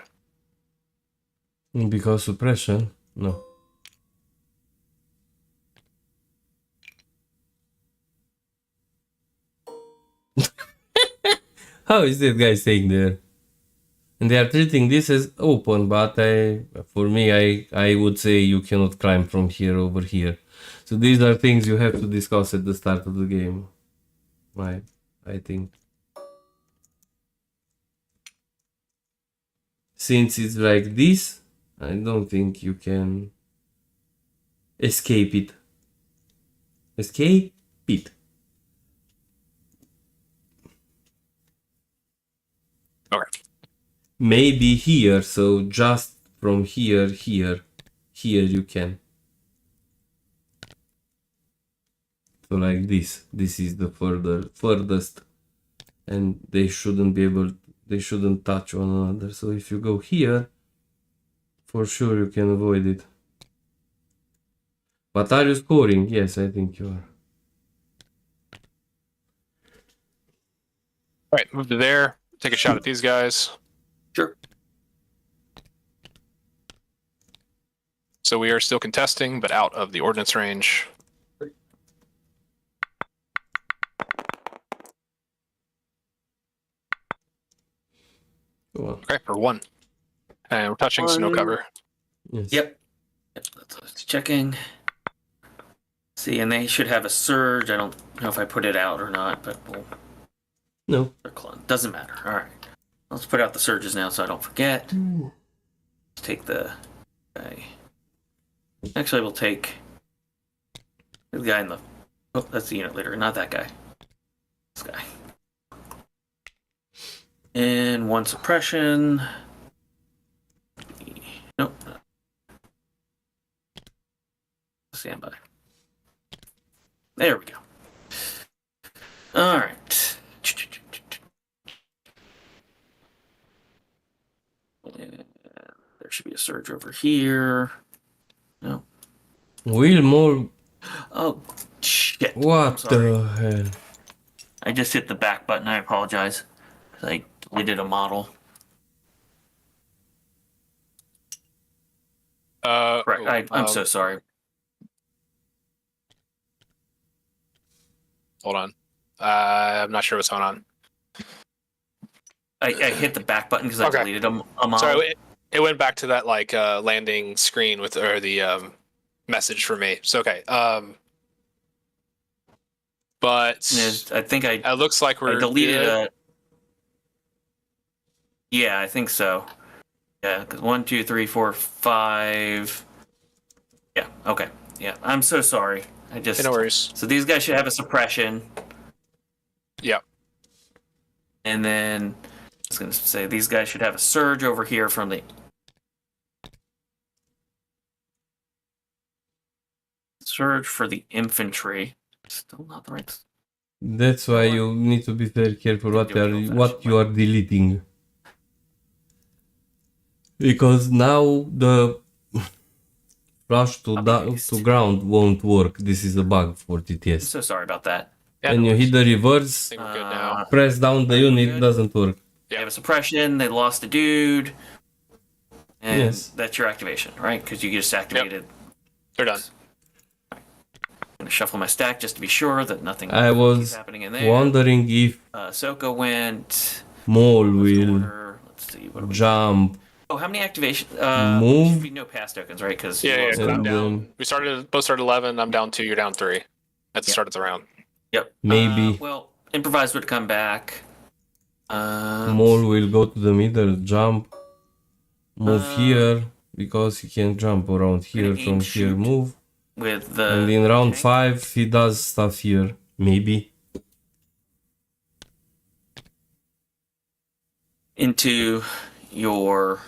Because suppression? No. How is that guy staying there? And they are treating this as open, but for me, I would say you cannot climb from here over here. So these are things you have to discuss at the start of the game. I think. Since it's like this, I don't think you can escape it. Escape it. Okay. Maybe here, so just from here you can. So like this is the furthest, and they shouldn't touch one another. So if you go here, for sure you can avoid it. But are you scoring? Yes, I think you are. All right, move to there. Take a shot at these guys. Sure. So we are still contesting, but out of the ordnance range. Go on. Okay, for 1. And we're touching, so no 1. cover. Yes. Yep. That's what I was checking. See, and they should have a surge. I don't know if I put it out or not, but No. doesn't matter. All right. Let's put out the surges now so I don't forget. Let's take the guy. Actually, we'll take the guy in the. Oh, that's the unit leader, not that guy. This guy. And 1 suppression. Nope. Standby. There we go. All right. And there should be a surge over here. No. Wilmore, Oh, shit. what Sorry. the hell? I just hit the back button. I apologize. I deleted a model. Right. I'm so sorry. Hold on. I'm not sure what's going on. I hit the back button because I Okay. deleted a model. Sorry, it went back to that like landing screen with the message for me. So okay. But I think it looks like we're I deleted good. a. Yeah, I think so. Yeah, because 1, 2, 3, 4, 5. Yeah. Okay. Yeah. I'm so sorry. I just. No worries. So these guys should have a suppression, Yeah. and then was going to say these guys should have a surge over here from the surge for the infantry. Still not the right. That's why you need to be very careful what you are deleting. Because now the flush to ground won't work. This is a bug for I'm TTS. so sorry about that. Yeah, When no you worries. hit the reverse, I think we're good now. press down the unit, doesn't work. They have a suppression. They lost a dude, and Yes. that's your activation, right? Because you just activated. They're done. I'm gonna shuffle my stack just to be sure that nothing I keeps was happening in there. wondering if Soko went. Mole was will order. Let's see. What do we? jump. Oh, how many activation? Move. Should be no pass tokens, right? Because Yeah, And I'm down. then- We both started 11. I'm down 2. You're down 3 at the start of the round. Yep. Maybe. Well, improvise would come back. Mole will go to the middle, jump, move here, because he can jump around here, aim from here, shoot. move. With the And in round tank. 5, he does stuff here. Maybe. Into your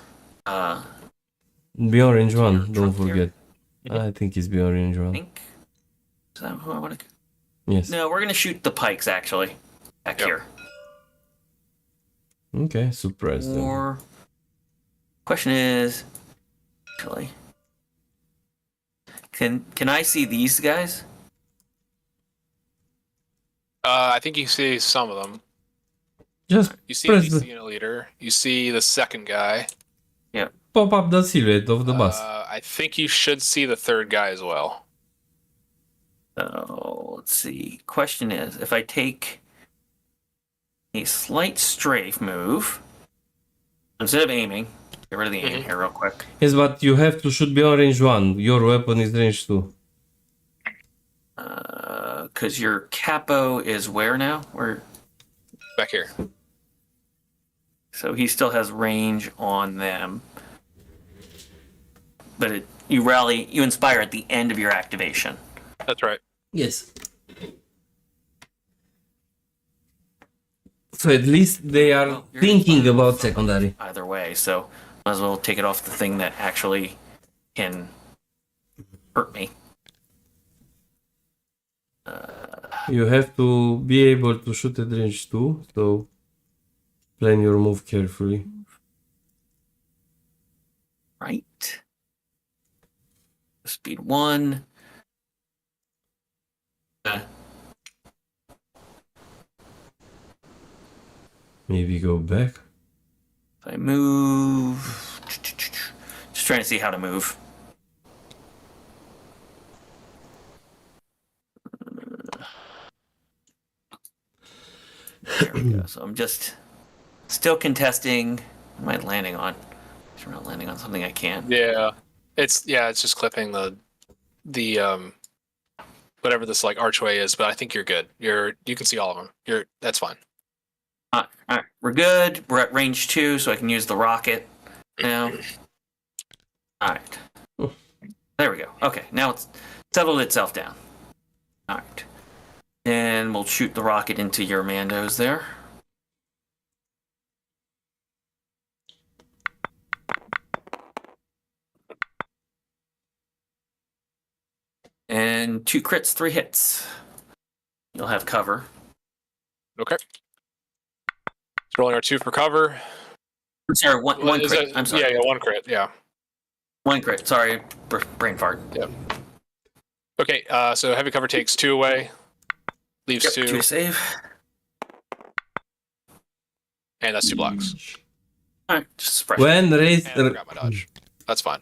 Beyond range 1, Your don't trunk forget. I think it's beyond range 1. tank. Is that who I want to? Yes. No, we're gonna shoot the pikes actually back Yep. here. Okay, suppress them. Or question is, actually, can I see these guys? I think you see some of them. Just You see press the the... unit leader. You see the second guy. pop up the silhouette of the bus. I think you should see the third guy as well. So let's see. Question is, if I take a slight strafe move instead of aiming, get rid of the aim here real quick. Yes, but you have to shoot beyond range 1. Your weapon is range 2. Because your capo is where now? Where? Back here. So he still has range on them. But you inspire at the end of your activation. That's right. Yes. So at least they are Well, you're thinking fine. about secondary. Either way, so might as well take it off the thing that actually can hurt me. You have to be able to shoot at range 2, so plan your move carefully. Right. Speed 1. Maybe go back. If I move. Just trying to see how to move. There we go. So I'm just still contesting. What am I landing on? I'm not landing on something I can't. Yeah. It's just clipping the whatever this like archway is, but I think you're good. You can see all of them. That's fine. All right, we're good. We're at range 2, so I can use the rocket now. All right. There we go. Okay, now it's settled itself down. All right. And we'll shoot the rocket into your Mandos there. And 2 crits, 3 hits. You'll have cover. Okay. Rolling our 2 for cover. I'm sorry, one Is crit. that- I'm sorry. Yeah, 1 crit. Yeah. 1 crit. Sorry, brain fart. Okay. So heavy cover takes 2 away. Leaves Yep, 2, 2 save. and that's 2 blocks. All right, just spread. When raised, And I forgot my dodge. That's fine.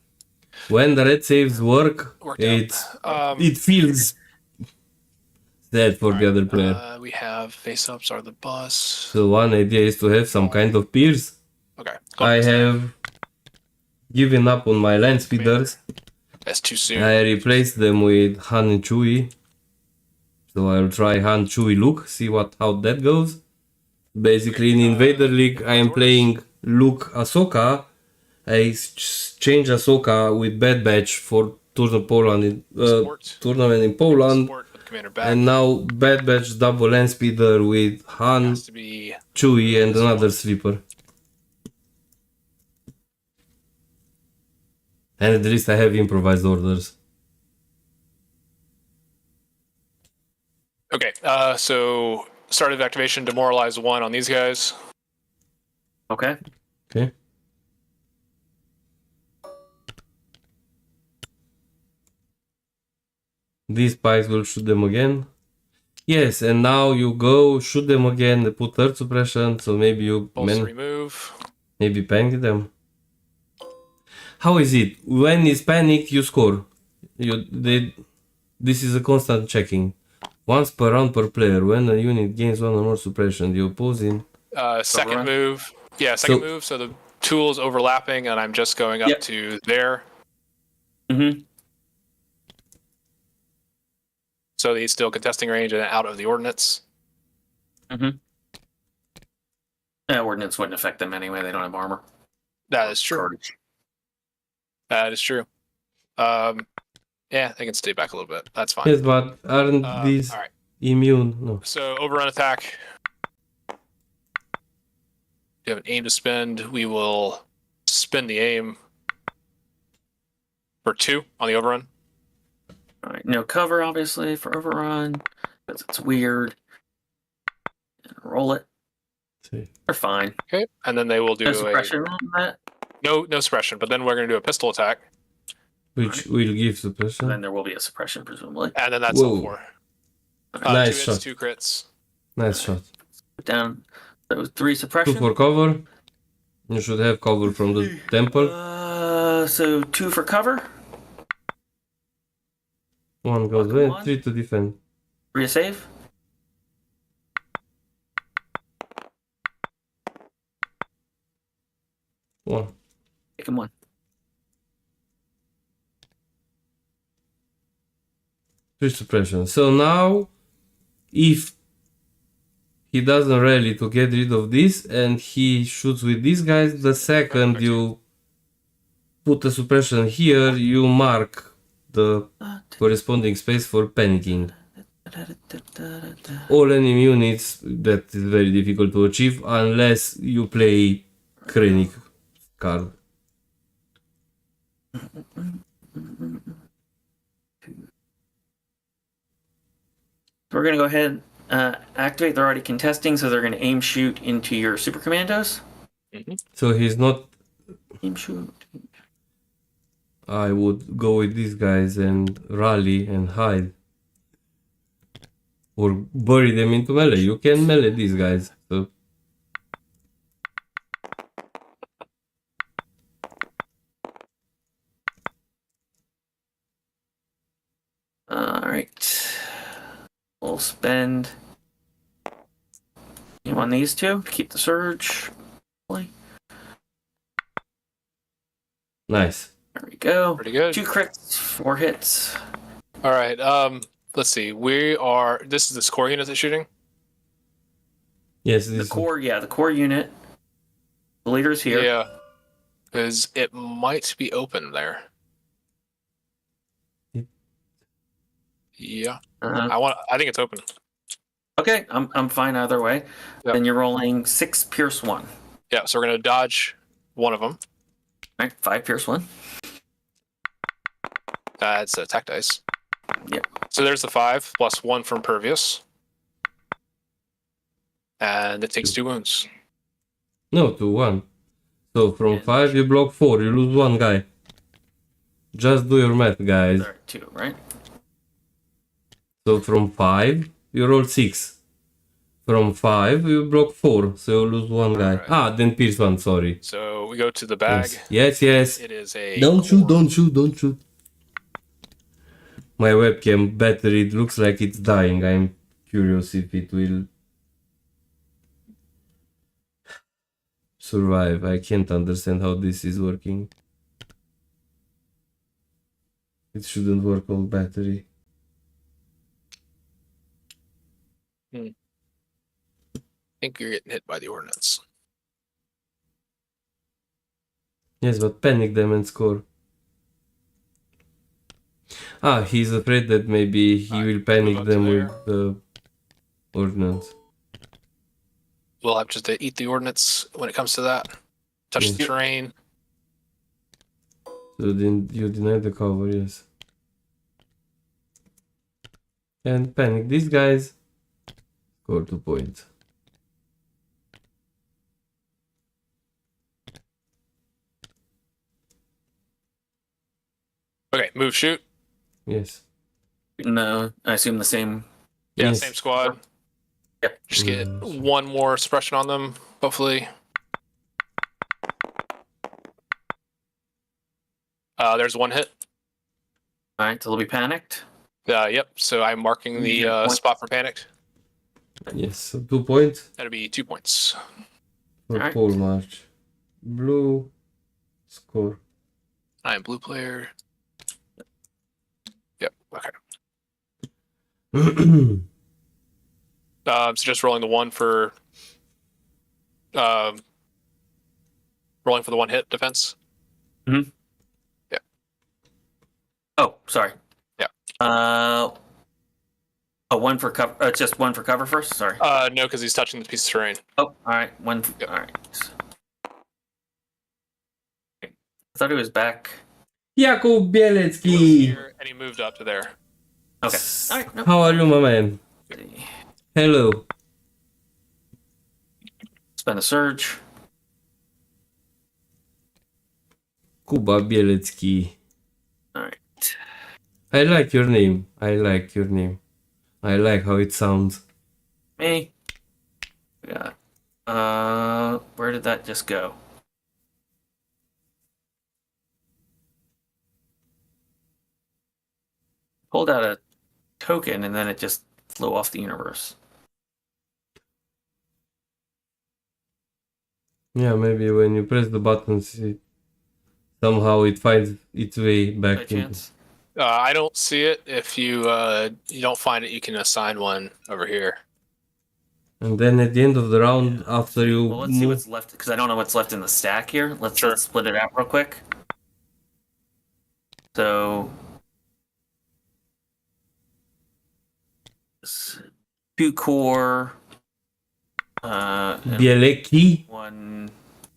when the red saves work, Worked out. it feels sad for the other player. We have face ups are the bus. So one idea is to have some kind of pierce. Okay. I have given up on my land speeders. That's too soon. I replaced them with Han and Chewie. So I'll try Han Chewie Luke, see how that goes. Basically in Invader League I am playing Luke Ahsoka. I change Ahsoka with Bad Batch for tournament in Poland. Support with Commander back. And now Bad Batch double land speeder with Han, Has to be Chewie and another sleeper. And at least I have improvised orders. Okay, so start of activation, demoralize 1 on these guys. Okay. Okay. These spikes will shoot them again. Yes, and now you go shoot them again, put third suppression, so maybe you Remove. maybe panic them. How is it? When is panicked, you score. This is a constant checking. Once per round per player. When a unit gains 1 or more suppression, the opposing. Second move. Yeah, move. So the tool is overlapping, and I'm just going up to there. Mm-hmm. So he's still contesting range and out of the ordnance. Mm-hmm. Yeah, ordnance wouldn't affect them anyway. They don't have armor. That is true. Courage. That is true. Yeah, they can stay back a little bit. That's fine. Yes, but aren't these all right. immune? No. So overrun attack. You have an aim to spend. We will spend the aim for 2 on the overrun. All right, no cover obviously for overrun because it's weird. Roll it. See. They're fine. Okay, and then they will do No suppression on that. No suppression. But then we're going to do a pistol attack, Which will give suppression. And then there will be a suppression presumably. and then that's all for. Nice 2 hits, shot. 2 crits. Nice shot. Put down those 3 suppression. 2 for cover. You should have cover from the temple. So 2 for cover. 1 goes Welcome in, on. 3 to defend. 3 to save. One. Take him 1. Three suppression. So now, if he doesn't rally to get rid of this and he shoots with these guys, the second you put a suppression here, you mark the corresponding space for panicking. All enemy units, that is very difficult to achieve unless you play Krennic card. So we're going to go ahead activate. They're already contesting, so they're going to aim shoot into your super commandos. So he's not. Aim shoot. I would go with these guys and rally and hide. Or bury them into melee. You can melee these guys. So. Alright. We'll spend on these 2 to keep the surge. Nice. There we go. Pretty good. 2 crits, 4 hits. All right. Let's see. This is the core unit that's shooting. Yes, The this core, the core unit. The leader's here. Yeah. Because it might be open there. Yeah. I think it's open. Okay, I'm fine either way. Yep. Then you're rolling 6 pierce 1. Yeah. So we're gonna dodge one of them. All right, 5 pierce 1. It's attack dice. Yep. So there's the 5 plus 1 from Pervious. And it takes 2 wounds. No, to 1. So from 5 you block 4, you lose 1 guy. Just do your math, guys. There are 2, right? So from 5 you roll 6. From 5 you block 4, so you lose 1 guy. Alright. Then pierce 1, sorry. So we go to the bag. Yes. It is a. Don't shoot. My webcam battery looks like it's dying. I'm curious if it will survive. I can't understand how this is working. It shouldn't work on battery. I think you're getting hit by the ordnance. Yes, but panic them and score. He's afraid that maybe he will panic them with the ordnance. We'll have just to eat the ordnance when it comes to that. Touch the terrain. So you deny the cover, yes. And panic these guys. Score 2 points. Okay, move, shoot. Yes. No, I assume the same. Yeah, Yes. same squad. Yep. Just get one more suppression on them, hopefully. There's one hit. All right, so they'll be panicked. Yep. So I'm marking the spot for panic. Yes. So 2 points That'll be 2 points. for Alright. Polemarch. Blue. Score. I am blue player. Yep. Okay. So just rolling the one for rolling for the one hit defense. Oh, sorry. Yeah. One for cover. Just one for cover first. Sorry. No, because he's touching the piece of terrain. Oh, all right. One. Yep. All right. I thought he was back. Jakub He was Bielecki! here, and he moved up to there. Okay. All right. No. How are you, my man? Hello. Spend a surge. Kuba Bielecki. All right. I like your name. I like your name. I like how it sounds. Me. Yeah. Where did that just go? Pulled out a token and then it just flew off the universe. Yeah, maybe when you press the buttons, somehow it finds its way By back into. chance. I don't see it. If you don't find it, you can assign one over here. And then at the end of the round, after you Well, let's see move, what's left because I don't know what's left in the stack here. Let's Sure. split it out real quick. So, two core, and Bielecki, one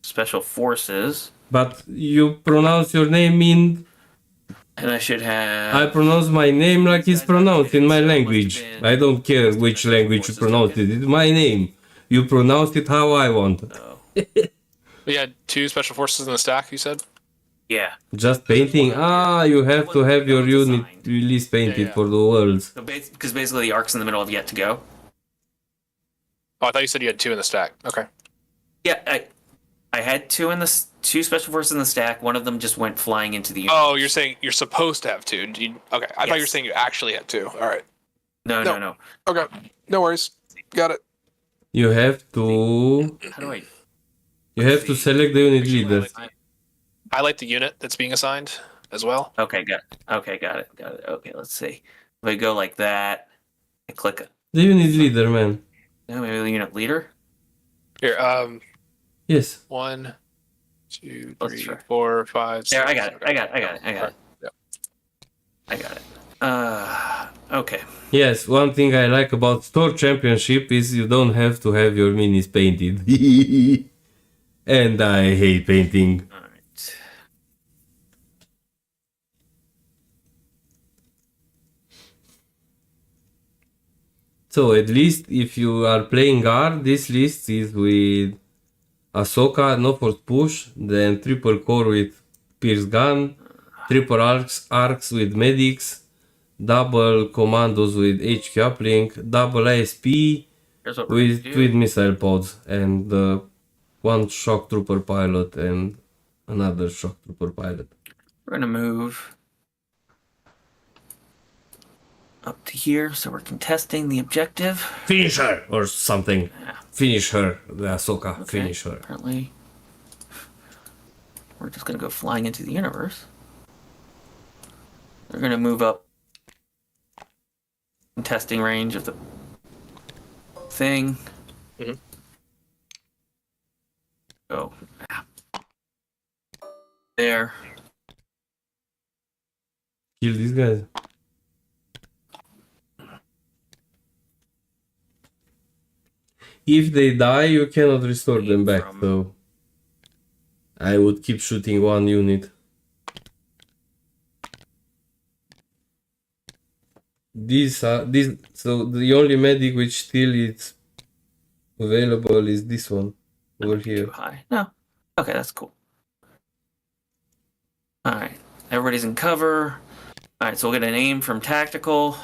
special forces, but you pronounce your name in. and I should have. I pronounce my name like it's pronounced in my language. I don't care which language you pronounce it. It's my name. You pronounce it how I want. Oh, We had 2 special forces in the stack. You said. yeah. Just painting. Ah, you have to have your unit release painted Yeah. for the worlds. So because basically the arcs in the middle have yet to go. Oh, I thought you said you had 2 in the stack. Okay. Yeah, I had two special forces in the stack. One of them just went flying into the. Universe. Oh, you're saying you're supposed to have 2. Okay, I thought you were Yes. saying you actually had 2. All right. No. Okay. No worries. Got it. You have to. How do I? You have to select the unit leader. Highlight the unit that's being assigned as well. Okay, got it. Okay, let's see. If I go like that, I click. The unit leader, man. No, maybe the unit leader. Here, Yes. 1, 2, Let's 3, try. 4, 5, 6. There, I got it. I got it. Yep. I got it. Okay. Yes, one thing I like about Store Championship is you don't have to have your minis painted. And I hate painting. All right. So at least if you are playing guard, this list is with Ahsoka, no force push, then triple core with pierce gun, triple arcs with medics, double commandos with HQ uplink, double ISP Here's what we're with gonna twin do. missile pods, and one shock trooper pilot and another shock trooper pilot. We're gonna move up to here, so we're contesting the objective. Finish her! Or something. Finish her, the Ahsoka. Okay, Finish her. Apparently, we're just gonna go flying into the universe. We're gonna move up contesting range of the thing. Mhm. Go there. Kill these guys. If they die, you cannot restore them back, so I would keep shooting one unit. These. So the only medic which still is available is this one over Might be here. too high. No. Okay, that's cool. All right. Everybody's in cover. All right, so we'll get an aim from tactical.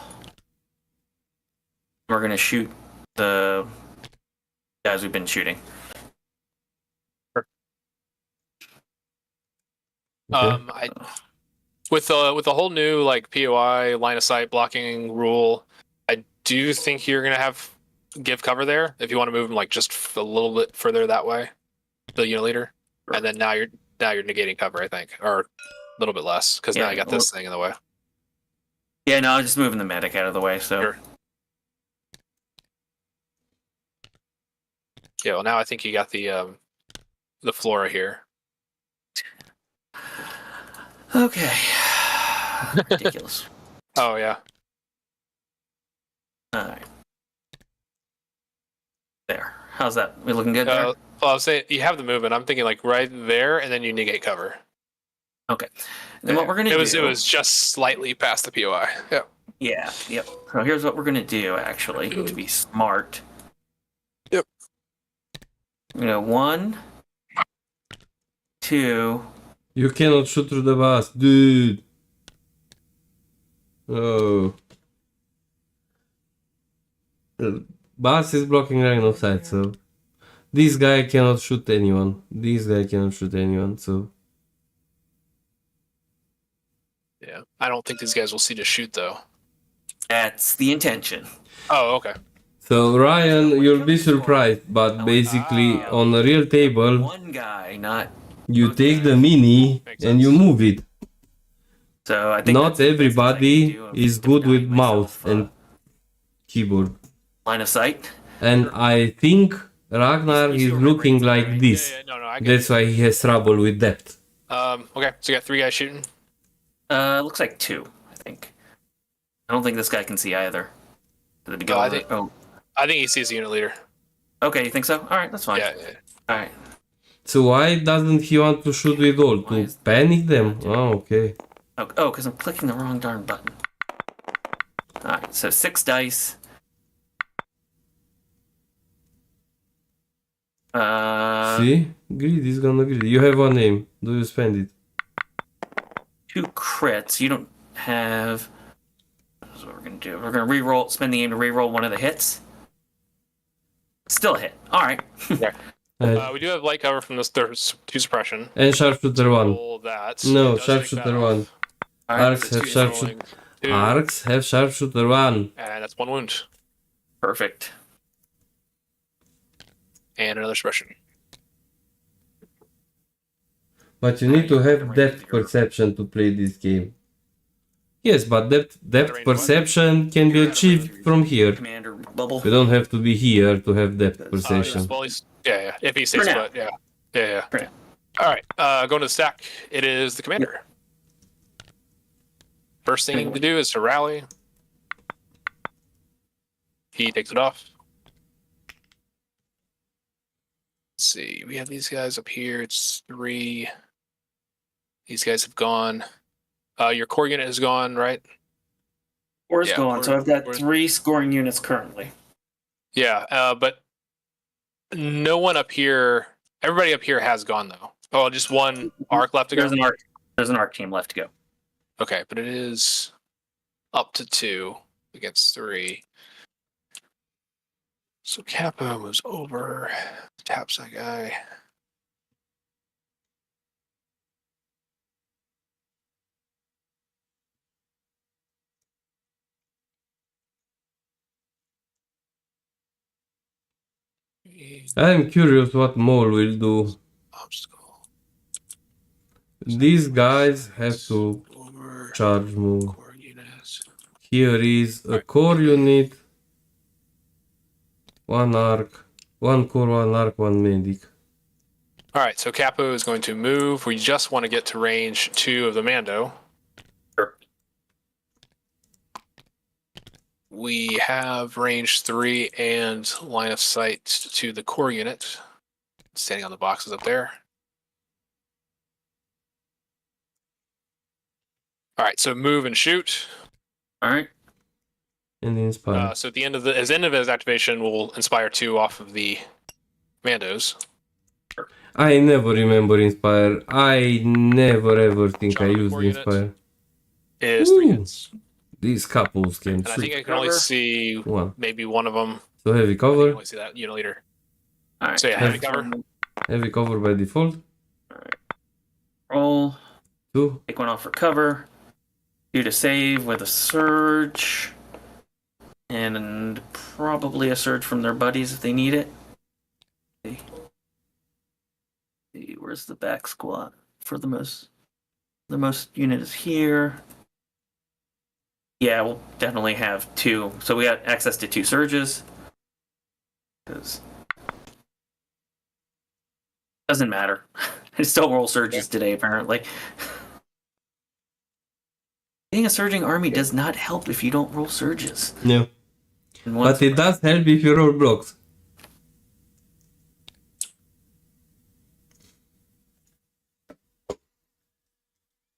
We're going to shoot the guys we've been shooting. Okay. With the whole new like POI line of sight blocking rule, I do think you're gonna give cover there if you want to move them like just a little bit further that way, the unit leader, and then now you're negating cover, I think, or a little bit less because now you got this thing in the way. Yeah, no, I'm just moving the medic out of the way. So. Sure. Yeah, well now I think you got the flora here. Okay. Ridiculous. Oh yeah. All right. There. How's that? We looking good there? Well, I was saying you have the movement. I'm thinking like right there, and then you negate cover. Okay. And then what we're gonna do? It was just slightly past the POI. Yeah. Yeah. Yep. So here's what we're gonna do. Actually, to be smart. Yep. 1, 2. You cannot shoot through the bus, dude. Oh. The bus is blocking line of sight, so this guy cannot shoot anyone. So Yeah. I don't think these guys will see to shoot though. That's the intention. Oh, okay. So Ryan, you'll be surprised, but basically on a real table, One guy, not. you take the mini and you move it. So I think not everybody is good with mouse and keyboard. Line of sight. And I think Raknar is looking like this. That's why he has trouble with depth. Okay, so you got 3 guys shooting? Looks like 2, I think. I don't think this guy can see either. Did it go I think he sees the unit leader. Okay, you think so? All right, that's fine. Yeah. All right. So why doesn't he want to shoot with all? To panic them? Oh, okay. Oh, because I'm clicking the wrong darn button. All right, so 6 dice. See? Greedy is gonna greedy. You have one aim. Do you spend it? 2 crits. You don't have... That's what we're going to do. We're going to re-roll, spend the aim to re-roll one of the hits. Still a hit. All right. We do have light cover from this 2 suppression. And sharpshooter 1. No, sharpshooter 1. Arcs have sharpshooter. Arcs have sharpshooter 1. And that's 1 wound. Perfect. And another suppression. But you need to have depth perception to play this game. Yes, but depth perception can be achieved from here. Commander bubble. You don't have to be here to have depth perception. Yeah. If he stays put, yeah. All right, going to the stack. It is the commander. First thing to do is to rally. He takes it off. Let's see. We have these guys up here. It's 3. These guys have gone. Your core unit is gone, right? Core's gone, so I've got 3 scoring units currently. Yeah, but no one up here. Everybody up here has gone though. Oh, just 1 arc left to go. There's an arc team left to go. Okay, but it is up to 2 against 3. So Kappa moves over, taps that guy. I'm curious what Mole will do. Obstacle. These guys have to charge move. Here is a core unit, 1 arc, 1 core, 1 arc, 1 medic. All right, so Capo is going to move. We just want to get to range 2 of the Mando. Sure. We have range 3 and line of sight to the core unit. Standing on the boxes up there. All right, so move and shoot. All right. And inspire. So at the end of his activation, we'll inspire 2 off of the Mandos. I never remember inspire. I never ever think Shot I on the used core unit. inspire. Is 3 Ooh. hits. These couples can And I think shoot. I can only Cover. see One. maybe one of them. So heavy I think I cover. only see that unit leader. All right. So yeah, heavy cover. Heavy cover by default. Roll. 2. Take one off for cover. Do to save with a surge. And probably a surge from their buddies if they need it. See, where's the back squat for the most? The most unit is here. Yeah, we'll definitely have 2. So we got access to 2 surges. Because doesn't matter. I still roll surges today, apparently. Being a surging army does not help if you don't roll surges. No. And once- But it does help if you roll blocks.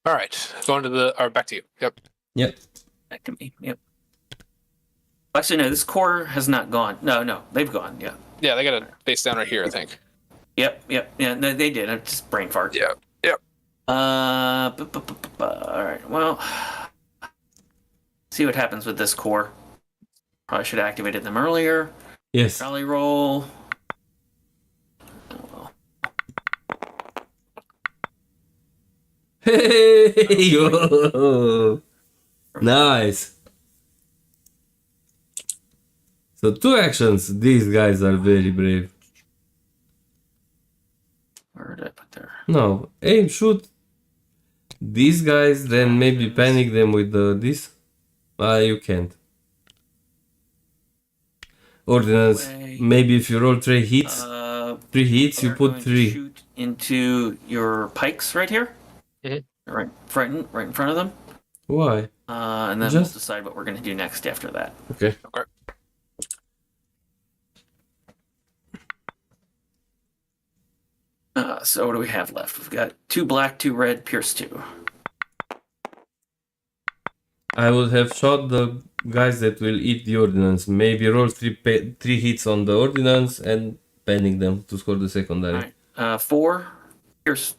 All right, going to back to you. Yep. Yep. Back to me. Yep. Actually, no. This core has not gone. No, they've gone. Yeah. Yeah, they got a base down right here, I think. Yep. Yeah. No, they did. I'm just brain fart. Yeah. Yep. All right. Well, see what happens with this core. Probably should have activated them earlier. Yes. Rally roll. Hey! Yo. Nice. So 2 actions. These guys are very brave. Where did I put there? No, aim, shoot. These guys, then maybe panic them with this. You can't. Ordnance. Way. Maybe if you roll 3 hits, you We're put going to 3. shoot into your pikes right here. Mhm. Right in front of them. Why? And then Just- we'll decide what we're going to do next after that. Okay. Okay. So what do we have left? We've got 2 black, 2 red, pierce 2. I would have shot the guys that will eat the ordnance. Maybe roll 3 hits on the ordnance and panic them to score the secondary. All right. 4, pierce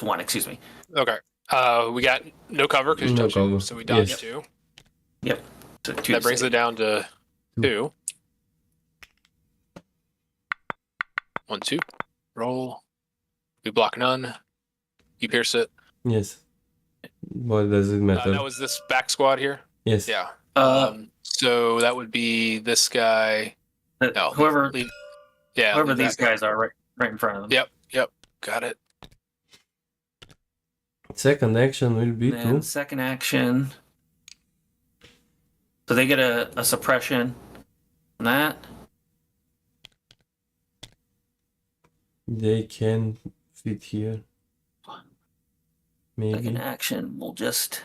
1. Excuse me. Okay. We got no cover because you No touched cover. it, so we dodged Yes. 2. Yep. So 2 That brings it down to 2. 1, 2. Roll. We block none. You pierce it. Yes. What does it matter? That was this back squad here. Yes. Yeah. Uh, So that would be this guy. No, whoever leave these that guy. guys are right in front of them. Yep. Got it. Second action will be And then 2. second action. So they get a suppression on that. They can fit here. Maybe. Second action, we'll just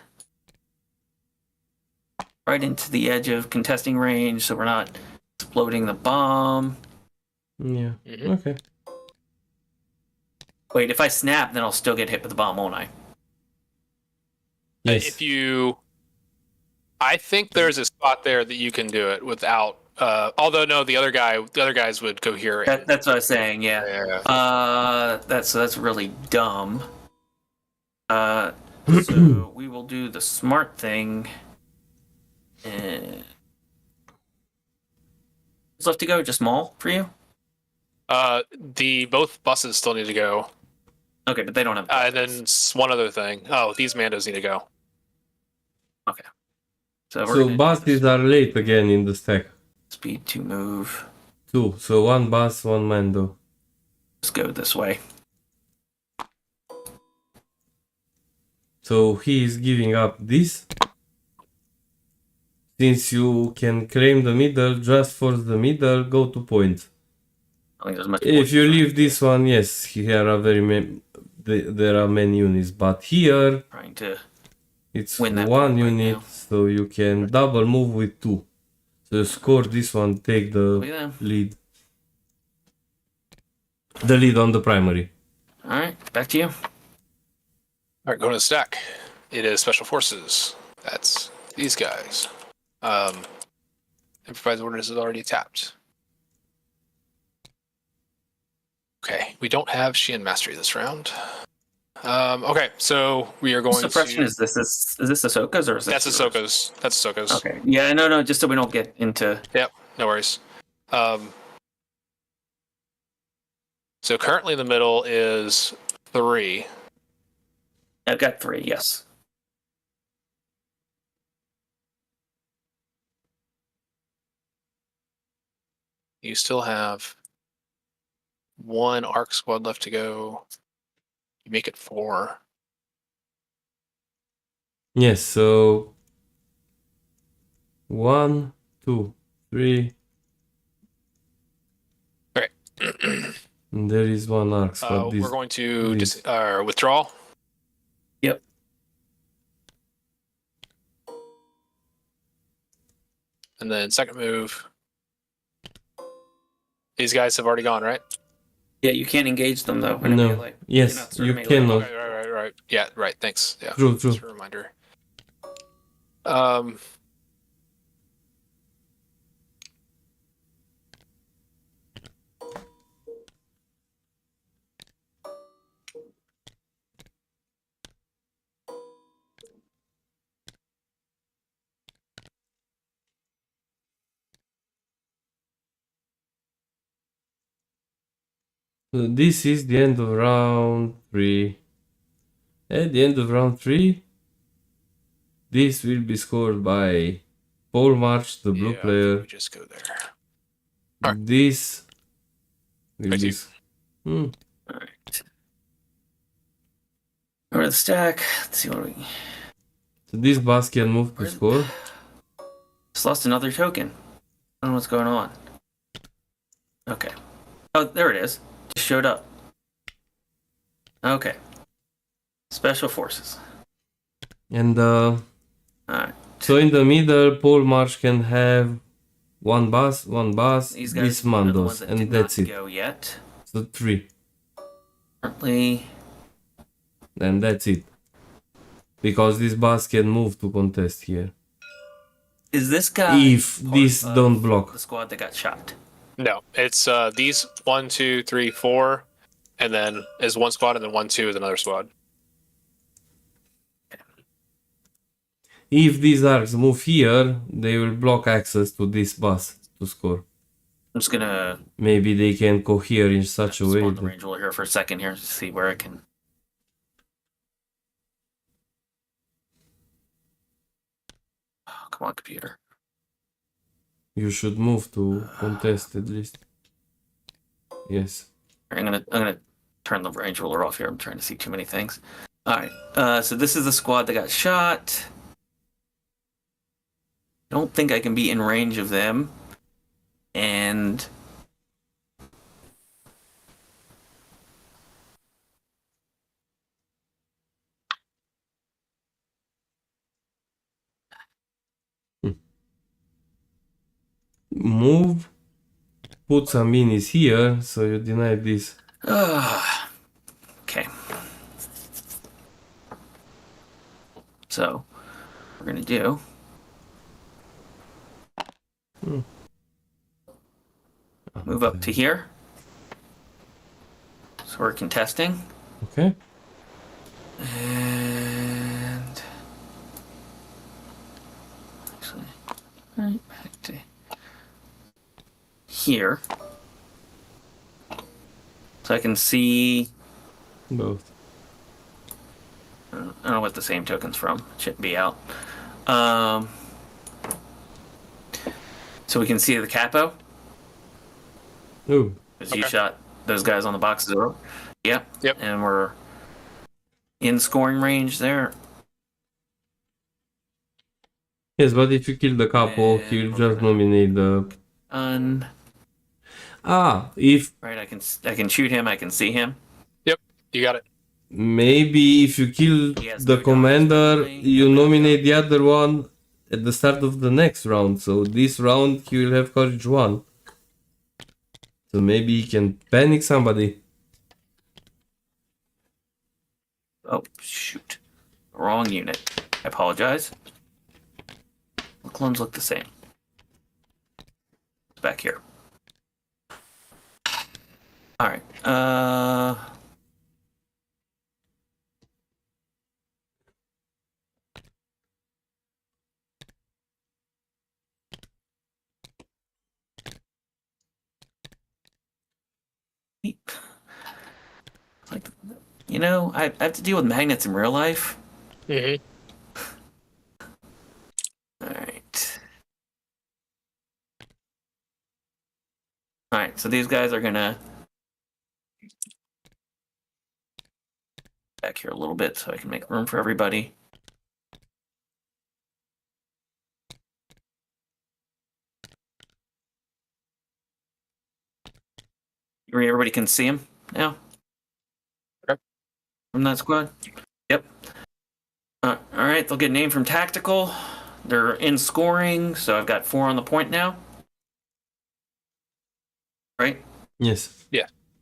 right into the edge of contesting range, so we're not exploding the bomb. Yeah. Mhm. Okay. Wait, if I snap, then I'll still get hit with the bomb, won't I? Yes. If you, I think there's a spot there that you can do it without. Although no, the other guys would go here. That's what I was saying. Yeah. Yeah. That's really dumb. So we will do the smart thing. And what's left to go? Just Maul for you? Both buses still need to go. Okay, but they don't have. And then one other thing. Oh, these Mandos need to go. So we're So gonna buses are late again in the stack. speed to move. 2. So 1 bus, 1 Mando. Let's go this way. So he is giving up this. Since you can claim the middle, just force the middle, go to point. I think there's much. If you leave this one, yes, here are there are many units, but here Trying to. it's Win that 1 point right unit, now. so you can double move with 2. So you score this one, take Look the at them. lead. The lead on the primary. All right, back to you. All right, go to the stack. It is Special Forces. That's these guys. Improvised orders is already tapped. Okay, we don't have Sheehan Mastery this round. Okay, so we are going Suppression to... is this Ahsoka's or is That's this yours? Ahsoka's. That's Ahsoka's. Okay. Yeah, no, just so we don't get into... Yep, no worries. So currently in the middle is 3. I've got 3, yes. You still have 1 arc squad left to go. You make it 4. Yes, so 1, 2, 3. Okay. And there is 1 arc squad. We're going to just withdraw. Yep. And then second move. These guys have already gone, right? Yeah, you can't engage them, though. In a No. melee. Yes, They're not sort you of melee. cannot. Okay, right. Yeah, right. Thanks. Yeah. True. Just a reminder. So this is the end of round 3. At the end of round 3, this will be scored by Polemarch, the blue I think player. we just go there. Alright. This will Thank be. you. All right. Over the stack. Let's see what we... So this boss can move to score. Just lost another token. I don't know what's going on. Okay. Oh, there it is. Just showed up. Okay. Special Forces. And Alright. so in the middle, Polemarch can have one boss, These guys this are the ones Mandos, that and did that's not it. go yet. So 3. Currently, And that's it. Because this boss can move to contest here. is this guy If part this of don't block. the squad that got shot? No, it's these 1, 2, 3, 4, and then is 1 squad, and then 1, 2 is another squad. If these arcs move here, they will block access to this boss to score. I'm just gonna Maybe they can cohere in such a way spawn the that... range roller here for a second here to see where I can. Oh, come on, computer. You should move to contest at least. Yes. I'm gonna turn the range roller off here. I'm trying to see too many things. All right. So this is the squad that got shot. I don't think I can be in range of them. And Move. Put some minis here, so you deny this. okay. So we're gonna do. Move up to here. So we're contesting. Okay. And actually, right back to here. So I can see. Both. I don't know what the same token's from. It shouldn't be out. So we can see the capo. Ooh. Because you shot those guys on the boxes earlier. Yep. Yep. And we're in scoring range there. Yes, but if you kill the capo, he'll just nominate the... If... Right, I can shoot him, I can see him. Yep, you got it. Maybe if you kill Yes, the the commander, guys you nominate the other one at the start of the next round. So this round he will have courage 1. So maybe he can panic somebody. Oh, shoot. Wrong unit. I apologize. The clones look the same. back here. All right. Like, I have to deal with magnets in real life. Mm-hmm. All right. All right. So these guys are gonna back here a little bit so I can make room for everybody. Everybody can see him now. Okay. From that squad. Yep. All right. They'll get named from tactical. They're in scoring, so I've got 4 on the point now. Right? Yes.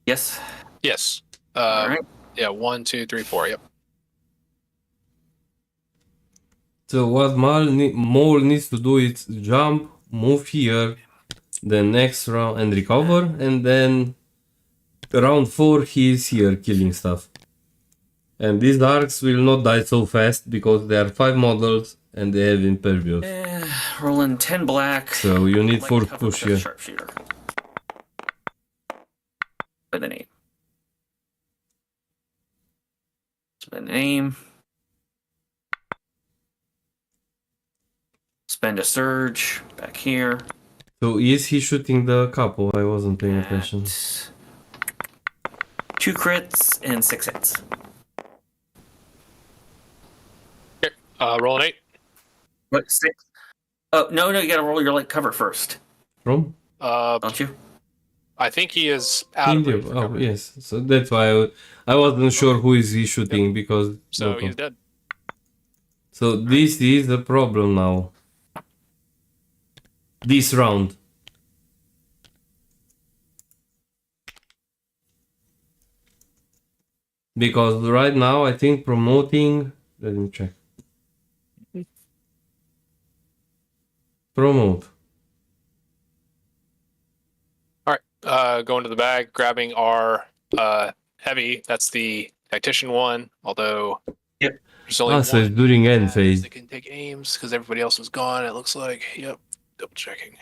Yes. Yes. All right. Yeah, 1, 2, 3, 4. Yep. So what Mole needs to do is jump, move here, then next round and recover, and then round 4 he is here killing stuff. And these darks will not die so fast because they are 5 models and they have impervious. Rolling 10 black. So you need Like 4 cover push with a here. Sharpshooter. With a name. Spend a name. Spend a surge back here. So is he shooting the couple? I wasn't paying attention. 2 crits and 6 hits. Okay. Roll an 8. What, 6? Oh, no, you gotta roll your light cover first. From? Don't you? I think he is out of India. range for Oh, cover. yes. So that's why I wasn't sure who is he shooting because... So no, he's dead. So this is the problem now. This round. Because right now I think promoting... Let me check. Promote. All right. Going to the bag, grabbing our heavy. That's the tactician one. Although Yep. there's only So it's one during end phase. that can take aims because everybody else is gone. It looks like. Yep. Double checking.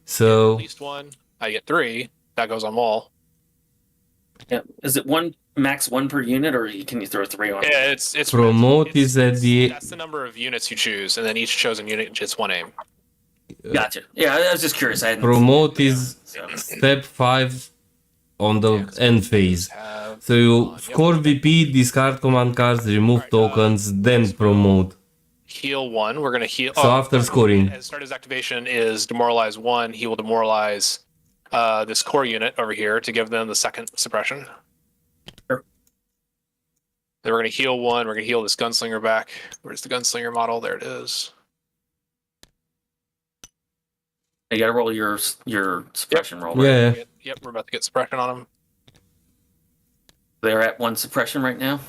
So... At least one. I get 3. That goes on Maul. Yeah. Is it max 1 per unit, or can you throw 3 on? Yeah, it's Promote is at the... That's the number of units you choose, and then each chosen unit gets 1 aim. Gotcha. Yeah, I was just curious. I hadn't Promote is step 5 on the end phase. So you score VP, discard command cards, remove tokens, then promote. Heal 1. We're gonna heal. So after scoring. As start his activation is demoralize 1. He will demoralize this core unit over here to give them the second suppression. Sure. Then we're gonna heal 1. We're gonna heal this gunslinger back. Where's the gunslinger model? There it is. You gotta roll your suppression roll. Right? Yeah. Yep, we're about to get suppression on them. They're at 1 suppression right now.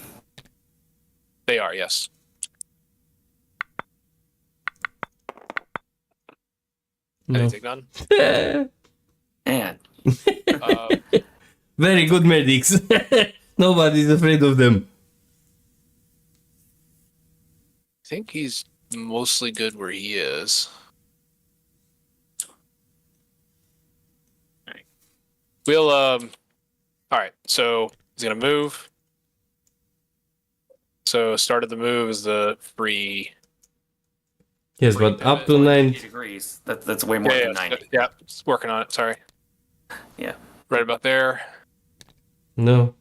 They are, yes. No. I take none. And Very good medics. Nobody's afraid of them. I think he's mostly good where he is. We'll all right, so he's gonna move. So start of the move is the free. Yes, but up to 90 degrees. That's way more than 90. Yeah, it's working on it, sorry. Yeah. Right about there. No.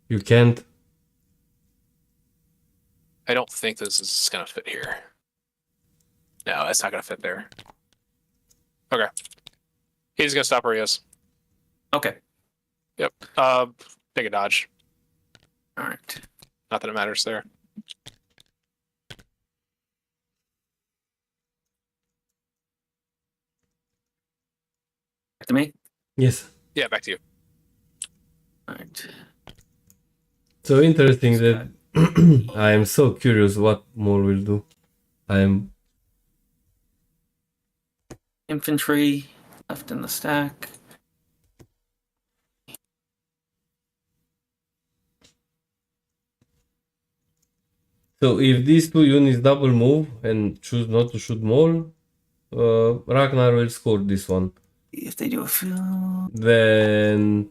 You can't. I don't think this is gonna fit here. No, it's not gonna fit there. Okay. He's gonna stop where he is. Okay. Yep. Take a dodge. All right. Not that it matters there. Back to me. Yes. Yeah, back to you. All right. So interesting that I am so curious what more will do. I am infantry left in the stack. So if these two units double move and choose not to shoot more, Ragnar will score this one. If they do a field, Then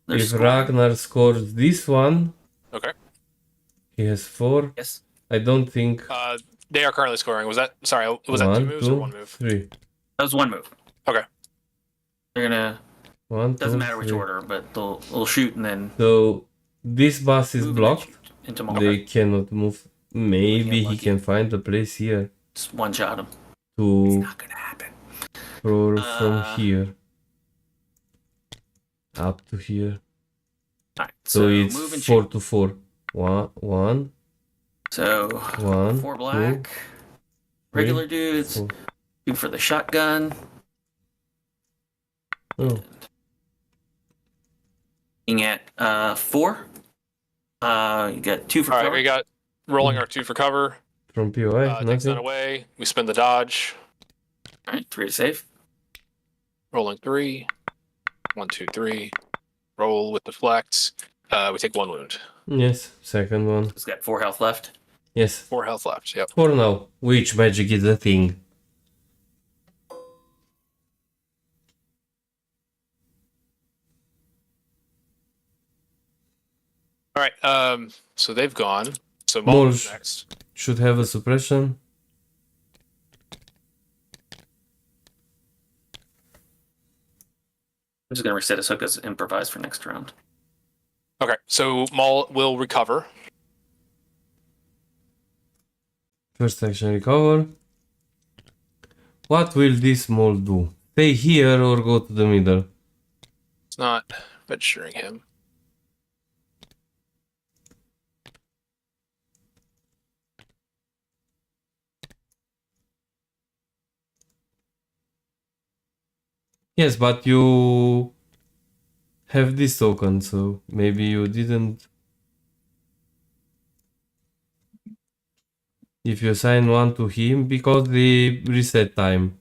they're if scoring. Ragnar scores this one, Okay. he has 4. Yes. I don't think They are currently scoring. Was that that 2 1, moves or 2, 1 move? 3. That was 1 move. Okay. They're gonna 1, 2, doesn't matter which 3. order, but they'll shoot and then So this bus is move blocked. and shoot into Maul. They cannot move. Maybe he lucky. can find a place here Just one shot him. to Not gonna happen. throw from here up to here. Alright, So it's move and 4 shoot. to 4. 1, So 1, 4 black. 2, Regular dudes. 4. 2 for the shotgun. Oh, Looking at 4. You got 2 for All right, cover. we got rolling our 2 for cover. from POI, Takes that nothing. away. We spin the dodge. Alright, 3 to save. Rolling 3. 1, 2, 3. Roll with deflect. We take 1 wound. Yes, second one. It's got 4 health left. Yes, 4 health left. Yep. for now. Which magic is a thing? All right. So they've gone. So Maul Maul is next. should have a suppression. I'm just gonna reset his hook as improvise for next round. Okay. So Maul will recover. First action recover. What will this mole do? Stay here or go to the middle? It's not registering him. Yes, but you have this token, so maybe you didn't. If you assign one to him, because the reset time.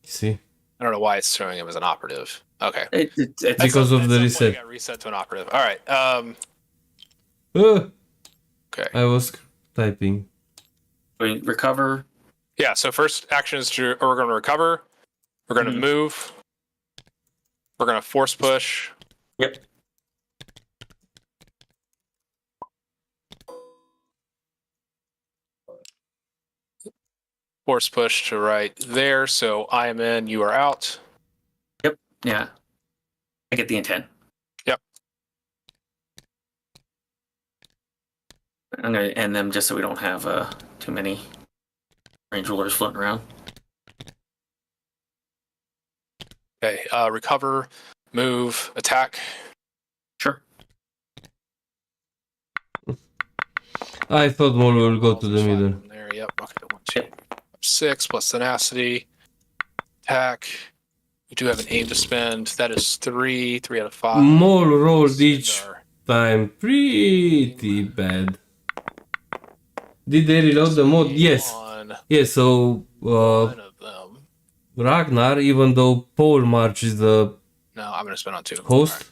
See? I don't know why it's showing him as an operative. Okay. It's Because of the At some point reset. it got reset to an operative. All right. Okay. I was typing. we recover. Yeah. So first action is to, or we're going to recover. We're going to Mhm. move. We're going to force push. Yep. Force push to right there. So I am in. You are out. Yeah. I get the intent. Yep. I'm gonna end them just so we don't have too many range rulers floating around. Okay. Recover. Move. Attack. Sure. I thought Mole will go to the There's five middle. of them there. Yep. Okay. 1, 2, 6 plus tenacity. Attack. We do have an aim to spend. That is 3. 3 out of 5. Mole rolled Spend each our- time pretty bad. Did they reload the mod? Yes. On Yes, so one of them. Ragnar, even though Polemarch is the No, I'm going to spend on 2. host,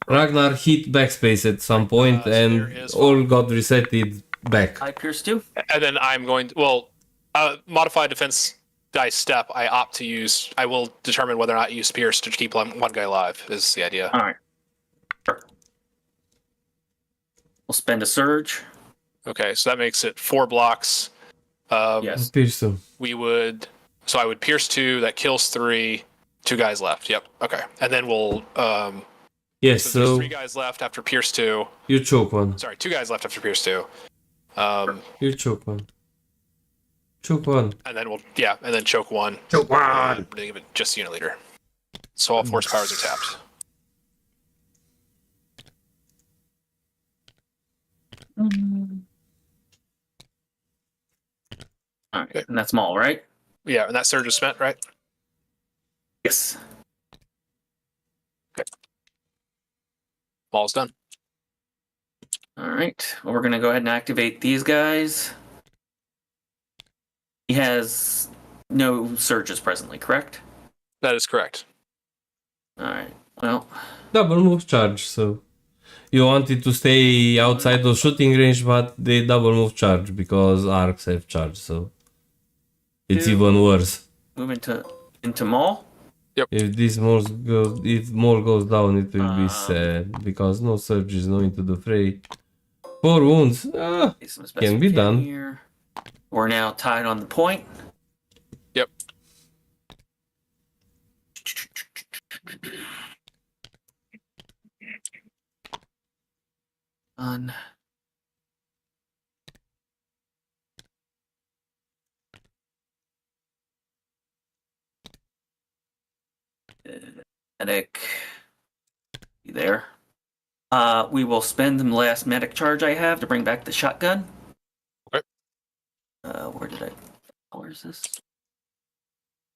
Ragnar hit backspace at some point so and there is all got resetted back. I pierce 2. And then I'm going to, modified defense dice step, I opt to use, I will determine whether or not you use Pierce to keep one guy alive, is the idea. All right. Sure. We'll spend a surge. Okay, so that makes it 4 blocks. Yes. Pearson. So I would Pierce 2, that kills 3, 2 guys left. Yep, okay. And then we'll, Yes, so there's so 3 guys left after Pierce 2. you choke one. Sorry, 2 guys left after Pierce 2. You choke one. Choke one. And then and then choke 1. Choke one! And give it just unit leader. So all force powers are tapped. All right. And that's Maul, right? Yeah, and that surge is spent, right? Yes. Ball's done. All right. Well, we're going to go ahead and activate these guys. He has no surges presently, correct? That is correct. All right. Well, Double move charge, so you wanted to stay outside of shooting range, but they double move charge because arcs have charge, so it's Two. even worse. move into Maul. If this if Maul goes down, it will be sad because no surges, no into the fray. 4 wounds, can be done. Here. We're now tied on the point. Yep. On. Medic. You there? We will spend the last medic charge I have to bring back the shotgun. Okay. Where did I? Where is this?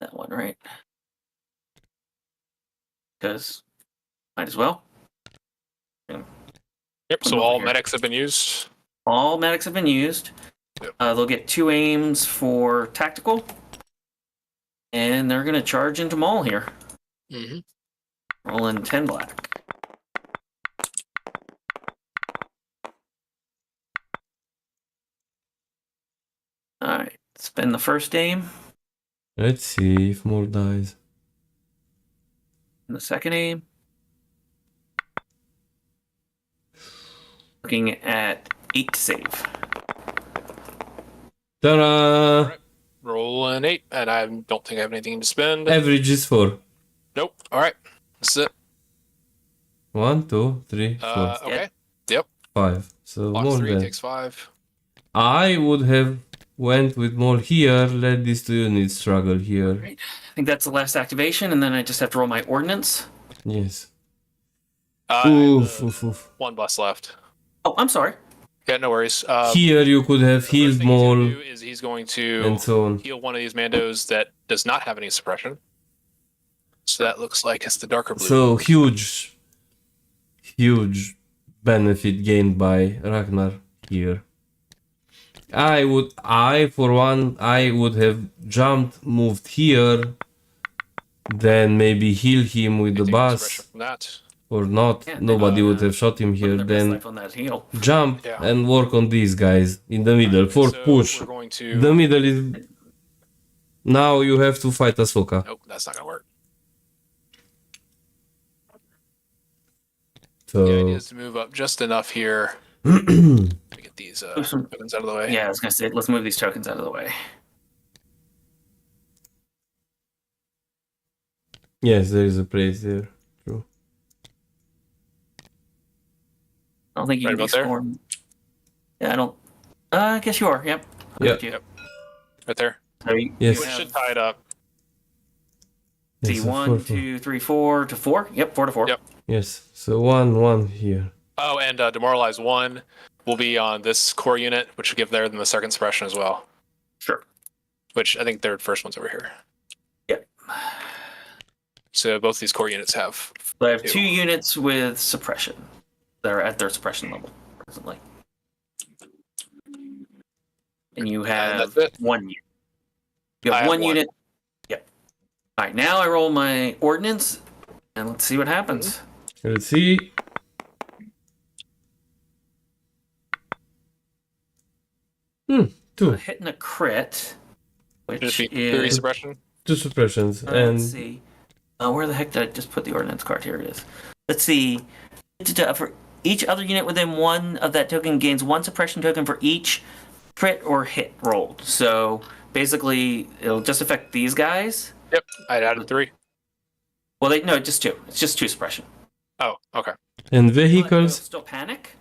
That one, right? Because might as well. Yep. So all medics have been used. All medics have been used. Yep. They'll get 2 aims for tactical, and they're gonna charge into Maul here. Mm-hmm. Rolling 10 black. All right, spend the first aim. Let's see if more dies. And the second aim. Looking at 8 to save. Ta-da! Roll an 8, and I don't think I have anything to spend. Average is 4. Nope. All right. That's it. 1, 2, 3, 4, Okay. Yep. 5. So Blocks more 3 than. takes 5. I would have went with more here, let these 2 units struggle here. Right. I think that's the last activation, and then I just have to roll my ordnance. Yes. Oof. Oof. 1 bus left. Oh, I'm sorry. Yeah, no worries. Here you could have the first healed thing he's gonna more do is he's going to and so on. heal one of these Mandos that does not have any suppression. So that looks like it's the darker blue. So huge benefit gained by Raknar here. I would have jumped, moved here, then maybe heal him with the Take bus, suppression from that. or not. Yeah, Nobody then, would have shot him here. Put their best Then life on that heal. jump Yeah. and work on these guys in the middle for So push. we're going to. The middle is. Now you have to fight Ahsoka. Nope, that's not gonna work. So The idea is to move up just enough here to get these tokens out of the way. Yeah, I was gonna say, let's move these tokens out of the way. yes, there is a place there. True. I don't think you Right can be about there? scored. Yeah, I don't. I guess you are. Yep. Yep. You. Right there. So you, Yes. you Which have- should tie it up. See, Yes, a 1, 4, 2, 3, 4 to 4. Yep, 4 to 4. Yep. Yes. So 1 here. Oh, and demoralize 1 will be on this core unit, which will give there than the second suppression as well. Sure. Which I think their first one's over here. Yep. So both these core units have. So I have 2 Two. units with suppression. They're at their suppression level presently. And you have that's it. 1 unit. You I have have 1 one. unit. Yep. All right, now I roll my ordnance, and let's see what happens. Let's see. Two. A hit and a crit, which Just be 3 is. suppression. 2 suppressions. Let's and see. Where the heck did I just put the ordnance card? Here it is. Let's see. For each other unit within 1 of that token gains 1 suppression token for each crit or hit rolled. So basically, it'll just affect these guys. Yep, I added 3. Well, just 2. It's just 2 suppression. Oh, okay. and But it'll vehicles. still panic.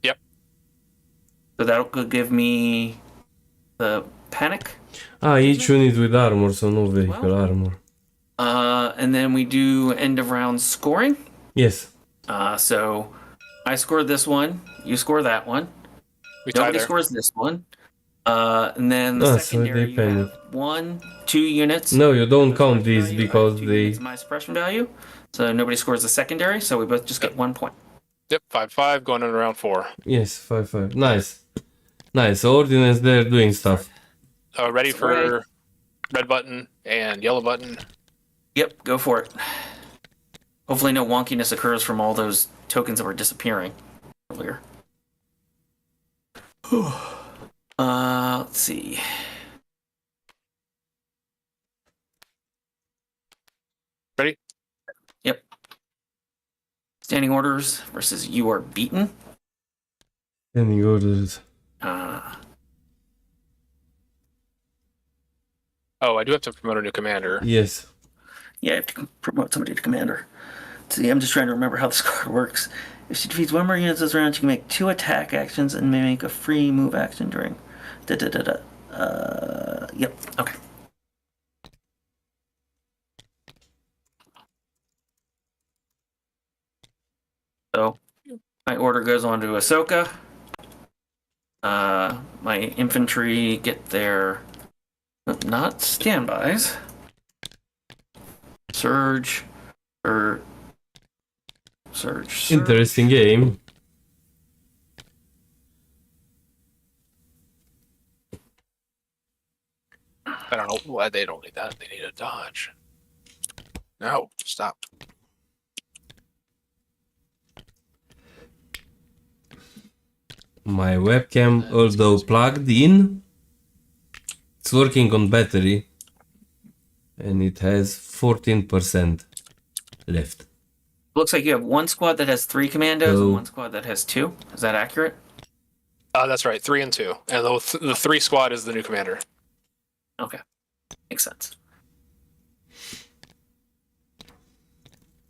Yep. So that'll give me the panic. Each unit with armor, so no vehicle armor. And then we do end of round scoring. Yes. So I scored this one. You score that one. We tie Nobody there. scores this one. And then the So secondary, they you panic. have 1, 2 units. No, you don't The count suppression these value, I have because 2 they. units of my suppression value. So nobody scores the secondary, so we both just get 1 point. Yep, 5-5 going into round 4. Yes, 5-5. Nice. Nice. So ordinance, they're doing stuff. Ready for red button and yellow button. Yep, go for it. Hopefully no wonkiness occurs from all those tokens that were disappearing earlier. Let's see. Ready? Yep. Standing orders versus you are beaten. Standing orders. Oh, I do have to promote a new commander. Yes. Yeah, I have to promote somebody to commander. See, I'm just trying to remember how this card works. If she defeats one more unit this round, she can make 2 attack actions and may make a free move action during. Yep. Okay. So, my order goes on to Ahsoka. My infantry get their not standbys. Surge. Interesting game. I don't know why they don't need that. They need a dodge. No, stop. My webcam, although plugged in, it's working on battery. And it has 14% left. Looks like you have one squad that has 3 commandos Oh. and one squad that has 2. Is that accurate? That's right, 3 and 2. And the 3 squad is the new commander. Okay. Makes sense.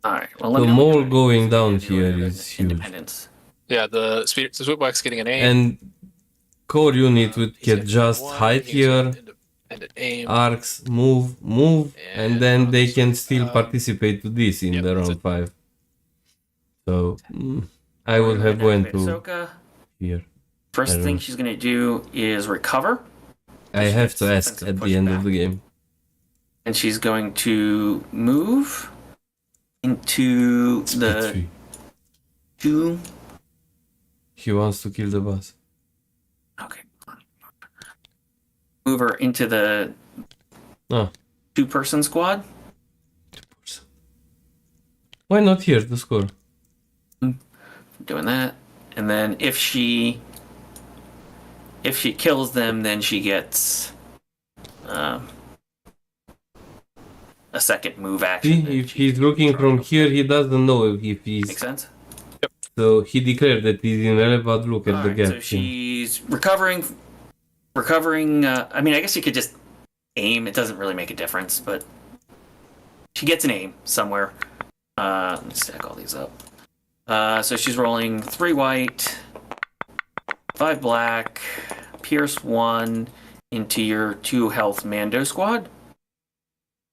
Alright, well, let The me know mole what going you're down gonna do here with is huge. Independence. Yeah, the Swoopbox getting an aim. And core unit would He's get getting just 1, hide he's here, getting independent aim. arcs, move, and then they can still participate to this in Yep, the that's round it. 5. So, I would have went to Ahsoka. here. First I don't thing know. she's going to do is recover. I have to gets ask defensive at the end of pushback. the game. And she's going to move into the P3. 2. He wants to kill the boss. Okay. Move her into the Oh, 2-person squad. why not here to score? Doing that. And then if she kills them, then she gets a second move action. See, that if she he's can looking try from to- here, he doesn't know if Make he's... sense? So he declared that he's in LA, but look at the Alright, gap. so she's recovering. I mean, I guess you could just aim. It doesn't really make a difference, but she gets an aim somewhere. Let me stack all these up. So she's rolling 3 white, 5 black, pierce 1 into your 2 health Mando squad.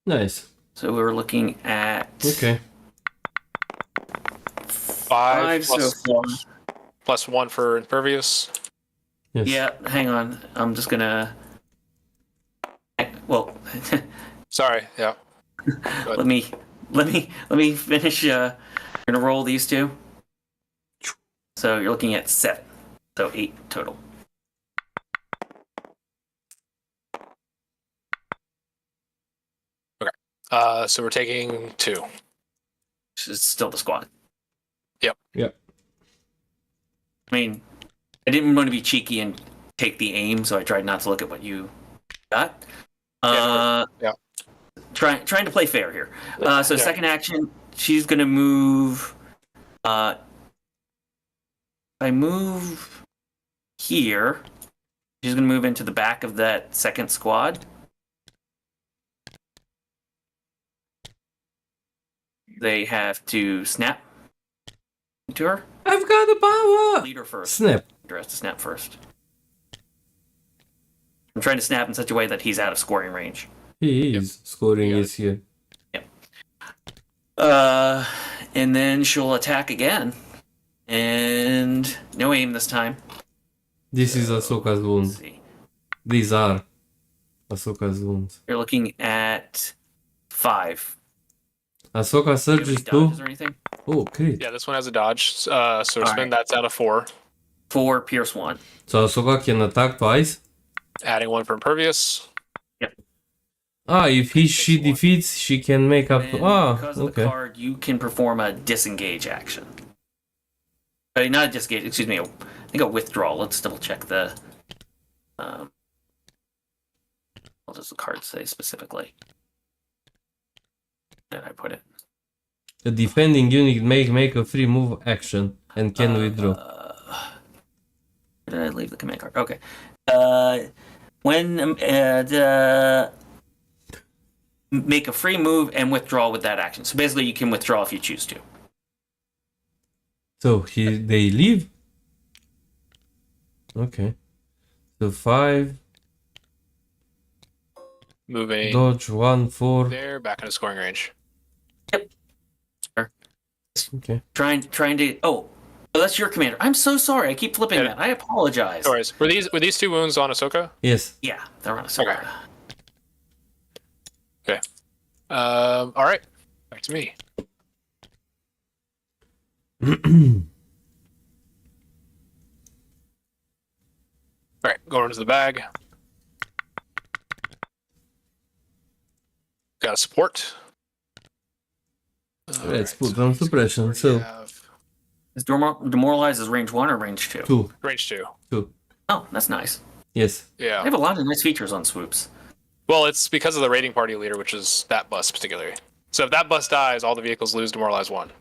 Nice. So we were looking at Okay. 5 so plus, far. plus 1 for impervious. Yes. Yeah, hang on. I'm just gonna. Well, Sorry, yeah. let me finish. Gonna roll these 2. So you're looking at 7. So 8 total. So we're taking 2. Which is still the squad. Yep. I mean, I didn't want to be cheeky and take the aim, so I tried not to look at what you got. Yeah. Trying to play fair here. So Yeah. second action, she's gonna move. If I move here, she's gonna move into the back of that second squad. They have to snap to her. I've got the power! Lead her first. Snap. Leader has to snap first. I'm trying to snap in such a way that he's out of scoring range. He is. Scoring You got is here. And then she'll attack again. And no aim this time. This is Ahsoka's Let's wound. see. These are Ahsoka's wounds. You're looking at 5. Ahsoka Do you have surges any too. dodges or anything? Oh, crit. Yeah, this one has a dodge. So spin Alright. that's out of 4. 4, pierce 1. So Ahsoka can attack twice. Adding 1 for impervious. She defeats, she can make up. Because of the Okay. card, you can perform a disengage action. Not a disengage, excuse me, I think a withdrawal. Let's double check the. What does the card say specifically? Where did I put it? The defending unit may make a free move action and can withdraw. Where did I leave the command card? Okay. When make a free move and withdraw with that action. So basically, you can withdraw if you choose to. So they leave. Okay. So 5. Moving Dodge 1, 4. there, back into scoring range. Okay. Trying to. Oh, that's your commander. I'm so sorry. I keep flipping that. I apologize. No worries. Were these 2 wounds on Ahsoka? Yes. Yeah, they're on a Ahsoka. Okay. All right. Back to me. All right, going into the bag. Got a support. Let's put on suppression. So Is demoralize is range 1 or range 2? 2. Range 2. 2. Oh, that's nice. Yes. They Yeah. have a lot of nice features on swoops. Well, it's because of the raiding party leader, which is that bus particularly. So if that bus dies, all the vehicles lose demoralize 1.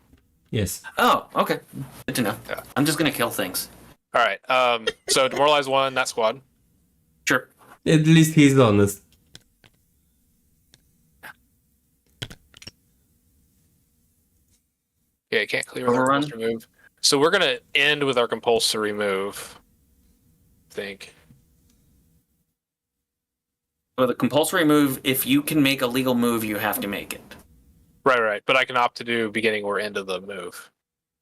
Yes. Oh, okay. Good to know. Yeah. I'm just gonna kill things. All right. So demoralize 1, that squad. Sure. At least he's honest. Yeah, you can't clear with our Overrun? compulsory move. So we're gonna end with our compulsory move. I think. For the compulsory move, if you can make a legal move, you have to make it. Right. But I can opt to do beginning or end of the move.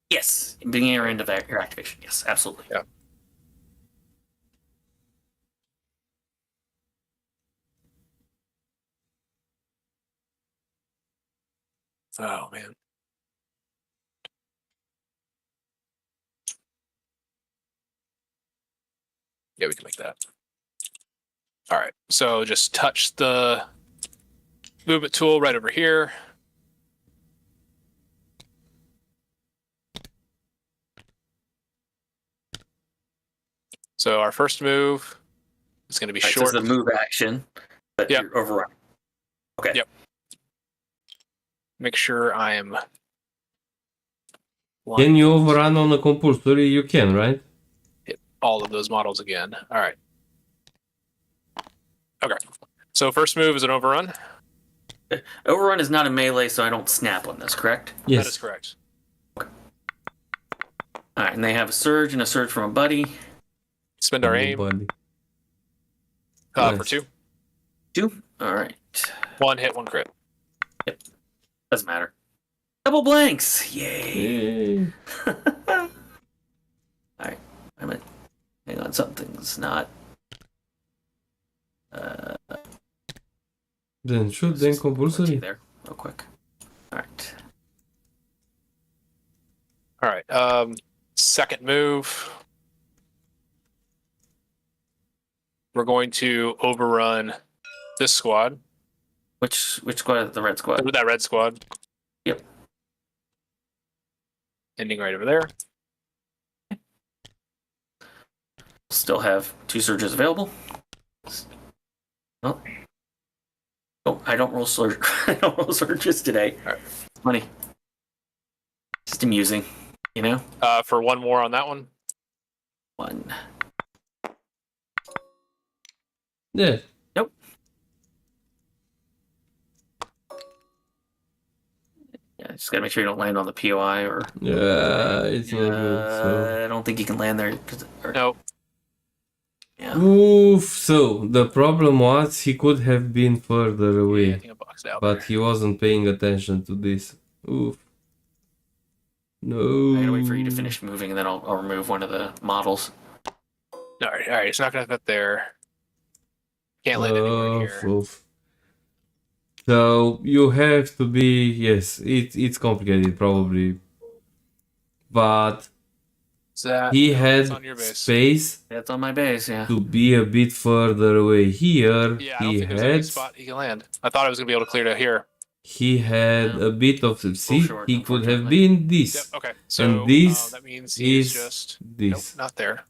Yes. Beginning or end of your activation. Yes, absolutely. Yeah. Oh man. Yeah, we can make that. All right. So just touch the movement tool right over here. So our first move is going to be Right, short. so it's the move action, but Yep. you're overrun. Okay. Yep. Make sure I am. Can you overrun on a compulsory? You can, right? Hit all of those models again. All right. Okay. So first move is an overrun. Overrun is not a melee, so I don't snap on this, correct? Yes. That is correct. All right, and they have a surge and a surge from a buddy. Spend our aim Nobody. for Nice. 2. 2. All right. 1 hit, 1 crit. Doesn't matter. Double blanks. Yay. Yay. All right. I'm gonna hang on. Something's not. Then shoot, then compulsory. There, real quick. All right. All right. Second move. We're going to overrun this squad. Which squad? The red squad. That red squad. Yep. Ending right over there. Still have 2 surges available. Oh. Oh, I don't roll surge. I don't roll surges today. All right. Funny. Just amusing, you know. For 1 more on that one. 1. Yeah. Nope. Yeah, just gotta make sure you don't land on the POI or. Yeah, it's not good. So. I don't think you can land there. Nope. Yeah. Oof. So the problem was he could have been further Yeah, I away, think I boxed out. but he wasn't paying attention to this. Oof. No. I gotta wait for you to finish moving, and then I'll remove one of the models. All right. It's not gonna fit there. Can't land anywhere here. Oof. So you have to be, yes, it's complicated probably, but That He no, had it's on your base. space That's on my base, yeah. to be a bit further away. Here, Yeah, I don't think there's any spot he can land. I thought I was gonna be able to clear to here. he had No. a bit of. See, short, he could have unfortunately. been this. Yep. Okay. And So this that means he is is just this. nope, not there.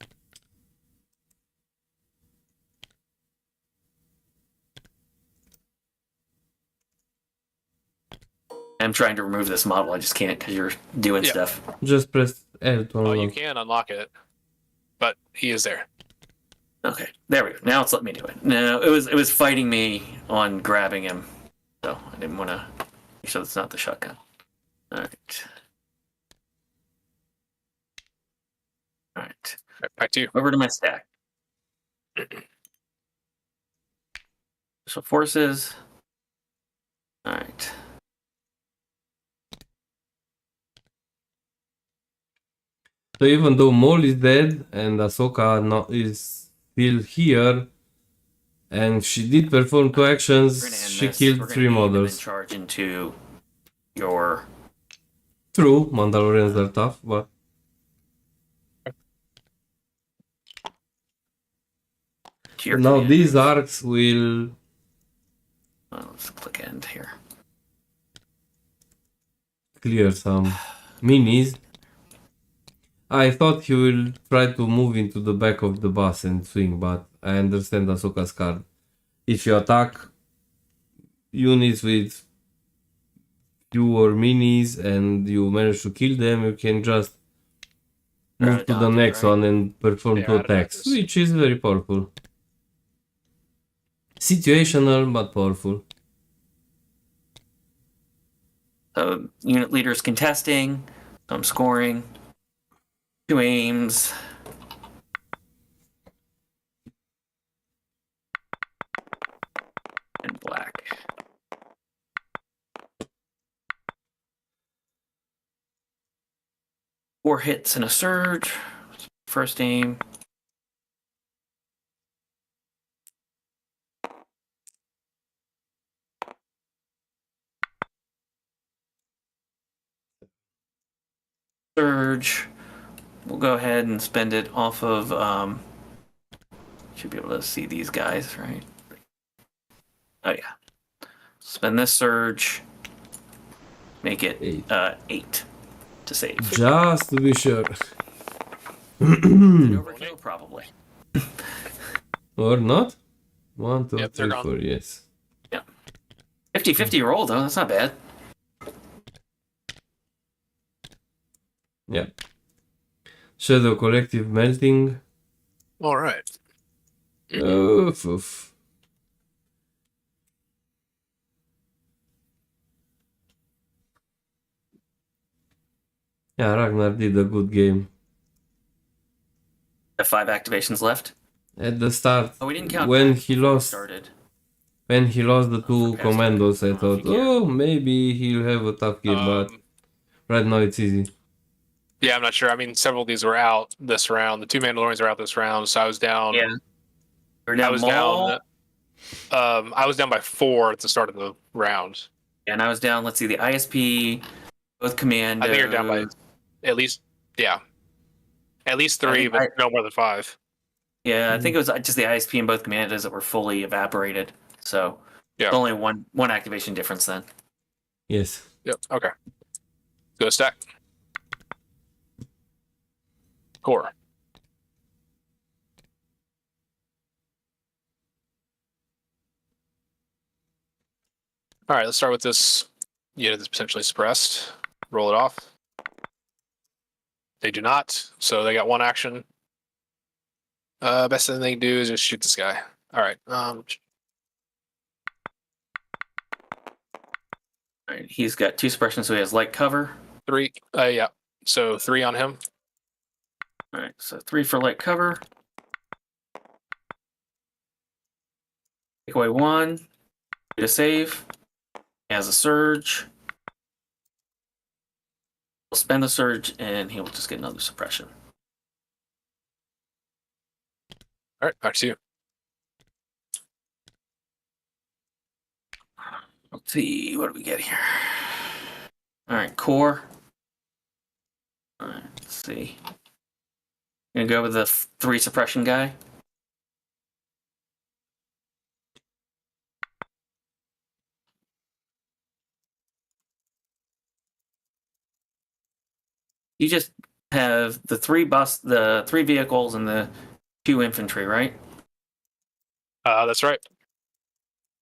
I'm trying to remove this model. I just can't because you're doing Yeah. stuff. Just press L to Oh, you unlock. can unlock it, but he is there. Okay, there we go. Now it's letting me do it. No, it was fighting me on grabbing him, so I didn't want to make sure it's not the shotgun. All right. All right. Right, back to you. Over to my stack. Special forces. All right. So even though Maul is dead and Ahsoka is still here, and she did perform 2 We're gonna actions, end she this. killed We're gonna 3 aim and then models. charge into your. True, Mandalorians are tough, but To your now these commanders. arcs will Oh, let's click end here. clear some minis. I thought he will try to move into the back of the bus and swing, but I understand Ahsoka's card. If you attack units with fewer minis and you manage to kill them, you can just move to the Dodge it, next right? one and perform Yeah, 2 I'd attacks, attack this. which is very powerful. Situational, but powerful. So unit leaders contesting. So I'm scoring. 2 aims. And black. Four hits and a surge. First aim. Surge. We'll go ahead and spend it off of. Should be able to see these guys, right? Oh yeah. Spend this surge. Make it 8 to save. Just to be sure. Overkill, probably. Or not? 1, 2, Yep, they're 3, gone. 4, yes. 50-50 roll though. That's not bad. Yeah. Shadow Collective melting. All right. Oof, oof. Yeah, Ragnar did a good game. Have 5 activations left. At the start, Oh, we didn't count when packs he before we lost started. the 2 past commandos, I I don't know thought, if you care. oh, maybe he'll have a tough game, but right now it's easy. Yeah, I'm not sure. I mean, several of these were out this round. The 2 Mandalorians are out this round, so I was down. Yeah. We're I down was Maul, down. I was down by 4 at the start of the round. and I was down. Let's see, the ISP, both commandos. I think you're down by at least, yeah, at least 3, think but no more than 5. Yeah, I think it was just the ISP and both commandos that were fully evaporated. So Yeah. it's only one activation difference then. Yes. Yep. Okay. Go stack. Core. All right, let's start with this unit that's potentially suppressed. Roll it off. They do not, so they got 1 action. Best thing they can do is just shoot this guy. All right. All right, he's got 2 suppressions, so he has light cover. 3. Yeah. So 3 on him. All right, so 3 for light cover. Take away 1. Get a save. He has a surge. We'll spend the surge, and he will just get another suppression. All right, back to you. Let's see, what do we get here? All right, core. All right, let's see. Gonna go with the 3 suppression guy. You just have the 3 vehicles, and the 2 infantry, right? That's right.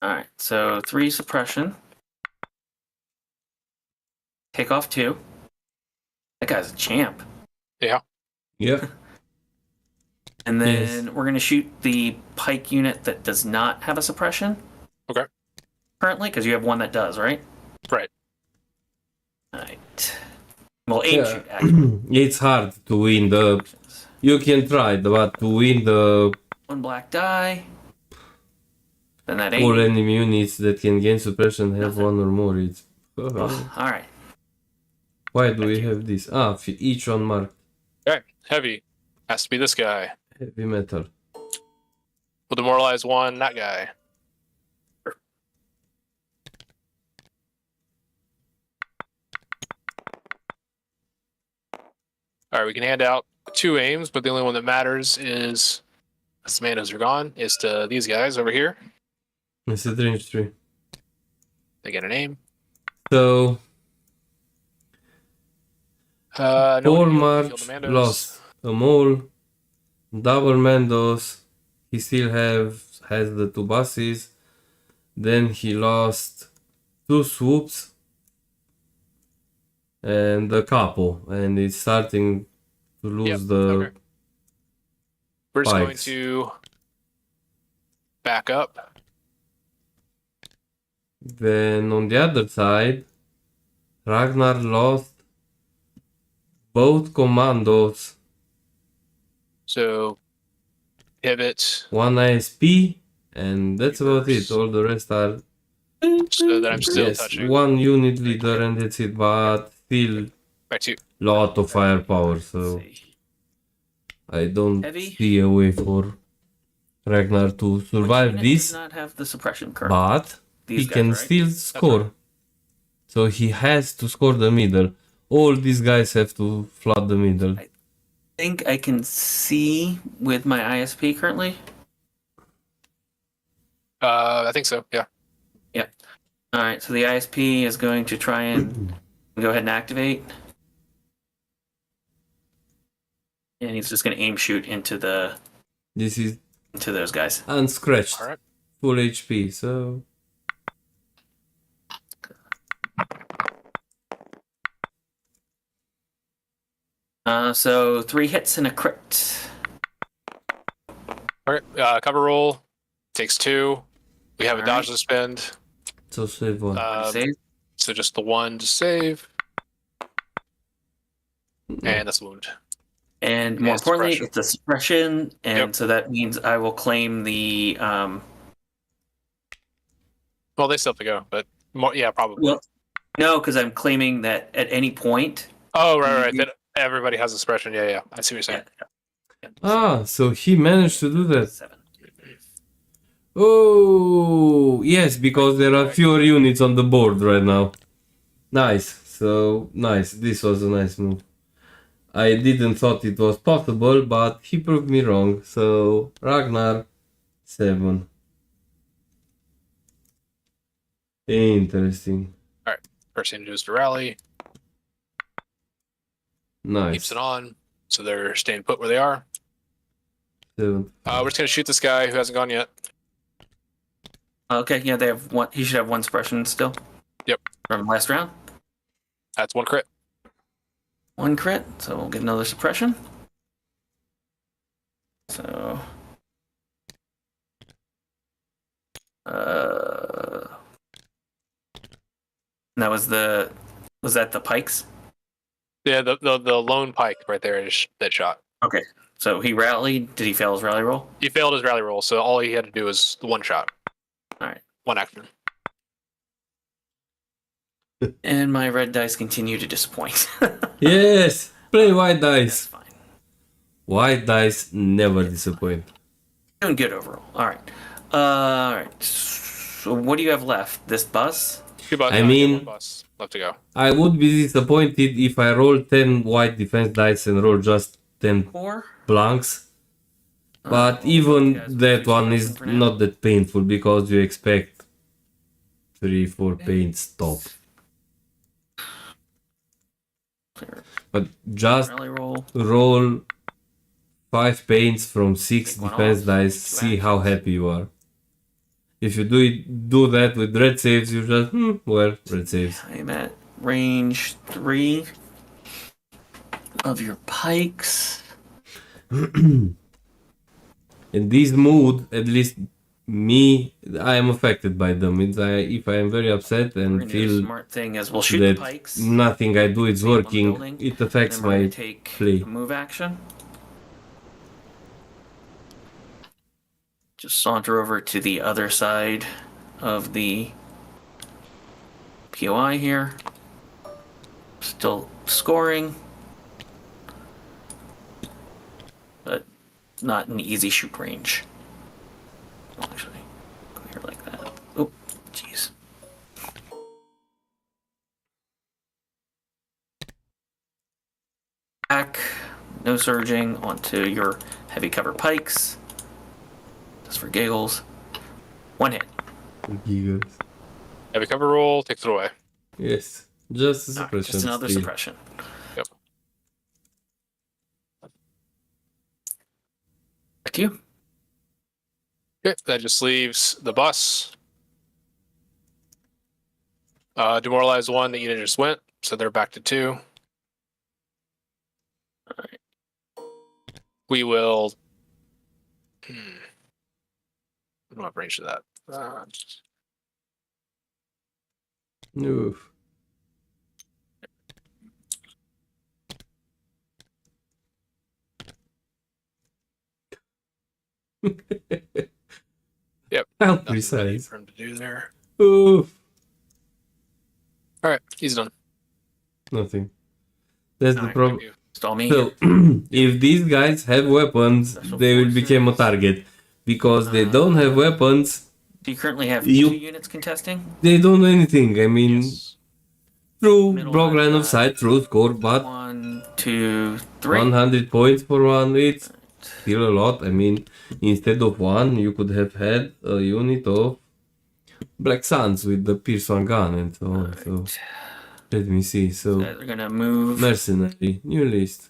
All right. So 3 suppression. Take off 2. That guy's a champ. Yeah. Yeah. And then Yes. we're gonna shoot the pike unit that does not have a suppression. Okay. Currently, because you have one that does, right? Right. All right. Well, aim Yeah. shoot, actually. It's hard to win the. You can try, but to win the 1 black die. Then that all 8. enemy units that can gain suppression have Nothing. 1 or more. It's. Oh, all right. Why do we Thank you. have this? Ah, each one marked Okay. Heavy has to be this guy. heavy metal. We'll demoralize 1. That guy. All right. We can hand out 2 aims, but the only one that matters is, as the manos are gone, is to these guys over here. It's a range 3. They get an aim. So No Polemarch lost a mole, double Mendos. He still has the 2 buses. Then he lost 2 swoops and a capo, and it's starting to lose the okay. We're just going pikes. to back up. Then on the other side, Ragnar lost both commandos, So pivot 1 ISP, and that's about it. Reverse. All the rest are so that I'm still yes, touching. 1 unit leader, and that's it. But still, Back to lot of firepower. Let's So see. I don't Heavy. see a way for Ragnar to Which survive unit this. does not have the suppression currently. But These he guys, can right? still score. So he has to score the middle. All these guys have to flood the middle. I think I can see with my ISP currently. I think so. Yeah. All right, so the ISP is going to try and go ahead and activate. And he's just going to aim shoot into This is those guys. unscratched, All right. full HP. So So 3 hits and a crit. All right. Cover roll takes 2. We have a All dodge right. to spend. so save one. Save. So just the 1 to save, and that's a wound. And more Yes, importantly, suppression. it's a suppression, and Yep. so that means I will claim the Well, they still have to go, but more, yeah, probably. well, no, because I'm claiming that at any point. Oh, right. That everybody has a suppression. Yeah. I see what you're saying. Ah, so he managed to do that. 7. Oh, yes, because there are fewer units on the board right now. Nice. So nice. This was a nice move. I didn't thought it was possible, but he proved me wrong. So Ragnar 7. Interesting. First thing to do is to rally. Nice. Keeps it on, so they're staying put where they are. 7. We're just gonna shoot this guy who hasn't gone yet. Okay, yeah, they have one. He should have 1 suppression still. Yep. From last round. That's 1 crit. 1 crit, so we'll get another suppression. So. That was the. Was that the pikes? Yeah, the lone pike right there is that shot. Okay. So he rallied. Did he fail his rally roll? He failed his rally roll, so all he had to do was the 1 shot. All right. 1 action. And my red dice continue to disappoint. Yes, play white That's dice. fine. White dice never disappoint. Doing good overall. All right. All right. So what do you have left? This bus? I mean- 1 bus left to go. I would be disappointed if I roll 10 white defense dice and roll just 10 4? blanks. But even that one is not that painful because you expect 3-4 paints top. But just Rally roll. roll 5 paints from 6 Take one defense off, dice, take 2 see how actions. happy you are. If you do that with red saves, you just, well, red saves. I am at range 3 of your pikes. In this mood, at least me, I am affected by them. If I am very upset We're and gonna do the feel smart thing is we'll shoot the that pikes. nothing I do is Stamp on the working, building, it and affects then we're gonna my take play. a move action. Just saunter over to the other side of the POI here. Still scoring, but not an easy shoot range. I'll actually go here like that. Oh, jeez. Back, no surging onto your heavy cover pikes. Just for giggles. 1 hit. Giggles. Heavy cover roll, takes it away. Yes, just a All right, suppression. just another still. suppression. Yep. Back to you. Okay, that just leaves the bus. Demoralize 1, the unit just went, so they're back to 2. Alright. We will. I don't have range to that. Oof. Yep. How Nothing really precise. for him to do there. Oof. All right, he's done. Nothing. That's the Alright, problem. Stall me. So, if these guys have weapons, Special they will become a forces. target. Because they don't have weapons, Do you currently have You- 2 units contesting? they don't do anything. I mean, Yes. through Middle broke line of I've sight, through score, but 1, 2, 3. 100 points for one, it's still a lot. I mean, instead of one, you could have had a unit of Black Suns with the Pierce One gun and so on. So, let me see. So, They're gonna move. Mercenary, new list.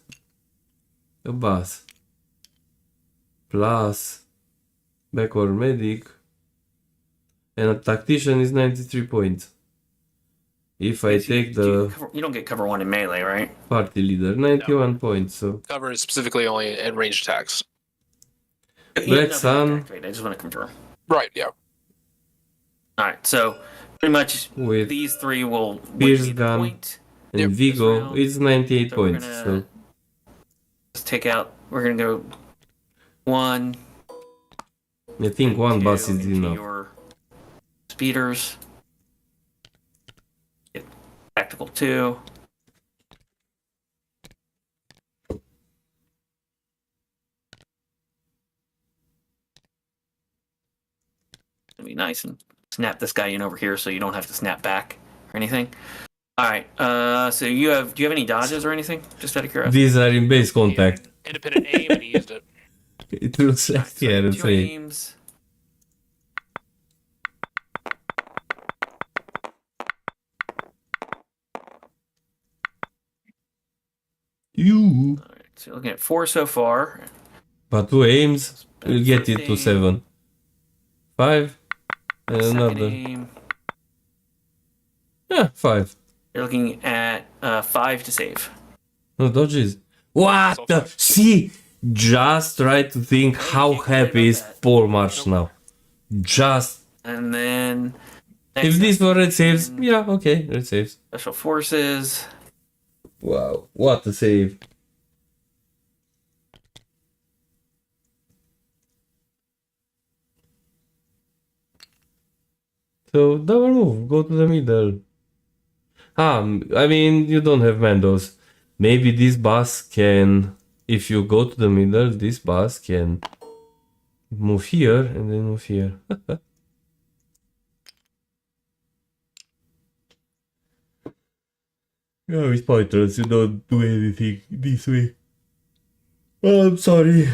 A bus. Plus, backward medic. And a tactician is 93 points. If I take the You don't get cover 1 in melee, right? party leader, 91 points. So, Cover is specifically only at ranged attacks. Black Sun Activate. I just want to confirm. Right, yeah. All right, so pretty much with these 3 will Pierce win me the gun. point. and Yep. Vigo, round. it's 98 So we're points. gonna So, just take out. We're gonna go 1. I think one 2 bus is into enough. your speeders. Get tactical 2. It'll be nice and snap this guy in over here so you don't have to snap back or anything. All right. So do you have any dodges or anything? Just out of curiosity. These are in base contact. Independent aim, and he used it. It looks like, So yeah, that's 2 right. aims. You. All right. So you're looking at 4 so far. But 2 aims, you'll get it to First 7. 5. And Second another. aim. Yeah, 5. You're looking at 5 to save. No dodges. What So the? 5. See? Just try to think how you can happy live is on that. Polemarch now. Just. And then If these were red saves, yeah, okay, red saves. special forces. Wow, what a save. So, double move, go to the middle. I mean, you don't have Mandos. Maybe this boss can, if you go to the middle, this boss can move here and then move here. Yeah, with pointers, you don't do anything this way. Oh, I'm sorry.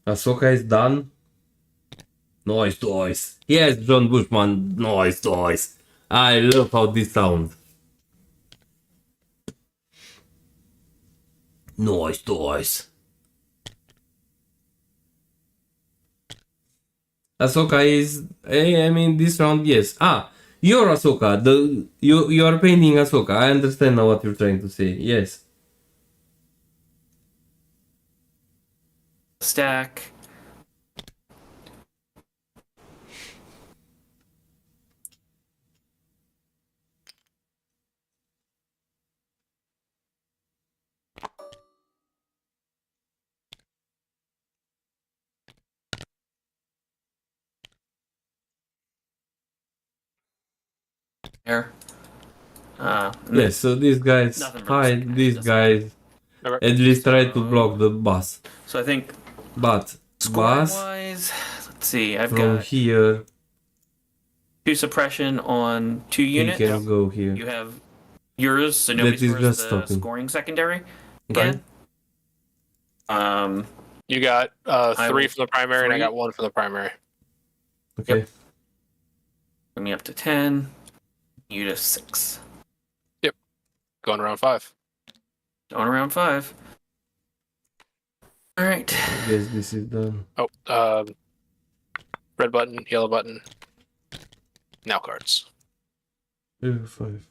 Ahsoka is done. Noise, noise. Yes, John Bushman. Noise, noise. I love how this sounds. Noise, noise. Ahsoka is. I mean, this round, yes. Ah, you're Ahsoka. You are painting Ahsoka. I understand now what you're trying to say. Yes. Stack. There. Yes. So these guys Nothing really hide. significant, These doesn't guys Okay. at least try to So- block the bus. So I think But scoring bus wise, let's see. I've from got here 2 suppression on 2 he units. can go here. You have yours, so That nobody is scores just the stopping. scoring secondary Okay. again. You got I 3 will- from the primary, and I 3. got 1 from the primary. Okay. Bring me up to 10. You to 6. Going around 5. On around 5. All right. I guess this is done. Oh, red button, yellow button. Now cards. 5.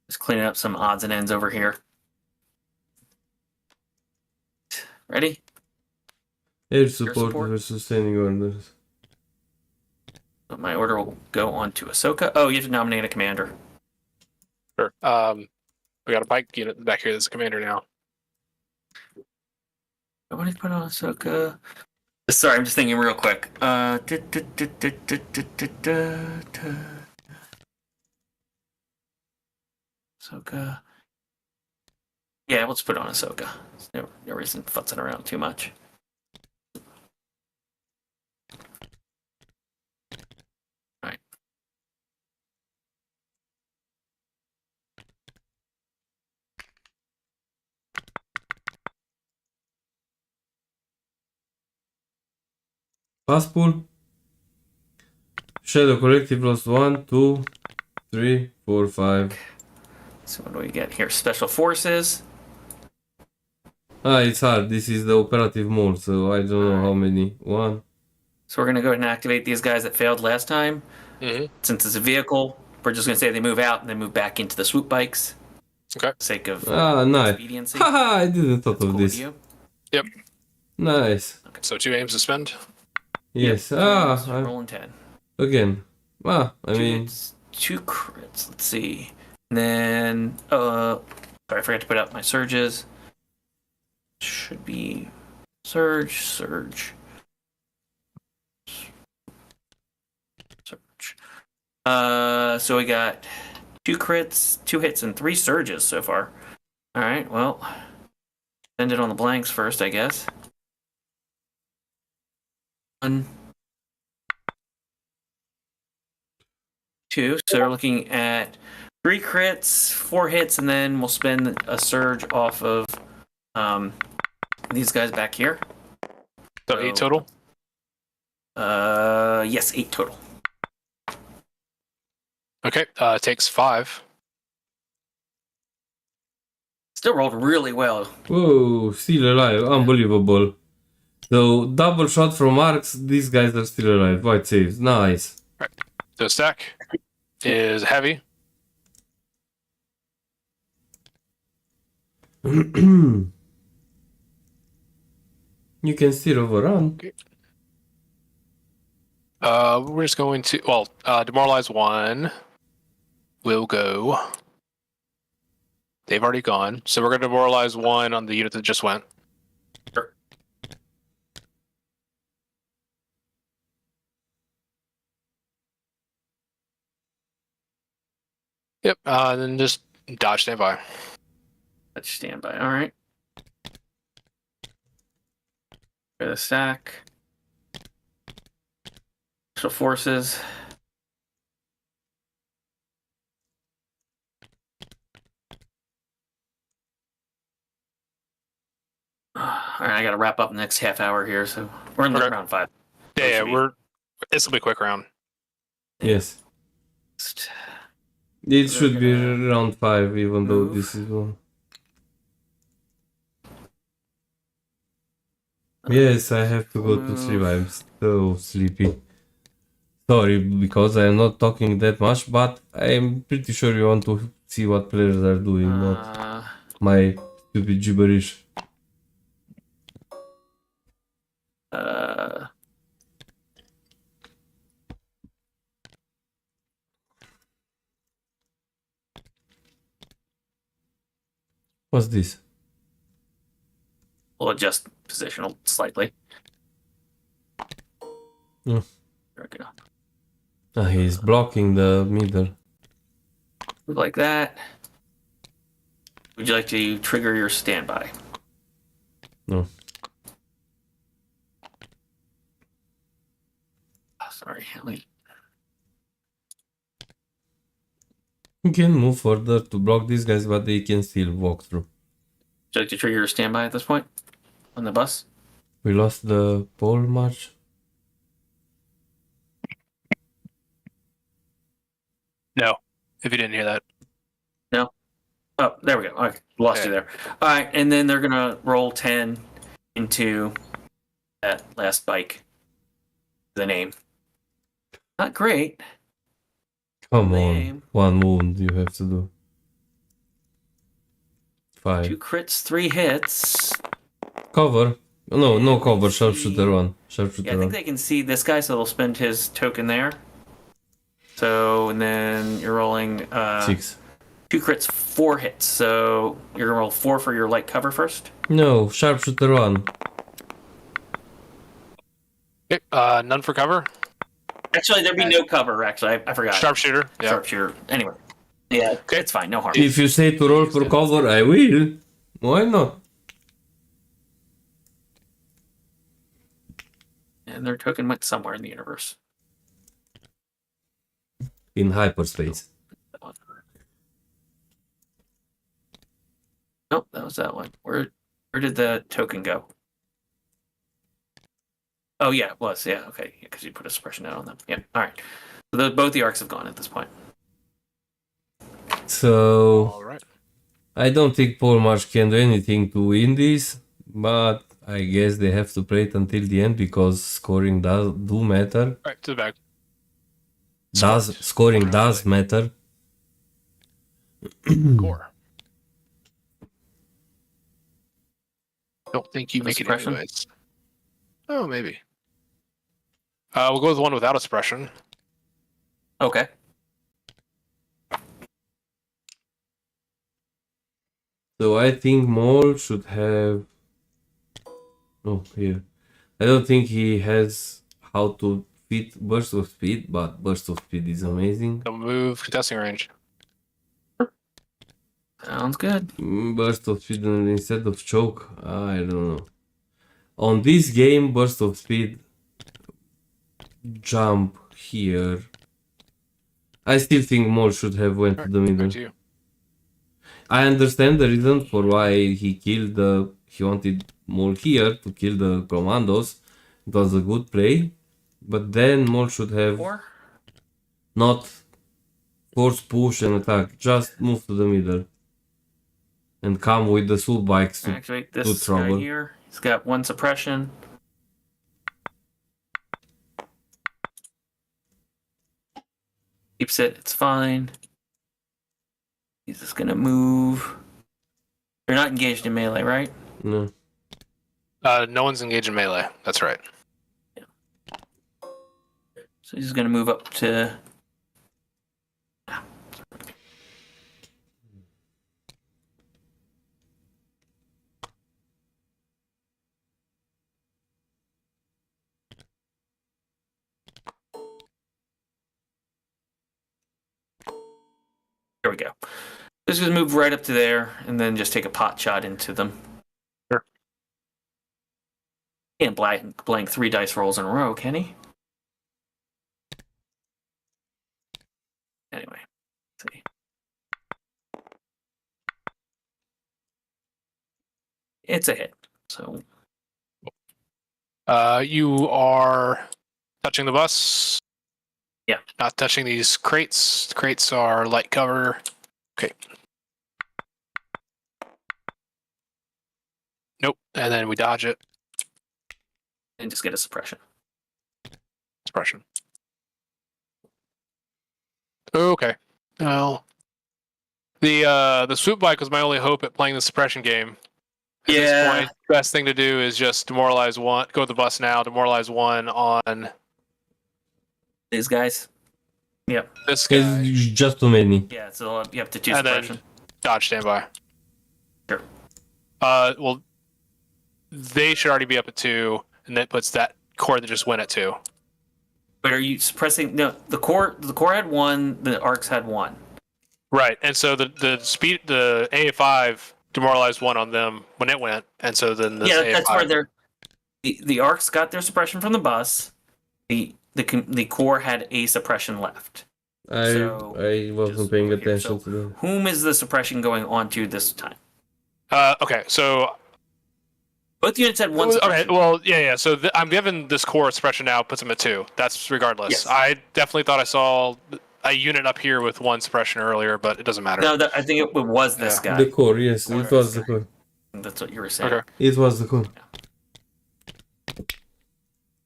Just cleaning up some odds and ends over here. Ready? Air support, support. versus standing orders. My order will go on to Ahsoka. Oh, you have to nominate a commander. Sure. We got a pike unit back here that's a commander now. I want to put on Ahsoka. Sorry, I'm just thinking real quick. Ahsoka. Yeah, let's put on Ahsoka. There's no reason futzing around too much. Alright. Pass pool. Shadow Collective lost 1, 2, 3, 4, 5. So what do we get here? Special Forces. Ah, it's hard. This is the operative mode, so I don't know how many. 1. So we're going to go ahead and activate these guys that failed last time. Mm-hmm. Since it's a vehicle, we're just going to say they move out and then move back into the swoop bikes. Okay. For the sake of Ah, nice. expediency. Haha, I didn't thought Cool of with this. you? Yep. Nice. So 2 aims to spend. Yes. Yep. Ah, So rolling 10. again. Ah, I 2 mean, hits, 2 crits. Let's see. And then, sorry, I forgot to put out my surges. Should be surge. Surge. So we got 2 crits, 2 hits, and 3 surges so far. All right, well, end it on the blanks first, I guess. 1, 2. So we're looking at 3 crits, 4 hits, and then we'll spend a surge off of these guys back here. So 8 total. Yes, 8 total. Okay. Takes 5. Still rolled really well. whoa, still alive. Unbelievable. So, double shot from arcs. These guys are still alive. White saves. Nice. The stack is heavy. You can still overrun. We're just going to demoralize 1. Will go. They've already gone, so we're going to demoralize 1 on the unit that just went. Sure. Yep. Then just dodge standby. Let's stand by. All right. For the stack. Special forces. All right, I got to wrap up the next half hour here, so we're in Okay. round 5. Yeah, this will be a quick round. Yes. It should be round 5, even though move. this is one. Yes, I have to go to sleep. I'm so sleepy. Sorry, because I'm not talking that much, but I'm pretty sure you want to see what players are doing, not my stupid gibberish. What's this? We'll adjust positional slightly. Hmm. There we go. Ah, he's blocking the middle. Move like that. Would you like to trigger your standby? No. Oh, sorry. Let me... You can move further to block these guys, but they can still walk through. Would you like to trigger your standby at this point on the bus? We lost the Polemarch. No, if you didn't hear that. No? Oh, there we go. Okay, lost you there. All right, and then they're going to roll 10 into that last bike. The name. Not great. Come Name. on, 1 wound you have to do. 5. 2 crits, 3 hits. Cover. No, no cover. See- Sharpshooter 1. Yeah, Sharpshooter I think 1. they can see this guy, so they'll spend his token there. So, and then you're rolling 6. 2 crits, 4 hits. So you're gonna roll 4 for your light cover first. No, Sharpshooter 1. Okay, none for cover. Actually, there'd be no cover. Actually, I forgot. Sharpshooter. Yeah. Sharpshooter. Anyway, yeah, Okay. it's fine. No harm. If you say to roll for cover, I will. Why not? And their token went somewhere in the universe. In hyperspace. Nope, that was that one. Where did the token go? Oh yeah, it was. Yeah, okay. Because you put a suppression out on them. Yeah. All right. So both the arcs have gone at this point. So All right. I don't think Polemarch can do anything to win this, but I guess they have to play it until the end because scoring do matter. All right, to the back. Scoring does matter. Core. Don't think you No make it suppression? anyways. Oh, maybe. We'll go with one without a suppression. Okay. So I think Maul should have. Oh, here. I don't think he has how to fit burst of speed, but burst of speed is amazing. They'll move contesting range. Sounds good. Burst of speed instead of choke. I don't know. On this game, burst of speed, jump here. I still think Maul should have went to the middle. Back to you. I understand the reason for why he wanted Maul here to kill the commandos. It was a good play, but then Maul should have 4. not force push and attack, just move to the middle and come with the soul bikes to Activate this guy trouble. here. He's got 1 suppression. Keeps it. It's fine. He's just gonna move. You're not engaged in melee, right? No. No one's engaged in melee. That's right. So he's gonna move up to. There we go. Just gonna move right up to there, and then just take a pot shot into them. Sure. Can't blank 3 dice rolls in a row, can he? Anyway, let's see. It's a hit. So You are touching the bus. Yeah. Not touching these crates. The crates are light cover. Okay. Nope. And then we dodge it. And just get a suppression. Suppression. Okay. Well, the swoop bike was my only hope at playing the suppression game. At this point, best thing to do is just demoralize one. Go to the bus now. Demoralize one on These guys. Yep. this guy. It's just too many. Yeah, so you have to 2 And suppression. then dodge standby. Sure. Well, they should already be up at 2, and that puts that core that just went at 2. But are you suppressing? No, the core had 1. The arcs had 1. Right, and so the AA5 demoralized 1 on them when it went, and so then this AA5. That's where they're. The arcs got their suppression from the bus. The core had a suppression left. I wasn't paying attention to that. Whom is the suppression going on to this time? Okay, so Both units had 1 suppression. okay, well, yeah. So I'm giving this core suppression now, puts them at 2. That's regardless. Yes. I definitely thought I saw a unit up here with 1 suppression earlier, but it doesn't matter. No, I think it was this guy. The core, yes, it was the core. That's what you were saying. Okay. It was the core.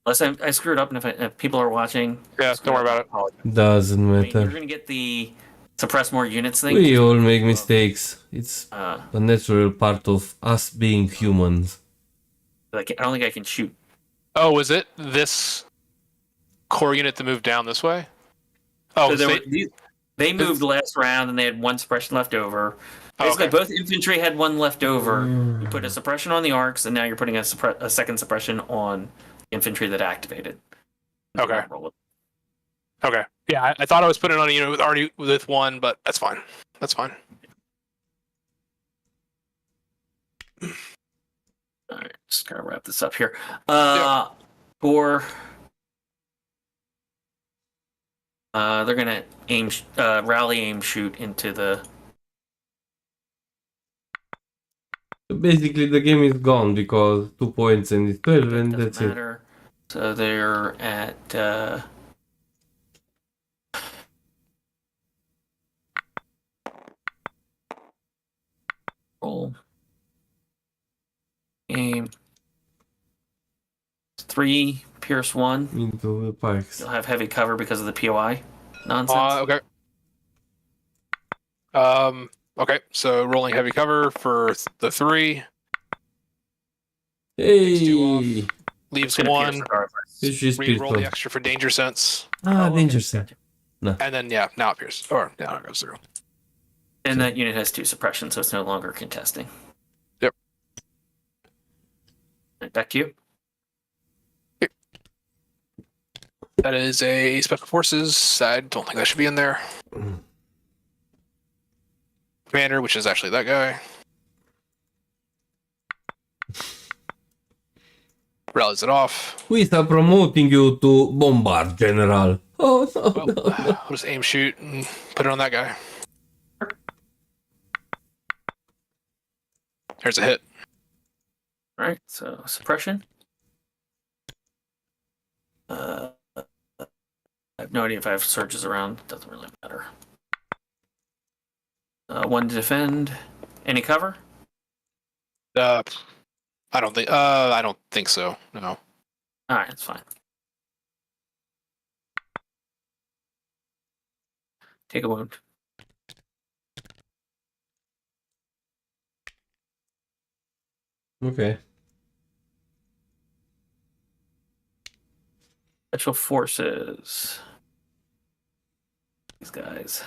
Unless I screwed up, and if people are watching, Yeah, don't worry about it. Doesn't you're matter. going to get the suppress more units thing. We all make mistakes. It's Uh, a natural part of us being humans. like, I don't think I can shoot. Oh, was it this core unit that moved down this way? Oh, So they moved last round, and they had 1 suppression left over. Basically, okay. both infantry had 1 left over. You put a suppression on the arcs, and now you're putting a second suppression on infantry that activated. Okay. Okay. Yeah, I thought I was putting it on a unit with 1, but that's fine. That's fine. All right, just gotta wrap this up here. Yeah. For they're gonna rally aim shoot into the. Basically, the game is gone because 2 points and it's 12, and Doesn't that's it. matter. So they're at. Roll. Aim. 3, Pierce 1. Into the pikes. You'll have heavy cover because of the POI nonsense. Okay. Okay, so rolling heavy cover for the 3. Hey! Leaves It's gonna 1. pierce regardless. This is Re-roll the spiritual. extra for danger sense. Ah, Oh, danger okay. set. And then, yeah, now it pierces. Or now it goes through. And that unit has 2 suppression, so it's no longer contesting. Yep. Right, back to you. That is a Special Forces. I don't think that should be in there. Commander, which is actually that guy. Rallies it off. We are promoting you to Bombard General. Oh, no, Well, no, no. I'll just aim shoot and put it on that guy. There's a hit. All right, so suppression. I have no idea if I have surges around. Doesn't really matter. 1 to defend. Any cover? I don't think so. No. All right, that's fine. Take a wound. Okay. Special forces. These guys.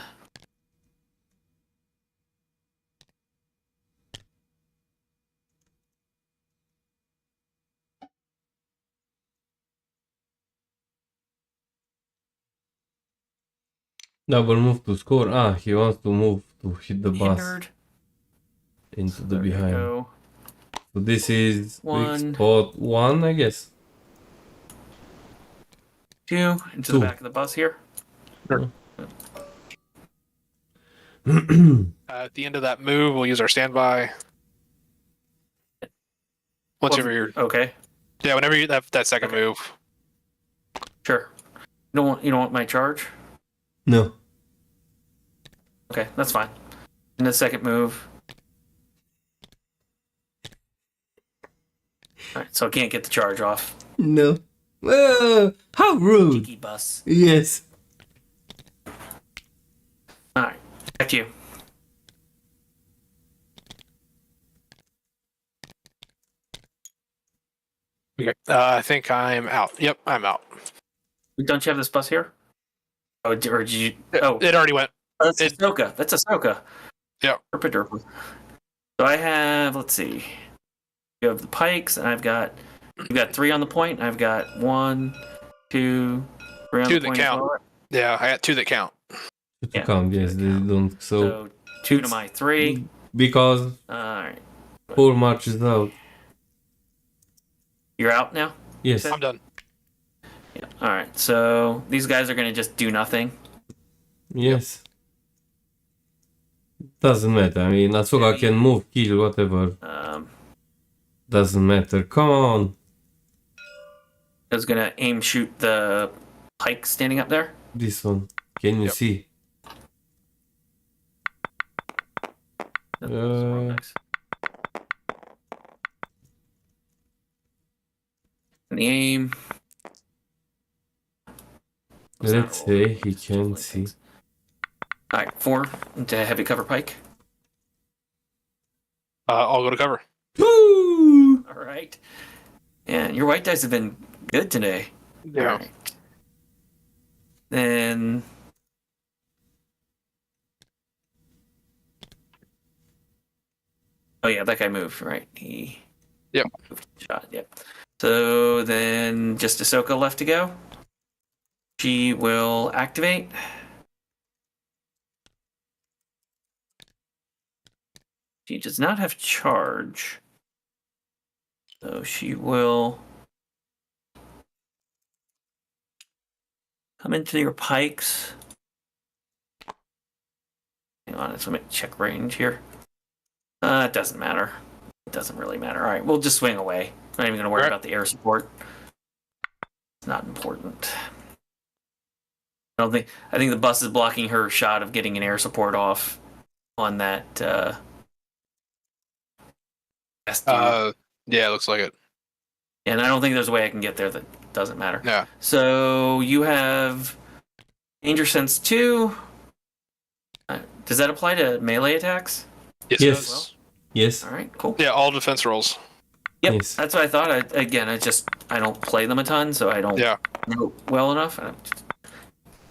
Double move to score. Ah, he wants to move to hit the bus Hindered. into So the there you behind. go. So this is One. weak spot 1, I guess. 2 into 2. the back of the bus here. At the end of that move, we'll use our standby. Once Well, you're Okay. Yeah, whenever you have that second Okay. move. Sure. You don't want my charge? No. Okay, that's fine. And the second move. All right, so I can't get the charge off. No. How rude. Cheeky bus. Yes. All right, back to you. Okay. I think I'm out. Yep, I'm out. Don't you have this bus here? Oh, or did you? Oh, It already went. that's it- Ahsoka. That's Ahsoka. Yeah. Derpa. So I have. Let's see. You have the pikes, and you've got 3 on the point. I've got 1, 2, 3 on Two the that point. as count. well. Yeah, I got 2 that count. To Yeah, count, yes, to they count. don't. So, So 2 to my 3. because All right, Polemarch is out. you're out now. Yes. I'm done. Yeah. All right. So these guys are gonna just do nothing. Yes. Doesn't matter. I mean, Ahsoka Yeah, can move, kill, whatever. Doesn't matter. Come on. I was gonna aim shoot the pike standing up there. This one. Can you Yep. see? That's the wrong dice. And the aim. Was not Let's rolled. say he Just can rolling see. things. All right, 4 into heavy cover pike. I'll go to cover. Woo! All right. And your white dice have been good today. Yeah. All right. Then. Oh yeah, that guy moved, right? He. Yep. Moved, shot. Yep. So then, just Ahsoka left to go. She will activate. She does not have charge. So she will come into your pikes. Hang on, let me check range here. It doesn't matter. It doesn't really matter. All right, we'll just swing away. I'm not even going to worry Alright. about the air support. It's not important. I think the bus is blocking her shot of getting an air support off on that S2. Yeah, it looks like it. And I don't think there's a way I can get there that doesn't matter. Yeah. So you have Danger Sense 2. Does that apply to melee attacks? Yes. Yes. It does. Yes. All right, cool. Yeah, all defense rolls. Yep, Yes. that's what I thought. I don't play them a ton, so I don't Yeah. know well enough. I'm just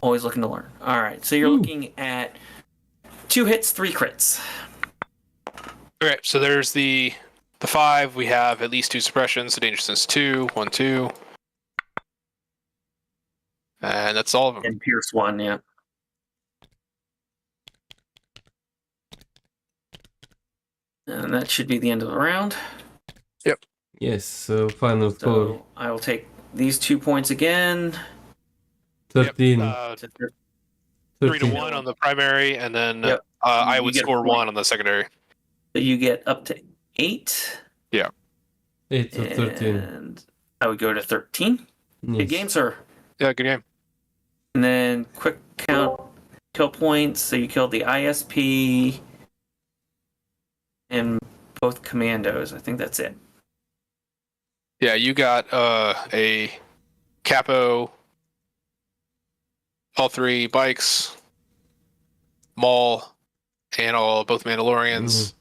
always looking to learn. All right, so you're Ooh. looking at 2 hits, 3 crits. Okay, so there's the 5. We have at least 2 suppressions. So danger sense 2, 1, 2, and that's all of them. And Pierce 1, yeah. And that should be the end of the round. Yes. So final score So I will take these 2 points again. 13. Yep. To 3 to 13. 1 on the primary, and then Yep. I You would get a score point. 1 on the secondary. So you get up to 8. 8 to 13. And I would go to 13. Good Yes. game, sir. Yeah, good game. And then quick count kill points. So you killed the ISP and both commandos. I think that's it. Yeah, you got a capo, all 3 bikes, Maul, and both Mandalorians.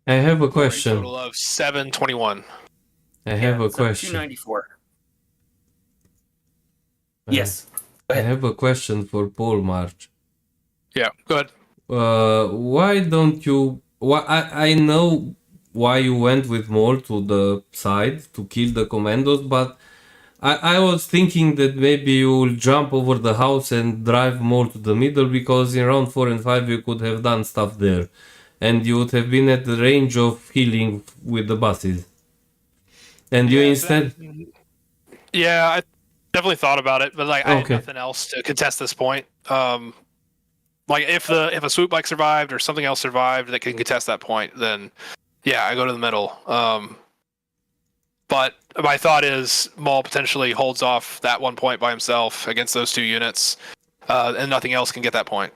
I have a For a question. total of 721. I have a So question. 294. I- Yes. Go I ahead. have a question for Polemarch. Yeah, go ahead. Why don't you? Why I know why you went with Maul to the side to kill the commandos, but I was thinking that maybe you will jump over the house and drive Maul to the middle, because in round 4 and 5 you could have done stuff there, and you would have been at the range of healing with the buses. And you instead. Yeah, I definitely thought about it, but like I had Okay. nothing else to contest this point. Like if a swoop bike survived or something else survived that can contest that point, then yeah, I go to the middle. But my thought is Maul potentially holds off that 1 point by himself against those 2 units, and nothing else can get that point.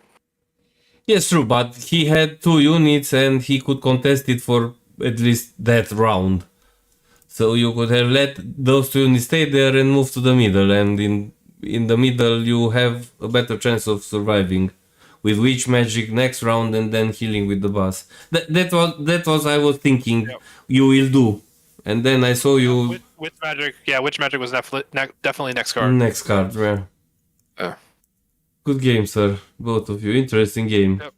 Yes, true, but he had 2 units and he could contest it for at least that round. So you could have let those 2 units stay there and move to the middle, and in the middle you have a better chance of surviving with Witch Magic next round and then healing with the boss. That was I was thinking you will do. And then I saw you... Witch Magic, Witch Magic was definitely next card. Next card, yeah. Good game, sir. Both of you. Interesting game. Yep.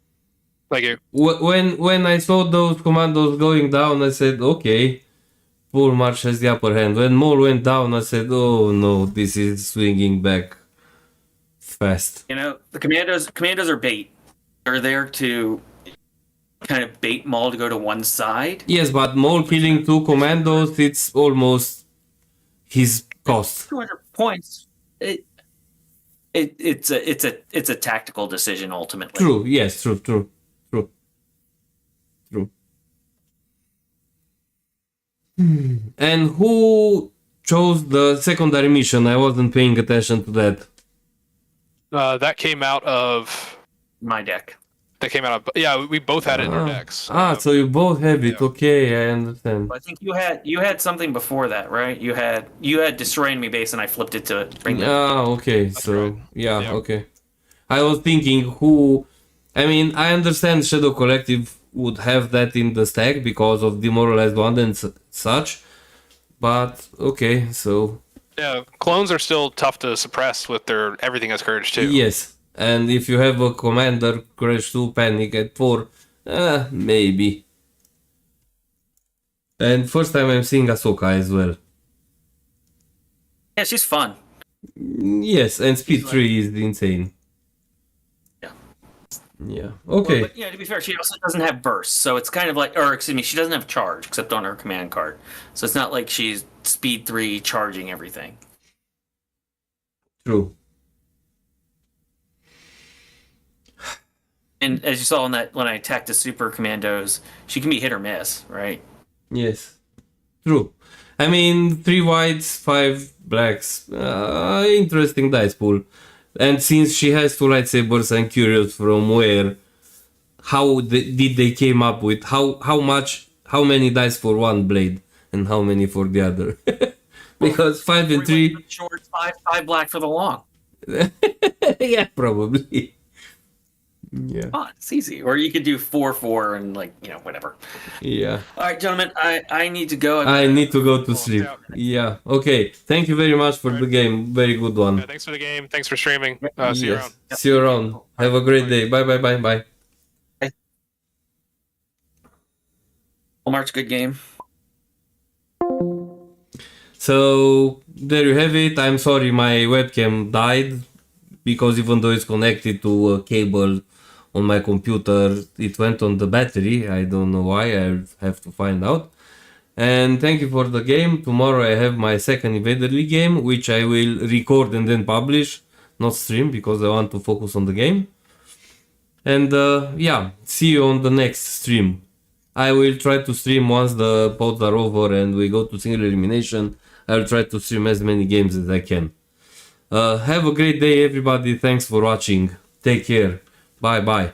Thank you. When I saw those commandos going down, I said, okay, Polemarch has the upper hand. When Maul went down, I said, oh no, this is swinging back fast. You know, the commandos are bait. They're there to kind of bait Maul to go to one side. Yes, but Maul killing 2 commandos, it's almost his cost. 200 points. It's a tactical decision ultimately. True. Yes. True. And who chose the secondary mission? I wasn't paying attention to that. That came out of My deck. That came out of we both had it in our decks. So you both have it. Okay, I understand. I think you had something before that, right? You had Destroy Enemy Base, and I flipped it to bring it. Okay. That's So right. yeah, okay. I was thinking who. I mean, I understand Shadow Collective would have that in the stack because of Demoralized One and such, but okay, so Yeah, clones are still tough to suppress with their everything has courage too. yes. And if you have a commander Courage 2 Panic at 4, maybe. And first time I'm seeing Ahsoka as well. Yeah, she's fun. Yes, and Speed 3 is insane. Yeah. Yeah. Okay. But yeah, to be fair, she also doesn't have burst, so it's kind of like, or excuse me, she doesn't have charge except on her command card. So it's not like she's speed 3 charging everything. True. And as you saw in that, when I attacked the super commandos, she can be hit or miss, right? Yes. True. I mean, 3 whites, 5 blacks. Interesting dice pool. And since she has 2 lightsabers, I'm curious from where, did they came up with how many dice for one blade and how many for the other? Because 5 and 3. Short, 5 black for the long. Yeah, probably. Yeah. Oh, it's easy. Or you could do 4-4 and whatever. Yeah. All right, gentlemen, I need to go. I need to go to sleep. Yeah. Okay. Thank you very much for the game. Very good one. Yeah, thanks for the game. Thanks for streaming. See you around. See you around. Have a great day. Bye. Polemarch, good game. So there you have it. I'm sorry my webcam died because even though it's connected to a cable on my computer, it went on the battery. I don't know why. I have to find out. And thank you for the game. Tomorrow I have my second Invader League game, which I will record and then publish, not stream, because I want to focus on the game. And yeah, see you on the next stream. I will try to stream once the pods are over and we go to single elimination. I will try to stream as many games as I can. Have a great day, everybody. Thanks for watching. Take care. Bye bye.